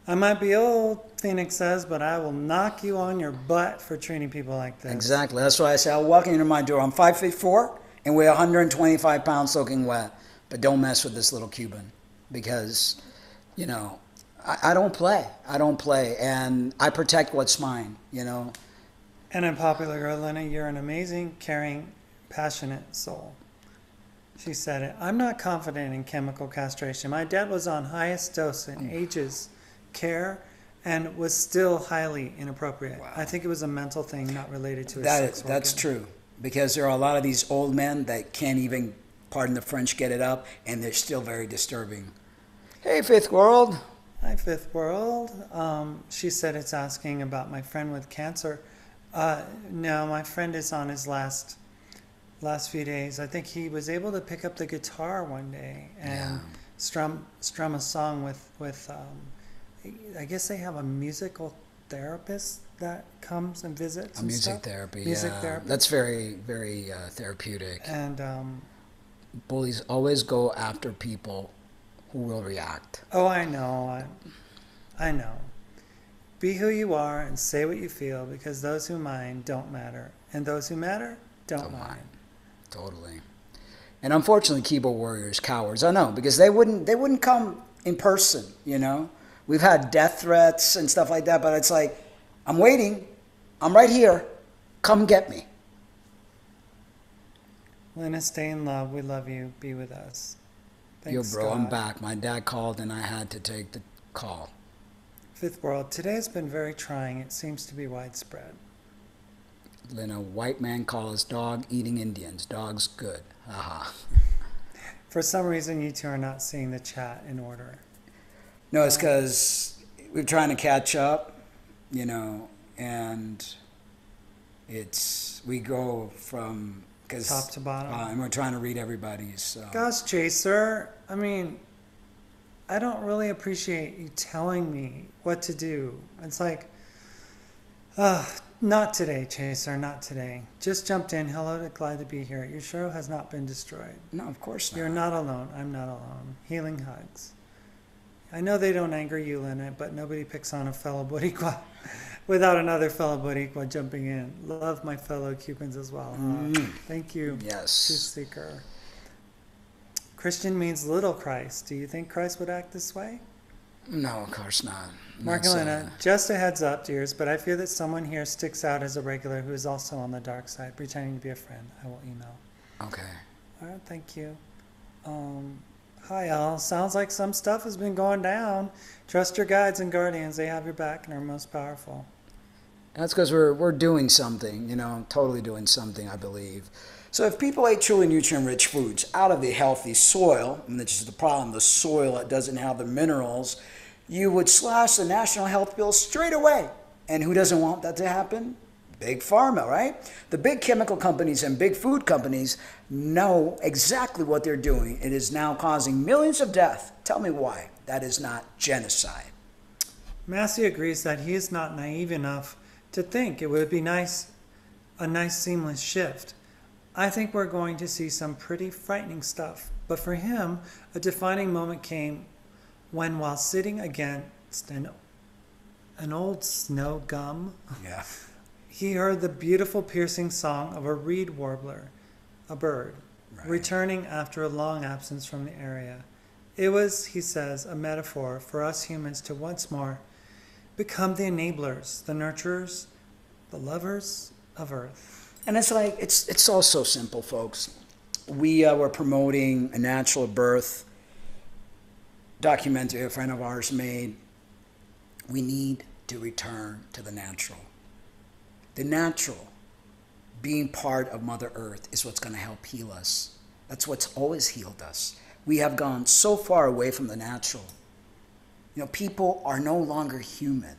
I might be old, Phoenix says, but I will knock you on your butt for treating people like this. Exactly. That's why I say I'll walk into my door. I'm 5'4" and weigh 125 pounds soaking wet. But don't mess with this little Cuban because, you know, I don't play. I don't play. And I protect what's mine, you know. And unpopular girl, Lena, you're an amazing, caring, passionate soul. She said it. I'm not confident in chemical castration. My dad was on highest dose in ages, care, and was still highly inappropriate. Wow. I think it was a mental thing, not related to his sex organ. That's true. Because there are a lot of these old men that can't even, pardon the French, get it up, and they're still very disturbing. Hey, Fifth World. Hi, Fifth World. She said it's asking about my friend with cancer. No, my friend is on his last few days. I think he was able to pick up the guitar one day and strum a song with I guess they have a musical therapist that comes and visits. Music therapy. That's very, very therapeutic. And bullies always go after people who will react. Oh, I know. I know. Be who you are and say what you feel, because those who mind don't matter, and those who matter don't mind. Totally. And unfortunately, keyboard warriors, cowards. I know, because they wouldn't come in person, you know. We've had death threats and stuff like that, but it's like, I'm waiting. I'm right here. Come get me. Lena, stay in love. We love you. Be with us. Thanks, Yo, bro, God. I'm back. My dad called and I had to take the call. Fifth World, today has been very trying. It seems to be widespread. Lena, white man calls dog eating Indians. Dog's good. Haha. For some reason, you two are not seeing the chat in order. No, it's because we're trying to catch up, you know, and we go from top to bottom. And we're trying to read everybody's. Gosh, Chaser, I mean, I don't really appreciate you telling me what to do. It's like, not today, Chaser, not today. Just jumped in. Hello, glad to be here. Your show has not been destroyed. No, of course not. You're not alone. I'm not alone. Healing hugs. I know they don't anger you, Lynette, but nobody picks on a fellow Boricua without another fellow Boricua jumping in. Love my fellow Cubans as well. Thank you. Yes. Truth seeker. Christian means little Christ. Do you think Christ would act this way? No, of course not. Marcolina, just a heads up, dears, but I fear that someone here sticks out as a regular who is also on the dark side, pretending to be a friend. I will email. Okay. All right, thank you. Hi, all. Sounds like some stuff has been going down. Trust your guides and guardians. They have your back and are most powerful. That's because we're doing something, you know, totally doing something, I believe. So if people ate truly nutrient-rich foods out of the healthy soil, and this is the problem, the soil that doesn't have the minerals, you would slash the national health bill straight away. And who doesn't want that to happen? Big Pharma, right? The big chemical companies and big food companies know exactly what they're doing. It is now causing millions of deaths. Tell me why. That is not genocide. Massey agrees that he is not naive enough to think it would be a nice seamless shift. I think we're going to see some pretty frightening stuff. But for him, a defining moment came when, while sitting against an old snow gum, he heard the beautiful piercing song of a reed warbler, a bird, returning after a long absence from the area. It was, he says, a metaphor for us humans to once more become the enablers, the nurturers, the lovers of Earth. And it's like, it's all so simple, folks. We were promoting a natural birth documentary a friend of ours made. We need to return to the natural. The natural, being part of Mother Earth, is what's going to help heal us. That's what's always healed us. We have gone so far away from the natural. You know, people are no longer human.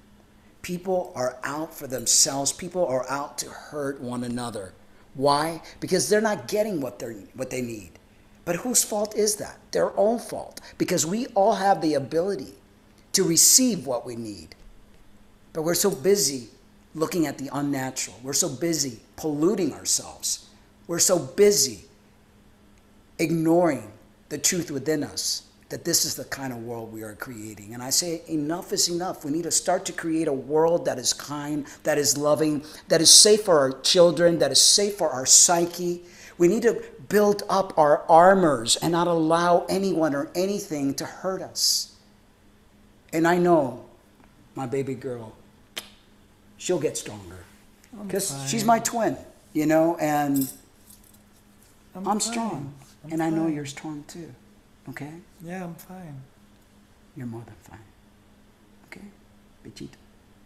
People are out for themselves. People are out to hurt one another. Why? Because they're not getting what they need. But whose fault is that? Their own fault. Because we all have the ability to receive what we need. But we're so busy looking at the unnatural. We're so busy polluting ourselves. We're so busy ignoring the truth within us, that this is the kind of world we are creating. And I say enough is enough. We need to start to create a world that is kind, that is loving, that is safe for our children, that is safe for our psyche. We need to build up our armors and not allow anyone or anything to hurt us. And I know my baby girl, she'll get stronger. Because she's my twin, you know, and I'm strong. And I know you're strong too, okay? Yeah, I'm fine. You're more than fine. Okay? Bichito.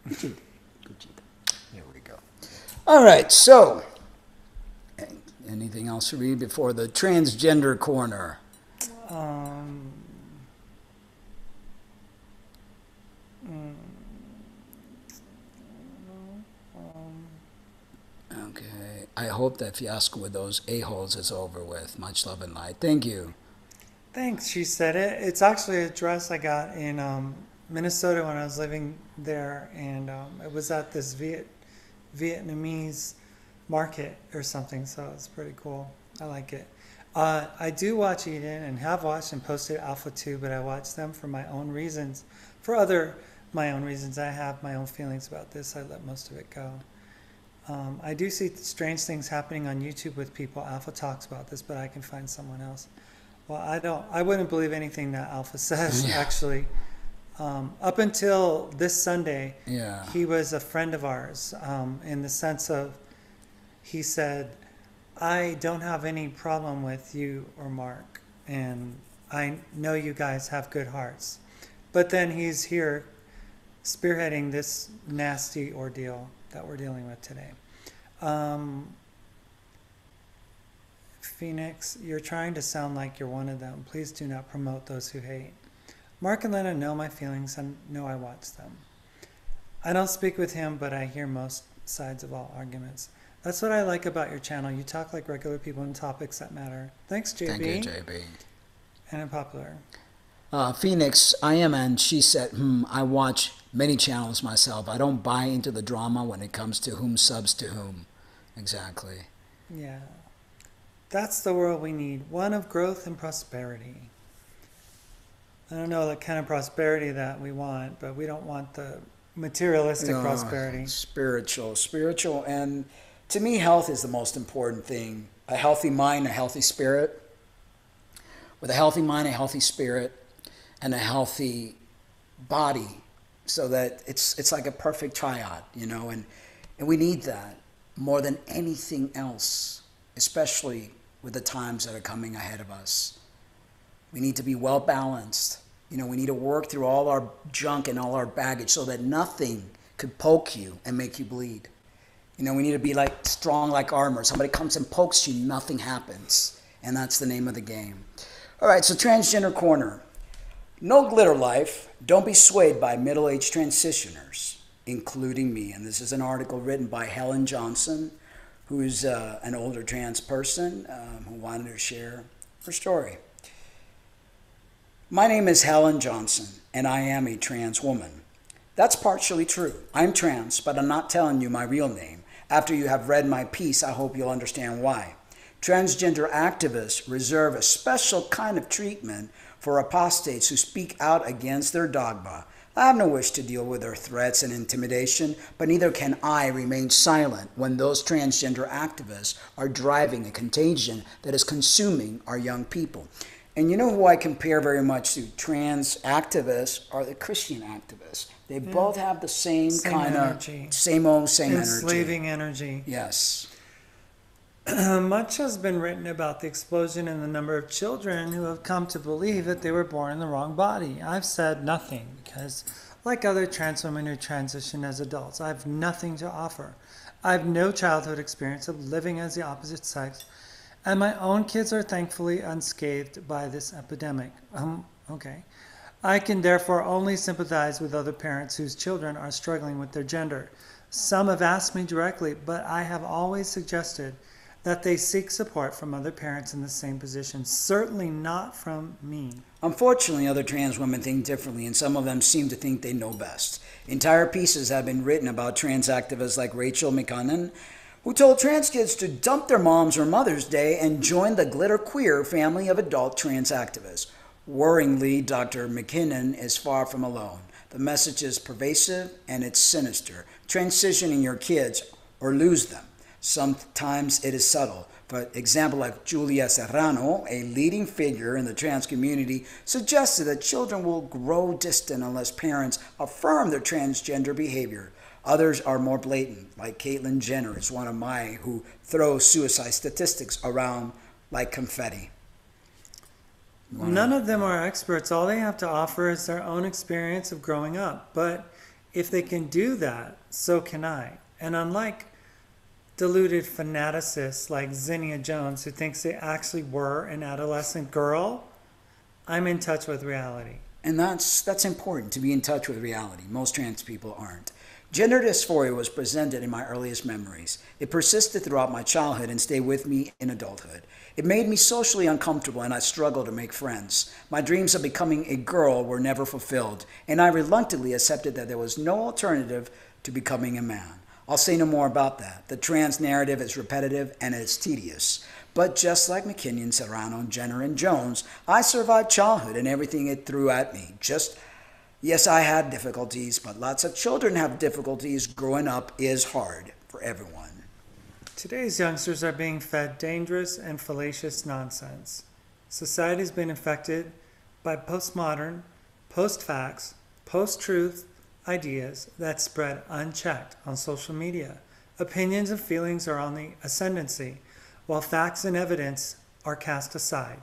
Bichito. Bichito. There we go. All right, so, anything else to read before the Transgender Corner? Okay. I hope that fiasco with those a-holes is over with. Much love and light. Thank you. Thanks, she said it. It's actually a dress I got in Minnesota when I was living there, and it was at this Vietnamese market or something, so it's pretty cool. I like it. I do watch Eden and have watched and posted Alpha 2, but I watch them for my own reasons. For my own reasons, I have my own feelings about this. I let most of it go. I do see strange things happening on YouTube with people. Alpha talks about this, but I can find someone else. Well, I wouldn't believe anything that Alpha says, actually. Up until this Sunday, he was a friend of ours, in the sense of, he said, I don't have any problem with you or Mark, and I know you guys have good hearts. But then he's here spearheading this nasty ordeal that we're dealing with today. Phoenix, you're trying to sound like you're one of them. Please do not promote those who hate. Mark and Lena know my feelings and know I watch them. I don't speak with him, but I hear most sides of all arguments. That's what I like about your channel. You talk like regular people on topics that matter. Thanks, JB. Thank you, JB. And unpopular. Phoenix, I am, and she said, I watch many channels myself. I don't buy into the drama when it comes to whom subs to whom. Exactly. Yeah. That's the world we need. One of growth and prosperity. I don't know the kind of prosperity that we want, but we don't want the materialistic prosperity. Spiritual. And to me, health is the most important thing. A healthy mind, a healthy spirit. With a healthy mind, a healthy spirit, and a healthy body, so that it's like a perfect triad, you know, and we need that more than anything else, especially with the times that are coming ahead of us. We need to be well balanced. You know, we need to work through all our junk and all our baggage so that nothing could poke you and make you bleed. You know, we need to be like strong like armor. Somebody comes and pokes you, nothing happens. And that's the name of the game. All right, so Transgender Corner. No glitter life. Don't be swayed by middle-aged transitioners, including me. And this is an article written by Helen Johnson, who's an older trans person who wanted to share her story. My name is Helen Johnson, and I am a trans woman. That's partially true. I'm trans, but I'm not telling you my real name. After you have read my piece, I hope you'll understand why. Transgender activists reserve a special kind of treatment for apostates who speak out against their dogma. I have no wish to deal with their threats and intimidation, but neither can I remain silent when those transgender activists are driving a contagion that is consuming our young people. And you know who I compare very much to trans activists are the Christian activists. They both have the same kind energy. of, same energy. Enslaving energy. Yes. Much has been written about the explosion in the number of children who have come to believe that they were born in the wrong body. I've said nothing because, like other trans women who transition as adults, I have nothing to offer. I have no childhood experience of living as the opposite sex, and my own kids are thankfully unscathed by this epidemic. Okay. I can therefore only sympathize with other parents whose children are struggling with their gender. Some have asked me directly, but I have always suggested that they seek support from other parents in the same position, certainly not from me. Unfortunately, other trans women think differently, and some of them seem to think they know best. Entire pieces have been written about trans activists like Rachel McCunnan, who told trans kids to dump their moms or Mother's Day and join the glitter queer family of adult trans activists. Worryingly, Dr. McKinnon is far from alone. The message is pervasive and it's sinister. Transitioning your kids or lose them. Sometimes it is subtle. For example, like Julia Serrano, a leading figure in the trans community, suggested that children will grow distant unless parents affirm their transgender behavior. Others are more blatant, like Caitlyn Jenner is one of mine, who throws suicide statistics around like confetti. None of them are experts. All they have to offer is their own experience of growing up. But if they can do that, so can I. And unlike deluded fanaticists like Zinnia Jones, who thinks they actually were an adolescent girl, I'm in touch with reality. And that's important, to be in touch with reality. Most trans people aren't. Gender dysphoria was presented in my earliest memories. It persisted throughout my childhood and stayed with me in adulthood. It made me socially uncomfortable and I struggled to make friends. My dreams of becoming a girl were never fulfilled, and I reluctantly accepted that there was no alternative to becoming a man. I'll say no more about that. The trans narrative is repetitive and it's tedious. But just like McKinnon, Serrano, Jenner, and Jones, I survived childhood and everything it threw at me. Yes, I had difficulties, but lots of children have difficulties. Growing up is hard for everyone. Today's youngsters are being fed dangerous and fallacious nonsense. Society's been infected by postmodern, post-facts, post-truth ideas that spread unchecked on social media. Opinions and feelings are on the ascendancy, while facts and evidence are cast aside.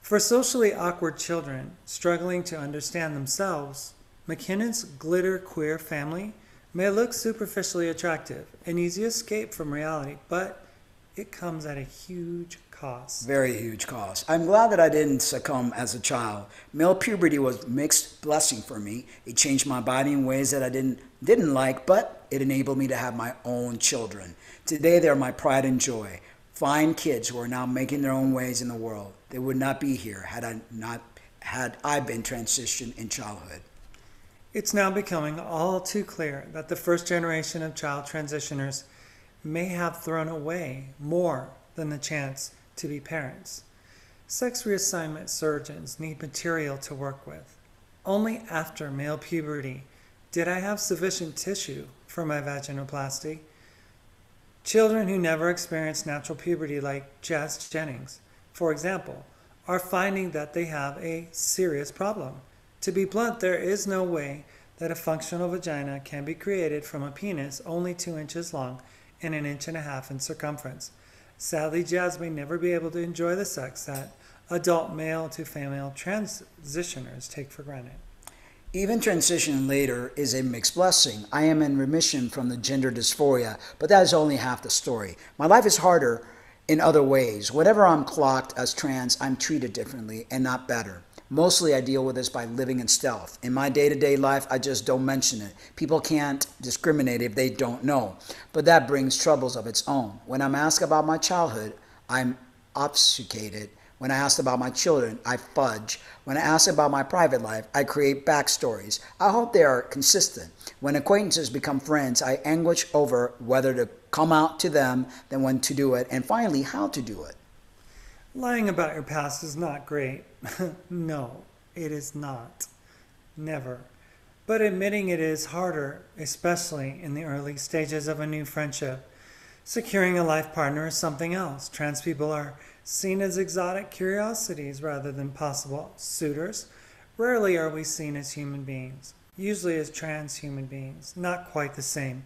For socially awkward children struggling to understand themselves, McKinnon's glitter queer family may look superficially attractive, an easy escape from reality, but it comes at a huge cost. Very huge cost. I'm glad that I didn't succumb as a child. Male puberty was a mixed blessing for me. It changed my body in ways that I didn't like, but it enabled me to have my own children. Today, they're my pride and joy. Fine kids who are now making their own ways in the world. They would not be here had I been transitioned in childhood. It's now becoming all too clear that the first generation of child transitioners may have thrown away more than the chance to be parents. Sex reassignment surgeons need material to work with. Only after male puberty did I have sufficient tissue for my vaginoplasty. Children who never experienced natural puberty, like Jazz Jennings, for example, are finding that they have a serious problem. To be blunt, there is no way that a functional vagina can be created from a penis only 2 inches long and 1.5 inches in circumference. Sadly, Jazz may never be able to enjoy the sex that adult male to female transitioners take for granted. Even transition later is a mixed blessing. I am in remission from the gender dysphoria, but that is only half the story. My life is harder in other ways. Whenever I'm clocked as trans, I'm treated differently and not better. Mostly I deal with this by living in stealth. In my day-to-day life, I just don't mention it. People can't discriminate if they don't know. But that brings troubles of its own. When I'm asked about my childhood, I'm obfuscated. When I ask about my children, I fudge. When I ask about my private life, I create backstories. I hope they are consistent. When acquaintances become friends, I anguish over whether to come out to them, then when to do it, and finally how to do it. Lying about your past is not great. No, it is not. Never. But admitting it is harder, especially in the early stages of a new friendship. Securing a life partner is something else. Trans people are seen as exotic curiosities rather than possible suitors. Rarely are we seen as human beings, usually as trans human beings, not quite the same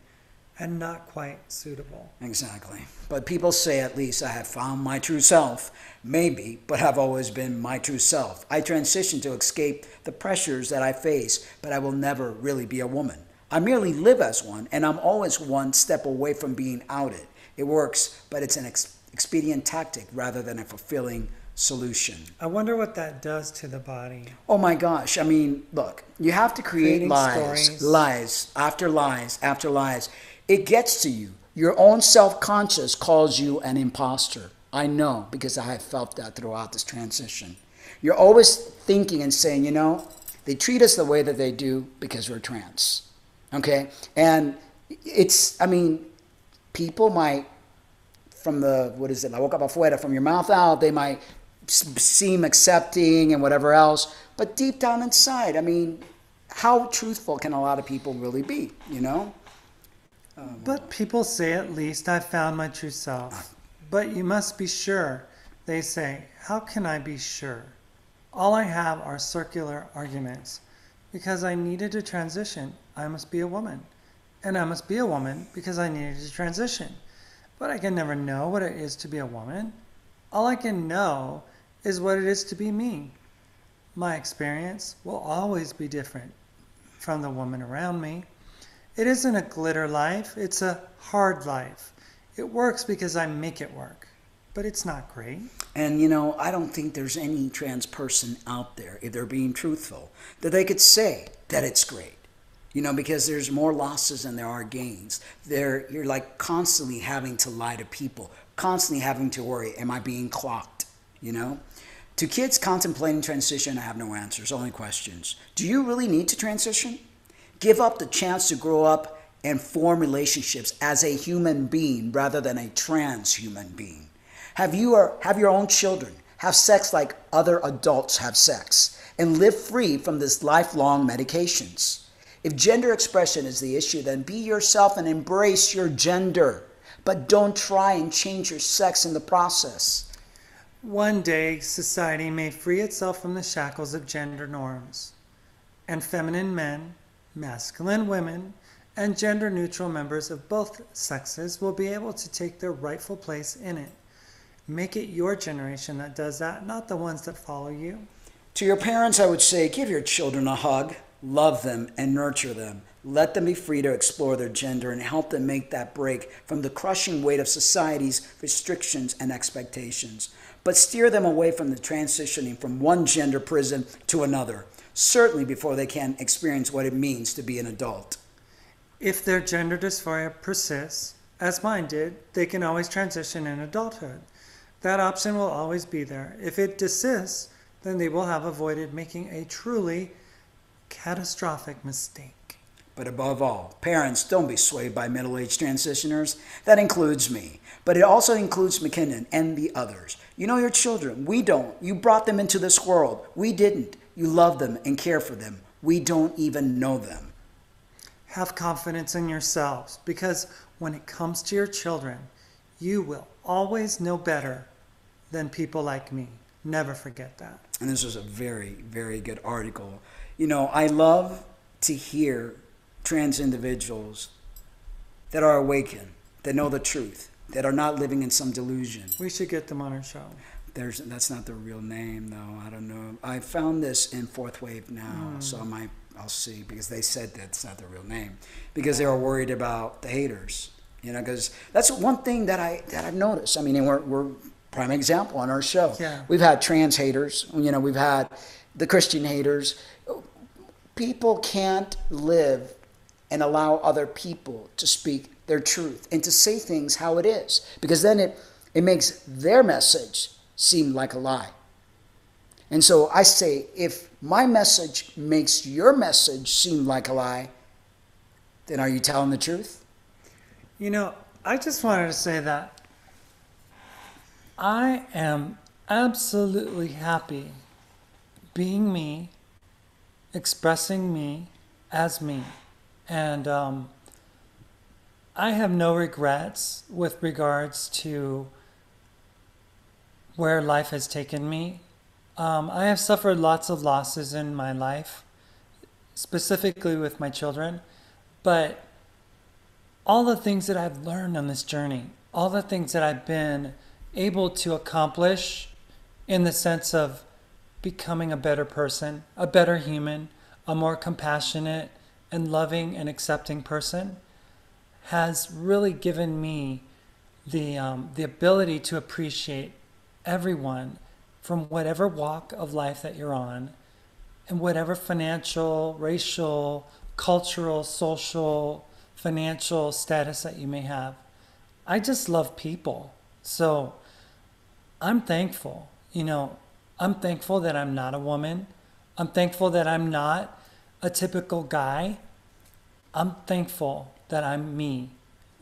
and not quite suitable. Exactly. But people say, at least I have found my true self. Maybe, but I've always been my true self. I transitioned to escape the pressures that I face, but I will never really be a woman. I merely live as one, and I'm always one step away from being outed. It works, but it's an expedient tactic rather than a fulfilling solution. I wonder what that does to the body. Oh my gosh. I mean, look, you have to create Creating lies, stories. lies after lies after lies. It gets to you. Your own self-conscious calls you an imposter. I know, because I have felt that throughout this transition. You're always thinking and saying, you know, they treat us the way that they do because we're trans. Okay? And it's, I mean, people might, from the, what is it, la boca para afuera, from your mouth out, they might seem accepting and whatever else. But deep down inside, I mean, how truthful can a lot of people really be, you know? But people say, at least I found my true self. But you must be sure. They say, how can I be sure? All I have are circular arguments. Because I needed to transition, I must be a woman. And I must be a woman because I needed to transition. But I can never know what it is to be a woman. All I can know is what it is to be me. My experience will always be different from the woman around me. It isn't a glitter life, it's a hard life. It works because I make it work, but it's not great. And, you know, I don't think there's any trans person out there, if they're being truthful, that they could say that it's great. You know, because there's more losses than there are gains. You're like constantly having to lie to people, constantly having to worry, am I being clocked, you know? To kids contemplating transition, I have no answers, only questions. Do you really need to transition? Give up the chance to grow up and form relationships as a human being rather than a trans human being. Have your own children. Have sex like other adults have sex. And live free from this lifelong medications. If gender expression is the issue, then be yourself and embrace your gender. But don't try and change your sex in the process. One day, society may free itself from the shackles of gender norms, and feminine men, masculine women, and gender-neutral members of both sexes will be able to take their rightful place in it. Make it your generation that does that, not the ones that follow you. To your parents, I would say, give your children a hug, love them, and nurture them. Let them be free to explore their gender and help them make that break from the crushing weight of society's restrictions and expectations. But steer them away from the transitioning from one gender prison to another, certainly before they can experience what it means to be an adult. If their gender dysphoria persists, as mine did, they can always transition in adulthood. That option will always be there. If it desists, then they will have avoided making a truly catastrophic mistake. But above all, parents, don't be swayed by middle-aged transitioners. That includes me. But it also includes McKinnon and the others. You know your children. We don't. You brought them into this world. We didn't. You love them and care for them. We don't even know them. Have confidence in yourselves, because when it comes to your children, you will always know better than people like me. Never forget that. And this was a very, very good article. You know, I love to hear trans individuals that are awakened, that know the truth, that are not living in some delusion. We should get them on our show. That's not the real name, though. I don't know. I found this in Fourth Wave now, so I'll see, because they said that's not the real name, because they were worried about the haters. You know, because that's one thing that I've noticed. I mean, and we're prime example on our show. Yeah. We've had trans haters. You know, we've had the Christian haters. People can't live and allow other people to speak their truth and to say things how it is, because then it makes their message seem like a lie. And so I say, if my message makes your message seem like a lie, then are you telling the truth? You know, I just wanted to say that I am absolutely happy being me, expressing me as me. And I have no regrets with regards to where life has taken me. I have suffered lots of losses in my life, specifically with my children, but all the things that I've learned on this journey, all the things that I've been able to accomplish in the sense of becoming a better person, a better human, a more compassionate and loving and accepting person, has really given me the ability to appreciate everyone from whatever walk of life that you're on, and whatever financial, racial, cultural, social, financial status that you may have. I just love people. So I'm thankful. I'm thankful that I'm not a woman. I'm thankful that I'm not a typical guy. I'm thankful that I'm me.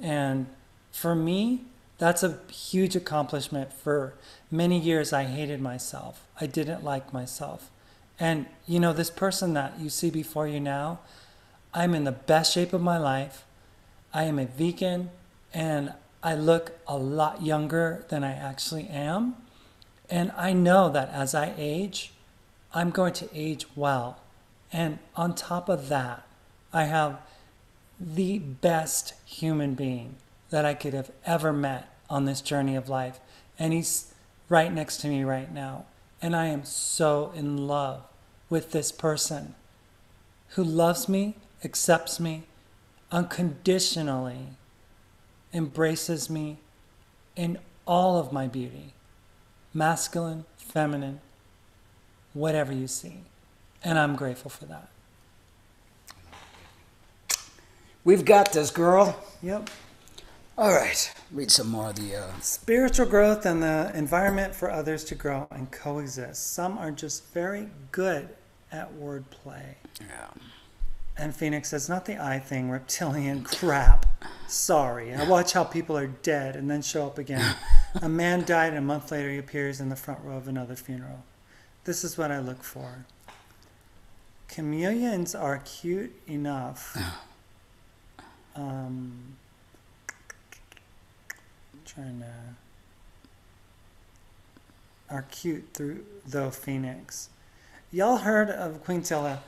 And for me, that's a huge accomplishment. For many years, I hated myself. I didn't like myself. And, this person that you see before you now, I'm in the best shape of my life. I am a vegan, and I look a lot younger than I actually am. And I know that as I age, I'm going to age well. And on top of that, I have the best human being that I could have ever met on this journey of life. And he's right next to me right now. And I am so in love with this person who loves me, accepts me, unconditionally embraces me in all of my beauty, masculine, feminine, whatever you see. And I'm grateful for that. We've got this, girl. Yep. All right. Read some more of the... Spiritual growth and the environment for others to grow and coexist. Some are just very good at wordplay. Yeah. And Phoenix says, not the eye thing, reptilian crap. Sorry. I watch how people are dead and then show up again. A man died and a month later he appears in the front row of another funeral. This is what I look for. Chameleons are cute enough. Are cute though Phoenix. Y'all heard of Quintella?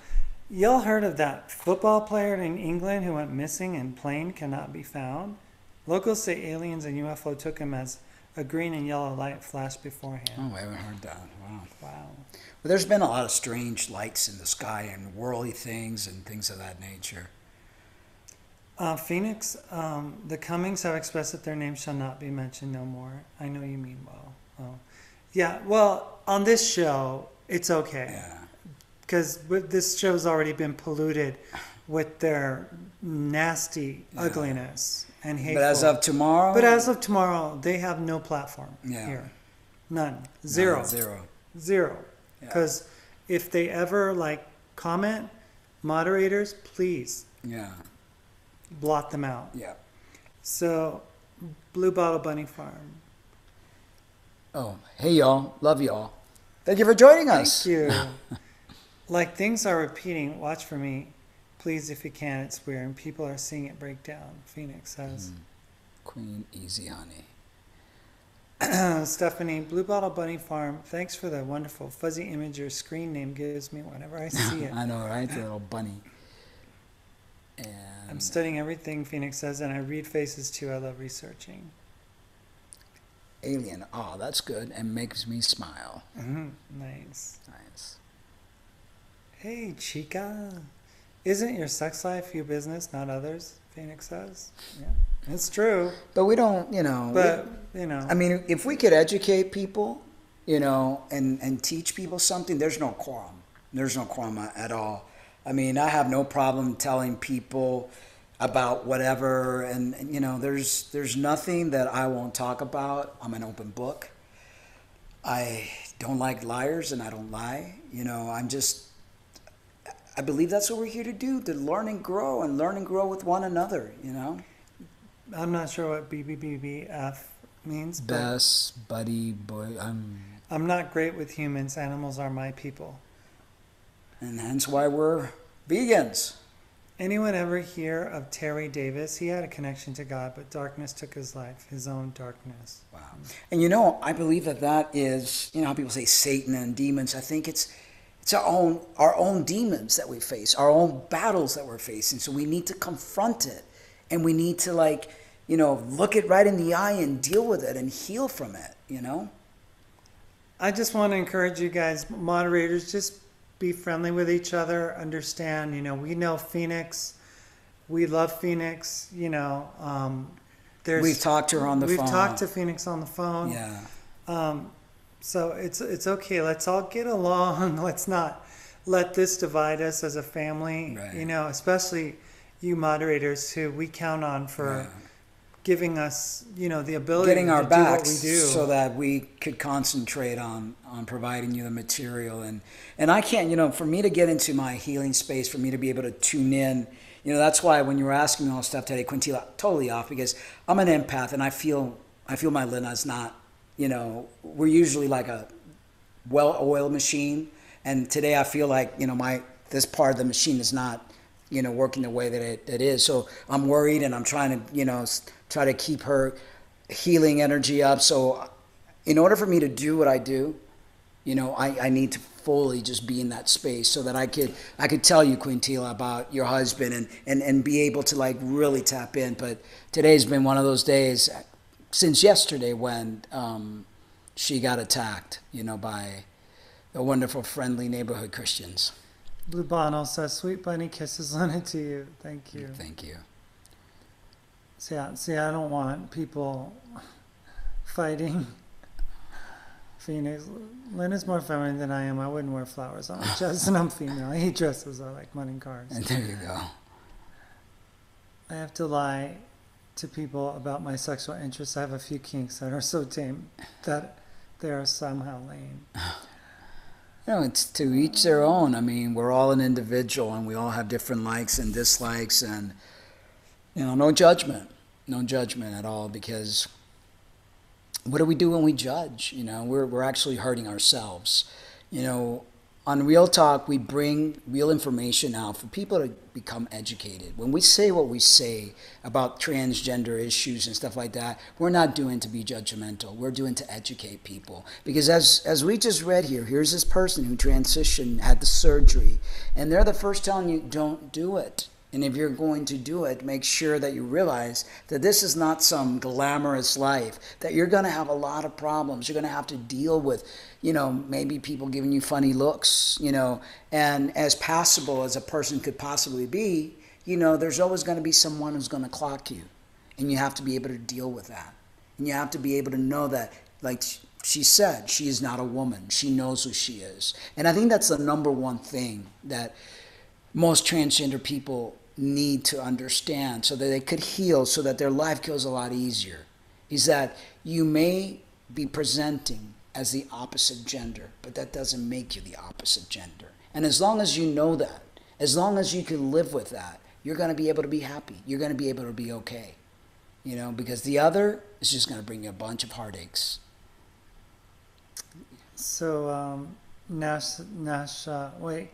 Y'all heard of that football player in England who went missing and plane cannot be found? Locals say aliens and UFO took him as a green and yellow light flashed before him. Oh, I haven't heard that. Wow. Wow. Well, there's been a lot of strange lights in the sky and whirly things and things of that nature. Phoenix, the Cummings have expressed that their name shall not be mentioned no more. I know you mean well. Oh. Yeah, well, on this show, it's okay. Yeah. Because this show's already been polluted with their nasty ugliness and hateful. But as of tomorrow... they have no platform here. None. Zero. Zero. Because if they ever, comment, moderators, please blot them out. Yeah. So, Blue Bottle Bunny Farm. Oh, hey, y'all. Love y'all. Thank you for joining us. Thank you. Things are repeating. Watch for me. Please, if you can. It's weird. And people are seeing it break down. Phoenix says. Queen Easy Honey. Stephanie, Blue Bottle Bunny Farm. Thanks for the wonderful fuzzy image your screen name gives me whenever I see it. I know, right? The little bunny. And I'm studying everything Phoenix says, and I read faces too. I love researching. Alien. Oh, that's good. And makes me smile. Nice. Nice. Hey, chica. Isn't your sex life your business, not others? Phoenix says. Yeah, it's true. But we don't, I mean, if we could educate people, and teach people something, there's no qualm. There's no qualm at all. I mean, I have no problem telling people about whatever, and there's nothing that I won't talk about. I'm an open book. I don't like liars, and I don't lie. I believe that's what we're here to do, to learn and grow with one another, I'm not sure what BBBBF means. Best buddy boy. I'm not great with humans. Animals are my people. And hence why we're vegans. Anyone ever hear of Terry Davis? He had a connection to God, but darkness took his life, his own darkness. Wow. And I believe that is, how people say Satan and demons. I think it's our own demons that we face, our own battles that we're facing. So we need to confront it, and we need to look it right in the eye and deal with it and heal from it. I just want to encourage you guys, moderators, just be friendly with each other. Understand, we know Phoenix. We love Phoenix. We've talked to her on the phone. We've talked to Phoenix on the phone. Yeah. So it's okay. Let's all get along. Let's not let this divide us as a family. Right. Especially you moderators who we count on for giving us, the ability getting our to backs do what we do, so that we could concentrate on providing you the material. And I can't, for me to get into my healing space, for me to be able to tune in, that's why when you were asking me all this stuff today, Quintila, totally off, because I'm an empath and I feel my Lena's not, we're usually like a well-oiled machine. And today I feel like, this part of the machine is not, working the way that it is. So I'm worried, and I'm trying to, try to keep her healing energy up. So in order for me to do what I do, I need to fully just be in that space so that I could tell you, Quintila, about your husband and be able to really tap in. But today's been one of those days since yesterday when she got attacked, by the wonderful, friendly neighborhood Christians. Blue Bono says, "Sweet bunny kisses on it to you." Thank you. Thank you. See, I don't want people fighting. Phoenix, Lynn is more feminine than I am. I wouldn't wear flowers on my chest, and I'm female. I hate dresses. I like money and cars. And there you go. I have to lie to people about my sexual interests. I have a few kinks that are so tame that they are somehow lame. It's to each their own. I mean, we're all an individual, and we all have different likes and dislikes, and no judgment at all, because what do we do when we judge? We're actually hurting ourselves. On Real Talk, we bring real information out for people to become educated. When we say what we say about transgender issues and stuff like that, we're not doing to be judgmental. We're doing to educate people. Because as we just read here, here's this person who transitioned, had the surgery, and they're the first telling you, don't do it. And if you're going to do it, make sure that you realize that this is not some glamorous life, that you're going to have a lot of problems. You're going to have to deal with, maybe people giving you funny looks, and as passable as a person could possibly be, there's always going to be someone who's going to clock you. And you have to be able to deal with that. And you have to be able to know that, like she said, she is not a woman. She knows who she is. And I think that's the number one thing that most transgender people need to understand so that they could heal, so that their life goes a lot easier, is that you may be presenting as the opposite gender, but that doesn't make you the opposite gender. And as long as you know that, as long as you can live with that, you're going to be able to be happy. You're going to be able to be okay. Because the other is just going to bring you a bunch of heartaches. So,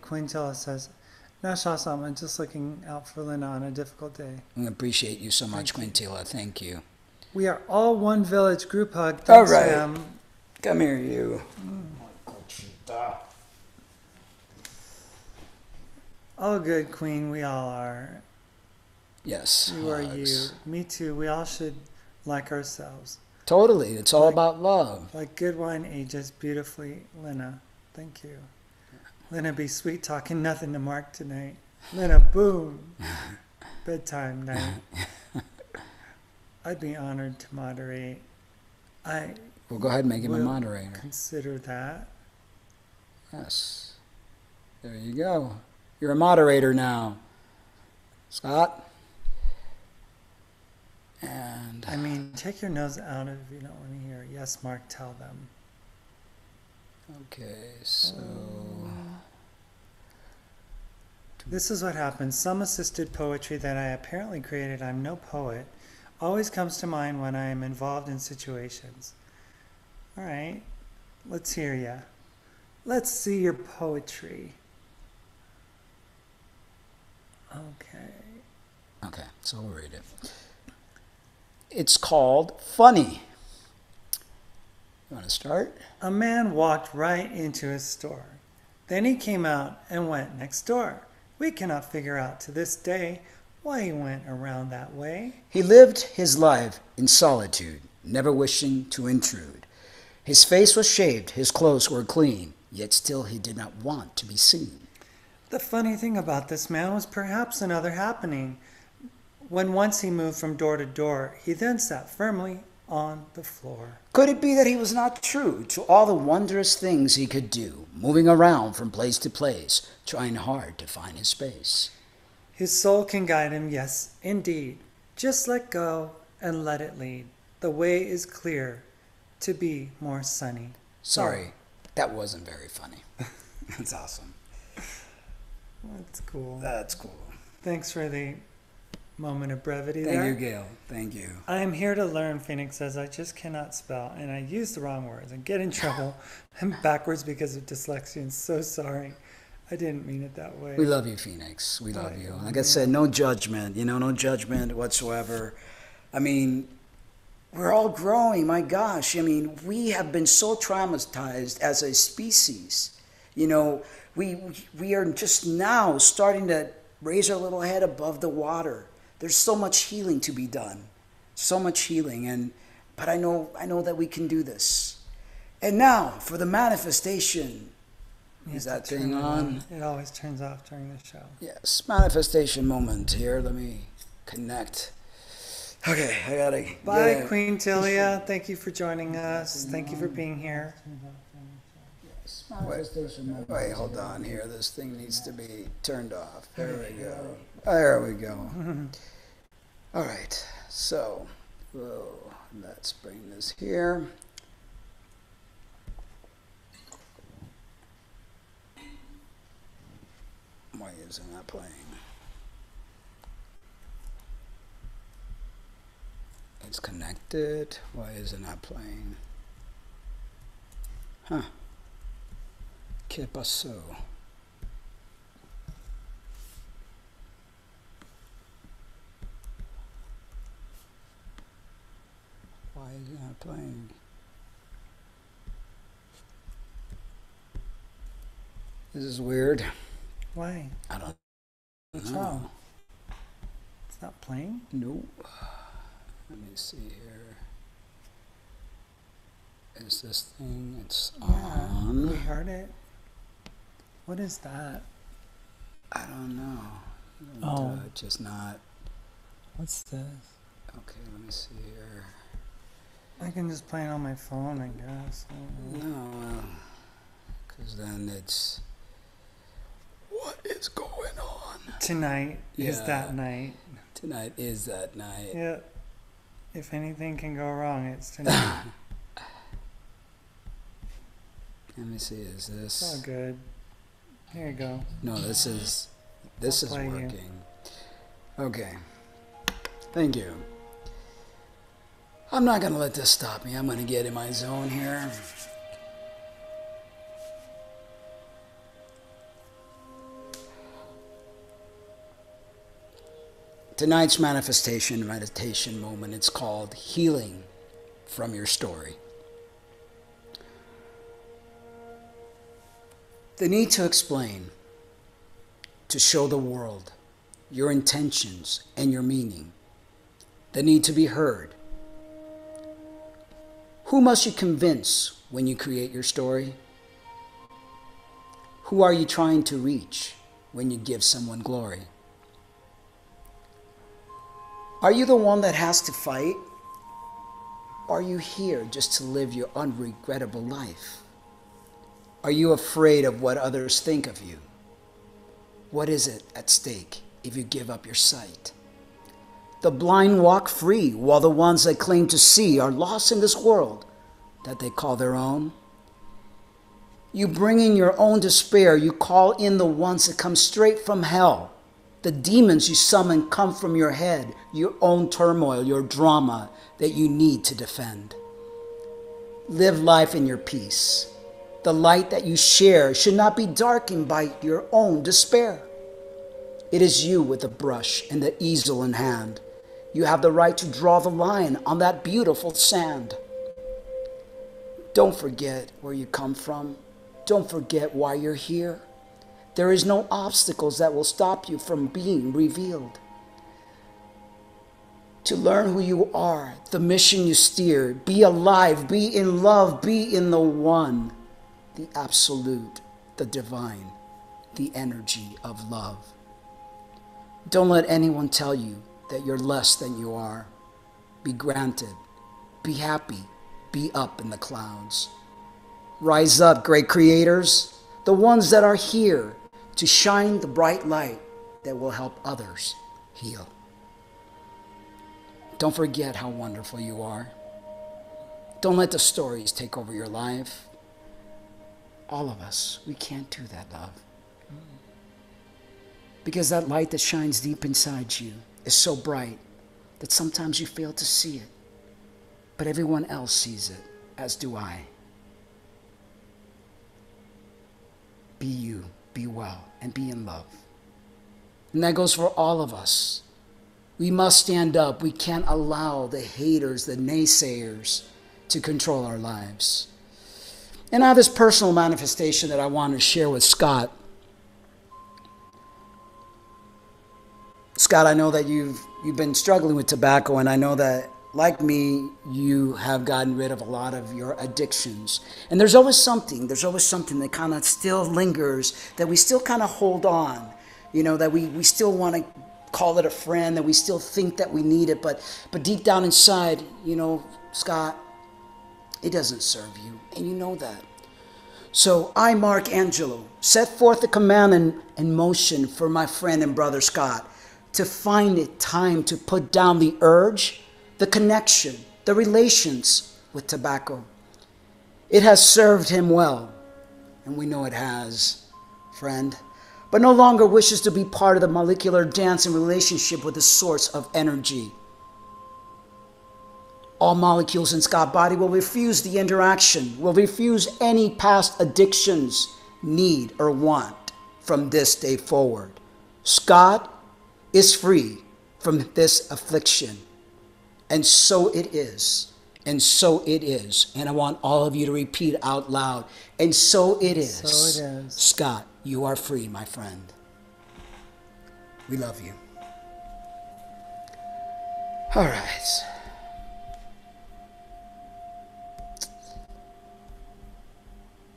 Quintilla says, Nash, awesome. I'm just looking out for Lena on a difficult day. I appreciate you so much, Quintilla. Thank you. We are all one village. Group hug. All Thanks, right. Sam. Come here, you. All good, Queen. We all are. Yes. You are you. Me too. We all should like ourselves. Totally. It's all about love. Like good wine ages beautifully, Lena. Thank you. Lena be sweet talking nothing to Mark tonight. Lena, boom. Bedtime night. I'd be honored to moderate. Well, go ahead and make him a moderator. Consider that. Yes. There you go. You're a moderator now. Scott? And take your nose out if you don't want to hear. Yes, Mark, tell them. Okay, so... This is what happens. Some assisted poetry that I apparently created, I'm no poet, always comes to mind when I am involved in situations. All right, let's hear ya. Let's see your poetry. Okay, so we'll read it. It's called Funny. You want to start? A man walked right into his store. Then he came out and went next door. We cannot figure out to this day why he went around that way. He lived his life in solitude, never wishing to intrude. His face was shaved, his clothes were clean, yet still he did not want to be seen. The funny thing about this man was perhaps another happening. When once he moved from door to door, he then sat firmly on the floor. Could it be that he was not true to all the wondrous things he could do, moving around from place to place, trying hard to find his space? His soul can guide him, yes, indeed. Just let go and let it lead. The way is clear to be more sunny. Sorry, that wasn't very funny. That's awesome. That's cool. That's cool. Thanks for the moment of brevity Thank there. you, Gail. Thank you. I am here to learn, Phoenix says. I just cannot spell, and I use the wrong words and get in trouble. I'm backwards because of dyslexia, and so sorry. I didn't mean it that way. We love you, Phoenix. We love you. Like I said, no judgment, no judgment whatsoever. I mean, we're all growing, my gosh. I mean, we have been so traumatized as a species. We are just now starting to raise our little head above the water. There's so much healing to be done. So much healing. But I know that we can do this. And now for the manifestation. Is that thing on? It always turns off during the show. Yes, manifestation moment here. Let me connect. Okay, I gotta. Bye, Queen Tilia. Thank you for joining us. Thank you for being here. Wait, hold on here. This thing needs to be turned off. There we go. There we go. All right, so let's bring this here. Why isn't that playing? It's connected. Why isn't that playing? Huh. ¿Qué pasó? Why isn't that playing? This is weird. Why? I don't know. What's wrong? It's not playing? Nope. Let me see here. Is this thing? It's on. We heard it. What is that? I don't know. Oh. Just not. What's this? Okay, let me see here. I can just play it on my phone, I guess. No, because then it's. What is going on? Tonight is that night. Tonight is that night. Yeah. If anything can go wrong, it's tonight. Let me see, is this... It's all good. Here you go. No, this is working. You. Okay. Thank you. I'm not going to let this stop me. I'm going to get in my zone here. Tonight's meditation moment, it's called Healing from Your Story. The need to explain, to show the world your intentions and your meaning. The need to be heard. Who must you convince when you create your story? Who are you trying to reach when you give someone glory? Are you the one that has to fight? Or are you here just to live your unregrettable life? Are you afraid of what others think of you? What is it at stake if you give up your sight? The blind walk free, while the ones that claim to see are lost in this world that they call their own. You bring in your own despair. You call in the ones that come straight from hell. The demons you summon come from your head, your own turmoil, your drama that you need to defend. Live life in your peace. The light that you share should not be darkened by your own despair. It is you with the brush and the easel in hand. You have the right to draw the line on that beautiful sand. Don't forget where you come from. Don't forget why you're here. There is no obstacles that will stop you from being revealed. To learn who you are, the mission you steer, be alive, be in love, be in the one, the absolute, the divine, the energy of love. Don't let anyone tell you that you're less than you are. Be granted, be happy, be up in the clouds. Rise up, great creators, the ones that are here to shine the bright light that will help others heal. Don't forget how wonderful you are. Don't let the stories take over your life. All of us, we can't do that, love. Because that light that shines deep inside you is so bright that sometimes you fail to see it. But everyone else sees it, as do I. Be you, be well, and be in love. And that goes for all of us. We must stand up. We can't allow the haters, the naysayers, to control our lives. And I have this personal manifestation that I want to share with Scott. Scott, I know that you've been struggling with tobacco, and I know that, like me, you have gotten rid of a lot of your addictions. And there's always something that kind of still lingers, that we still kind of hold on, that we still want to call it a friend, that we still think that we need it, but deep down inside, Scott, it doesn't serve you, and you know that. So I, Mark Angelo, set forth the command and motion for my friend and brother Scott to find it time to put down the urge, the connection, the relations with tobacco. It has served him well, and we know it has, friend, but no longer wishes to be part of the molecular dance and relationship with the source of energy. All molecules in Scott's body will refuse the interaction, will refuse any past addictions, need, or want from this day forward. Scott is free from this affliction. And so it is. And so it is. And I want all of you to repeat out loud. And so it is. So it is. Scott, you are free, my friend. We love you. All right.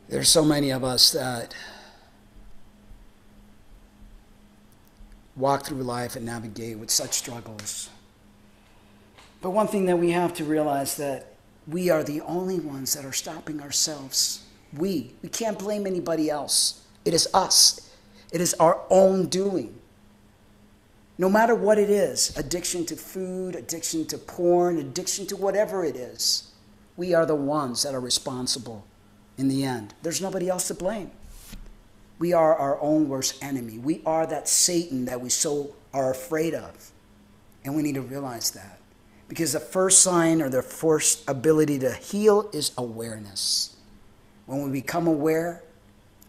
There's so many of us that walk through life and navigate with such struggles. But one thing that we have to realize, that we are the only ones that are stopping ourselves. We can't blame anybody else. It is us. It is our own doing. No matter what it is, addiction to food, addiction to porn, addiction to whatever it is, we are the ones that are responsible in the end. There's nobody else to blame. We are our own worst enemy. We are that Satan that we so are afraid of. And we need to realize that. Because the first sign, or the first ability to heal, is awareness. When we become aware,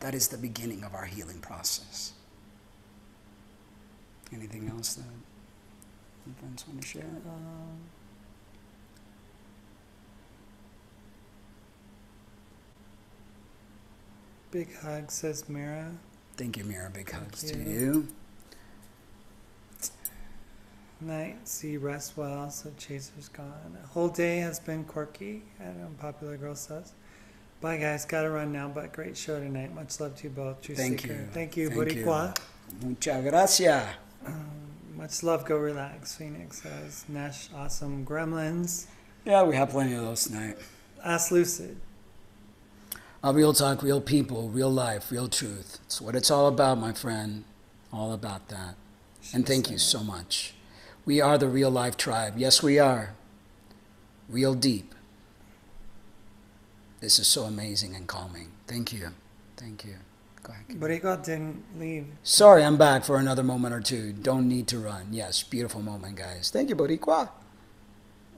that is the beginning of our healing process. Anything else that your friends want to share? Big hug, says Mira. Thank you, Mira. Big hugs to you. Night, see, rest well, so Chaser's gone. A whole day has been quirky, Unpopular Girl says. Bye, guys. Gotta run now, but great show tonight. Much love to you both. True Thank Seeker. you. Thank you, Thank Boricua. Muchas gracias. Much love, go relax. Phoenix says, Nash, awesome. Gremlins. Yeah, we have plenty of those tonight. Ask Lucid. Real talk, real people, real life, real truth. It's what it's all about, my friend. All about that. And thank you so much. We are the real life tribe. Yes, we are. Real deep. This is so amazing and calming. Thank you. Thank you. Go ahead. Boricua didn't leave. Sorry, I'm back for another moment or two. Don't need to run. Yes, beautiful moment, guys. Thank you, Boricua.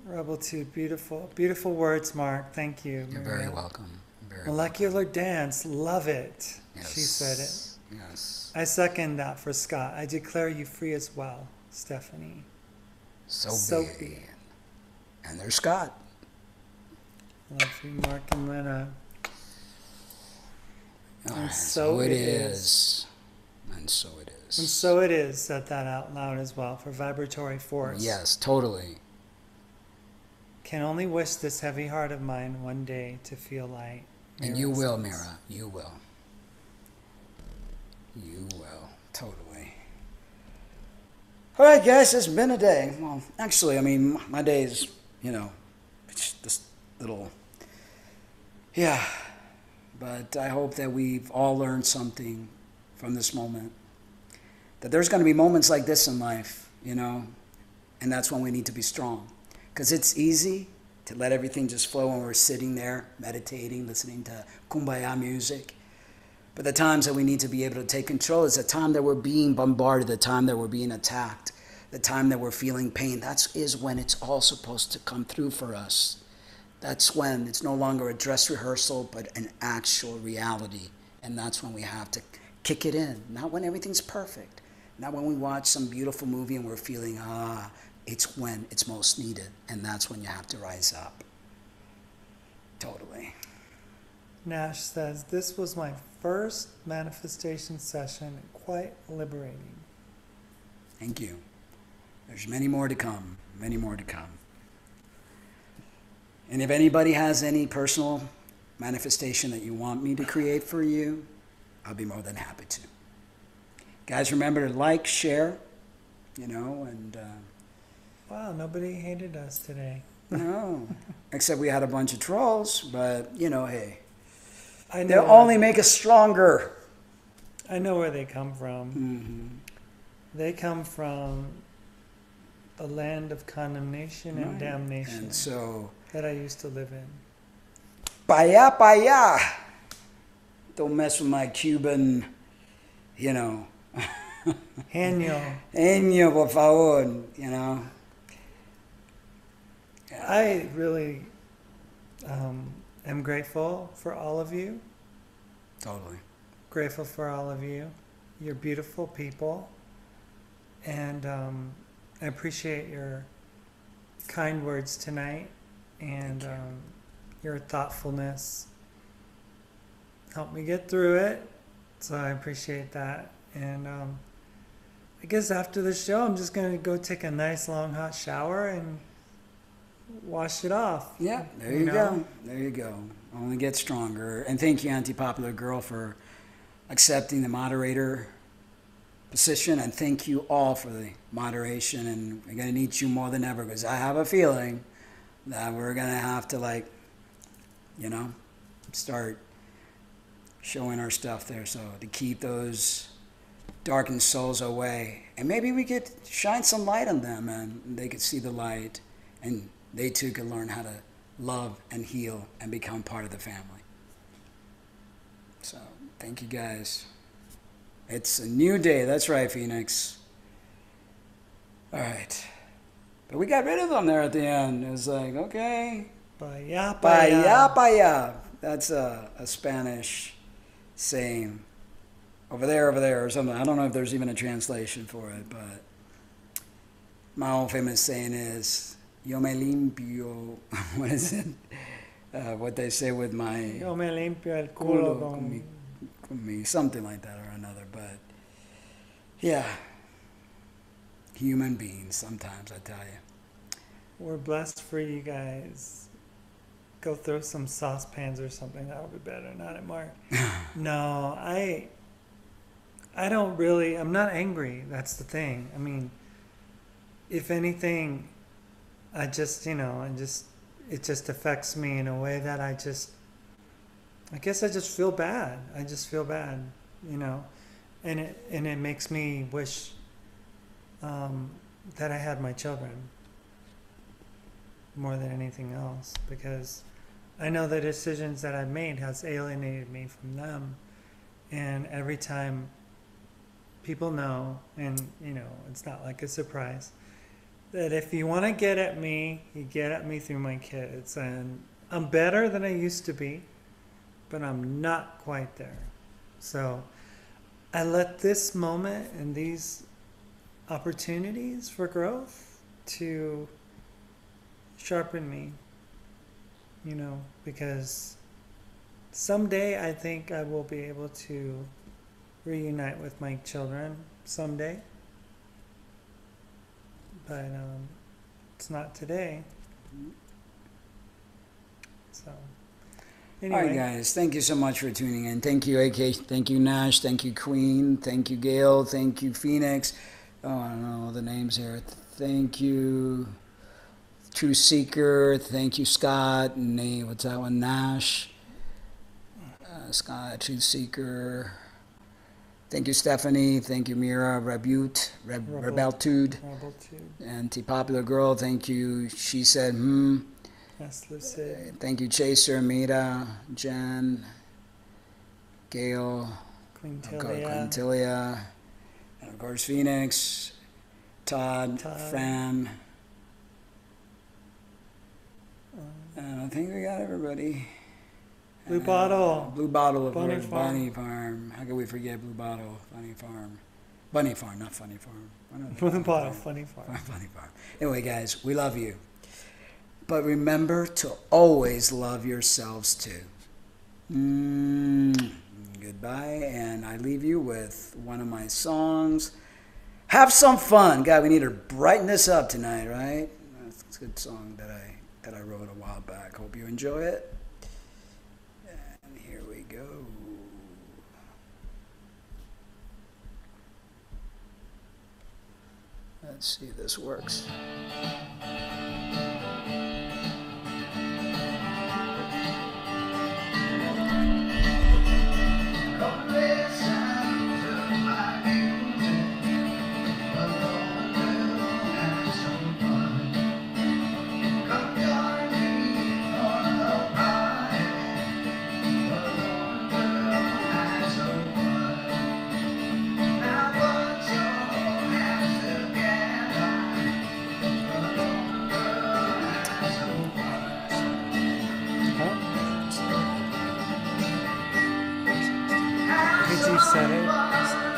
Rebel 2, beautiful. Beautiful words, Mark. Thank you. You're Maria. very welcome. Very Molecular dance, love it. welcome. She said it. Yes. I second that for Scott. I declare you free as well, Stephanie. So be it. And there's Scott. Love you, Mark and Lena. All And right, so it is. And so it is. And so it is. Said that out loud as well for vibratory force. Yes, totally. Can only wish this heavy heart of mine one day to feel light. And you will, Mira. You will. You will. Totally. All right, guys, it's been a day. Well, actually, I mean, my days, it's just little. Yeah. But I hope that we've all learned something from this moment. That there's going to be moments like this in life, and that's when we need to be strong. Because it's easy to let everything just flow when we're sitting there, meditating, listening to kumbaya music. But the times that we need to be able to take control is the time that we're being bombarded, the time that we're being attacked, the time that we're feeling pain. That is when it's all supposed to come through for us. That's when it's no longer a dress rehearsal, but an actual reality. And that's when we have to kick it in. Not when everything's perfect. Not when we watch some beautiful movie and we're feeling, it's when it's most needed. And that's when you have to rise up. Totally. Nash says, this was my first manifestation session, quite liberating. Thank you. There's many more to come. Many more to come. And if anybody has any personal manifestation that you want me to create for you, I'll be more than happy to. Guys, remember to like, share, and... Wow, nobody hated us today. No, except we had a bunch of trolls, but, hey. I know They'll only make us stronger. I know where they come from. Mm-hmm. They come from a land of condemnation and damnation. And so... that I used to live in. Pa' allá. Don't mess with my Cuban, Genio. Genio, por favor, I really am grateful for all of you. Totally. Grateful for all of you. You're beautiful people. And I appreciate your kind words tonight. And your thoughtfulness helped me get through it. So I appreciate that. And I guess after the show, I'm just going to go take a nice long hot shower and wash it off. Yeah, there you go. There you go. Only get stronger. And thank you, Anti-Popular Girl, for accepting the moderator position. And thank you all for the moderation. And we're going to need you more than ever because I have a feeling that we're going to have to, start showing our stuff there. So to keep those darkened souls away. And maybe we could shine some light on them and they could see the light. And they too could learn how to love and heal and become part of the family. So thank you guys. It's a new day. That's right, Phoenix. All right. But we got rid of them there at the end. It was like, okay. Pa' allá. That's a Spanish saying. Over there, or something. I don't know if there's even a translation for it, but my old famous saying is, yo me limpio. What is it? What they say with my... Yo me limpio el culo con me. Something like that or another, but yeah. Human beings sometimes, I tell you. We're blessed for you guys. Go throw some saucepans or something. That would be better. Not at Mark. No, I don't really, I'm not angry. That's the thing. I mean, if anything, it just affects me in a way that I guess I just feel bad. I just feel bad, and it makes me wish that I had my children more than anything else, because I know the decisions that I've made has alienated me from them. And every time people know, and it's not like a surprise, that if you want to get at me, you get at me through my kids. And I'm better than I used to be, but I'm not quite there. So I let this moment and these opportunities for growth to sharpen me, you know, because someday I think I will be able to reunite with my children someday, but it's not today. So anyway. All right, guys. Thank you so much for tuning in. Thank you, AK. Thank you, Nash. Thank you, Queen. Thank you, Gail. Thank you, Phoenix. Oh, I don't know all the names here. Thank you, True Seeker. Thank you, Scott. Nate, what's that one? Nash. Scott, True Seeker. Thank you, Stephanie. Thank you, Mira. Rebeltude. Anti-Popular Girl. Thank you. She said, Yes, Lucid. Thank you, Chaser, Mira, Jen, Gail, Quintilia, and of course Phoenix, Todd. Fran. I think we got everybody. Blue Bottle. Blue Bottle, of course. Bunny Farm. How could we forget Blue Bottle? Bunny Farm. Bunny Farm, not Funny Farm. Blue Bottle, Funny Farm. Funny Farm. Anyway, guys, we love you. But remember to always love yourselves too. Goodbye, and I leave you with one of my songs. Have some fun. God, we need to brighten this up tonight, right? It's a good song that I wrote a while back. Hope you enjoy it. And here we go. Let's see if this works. Did you set it?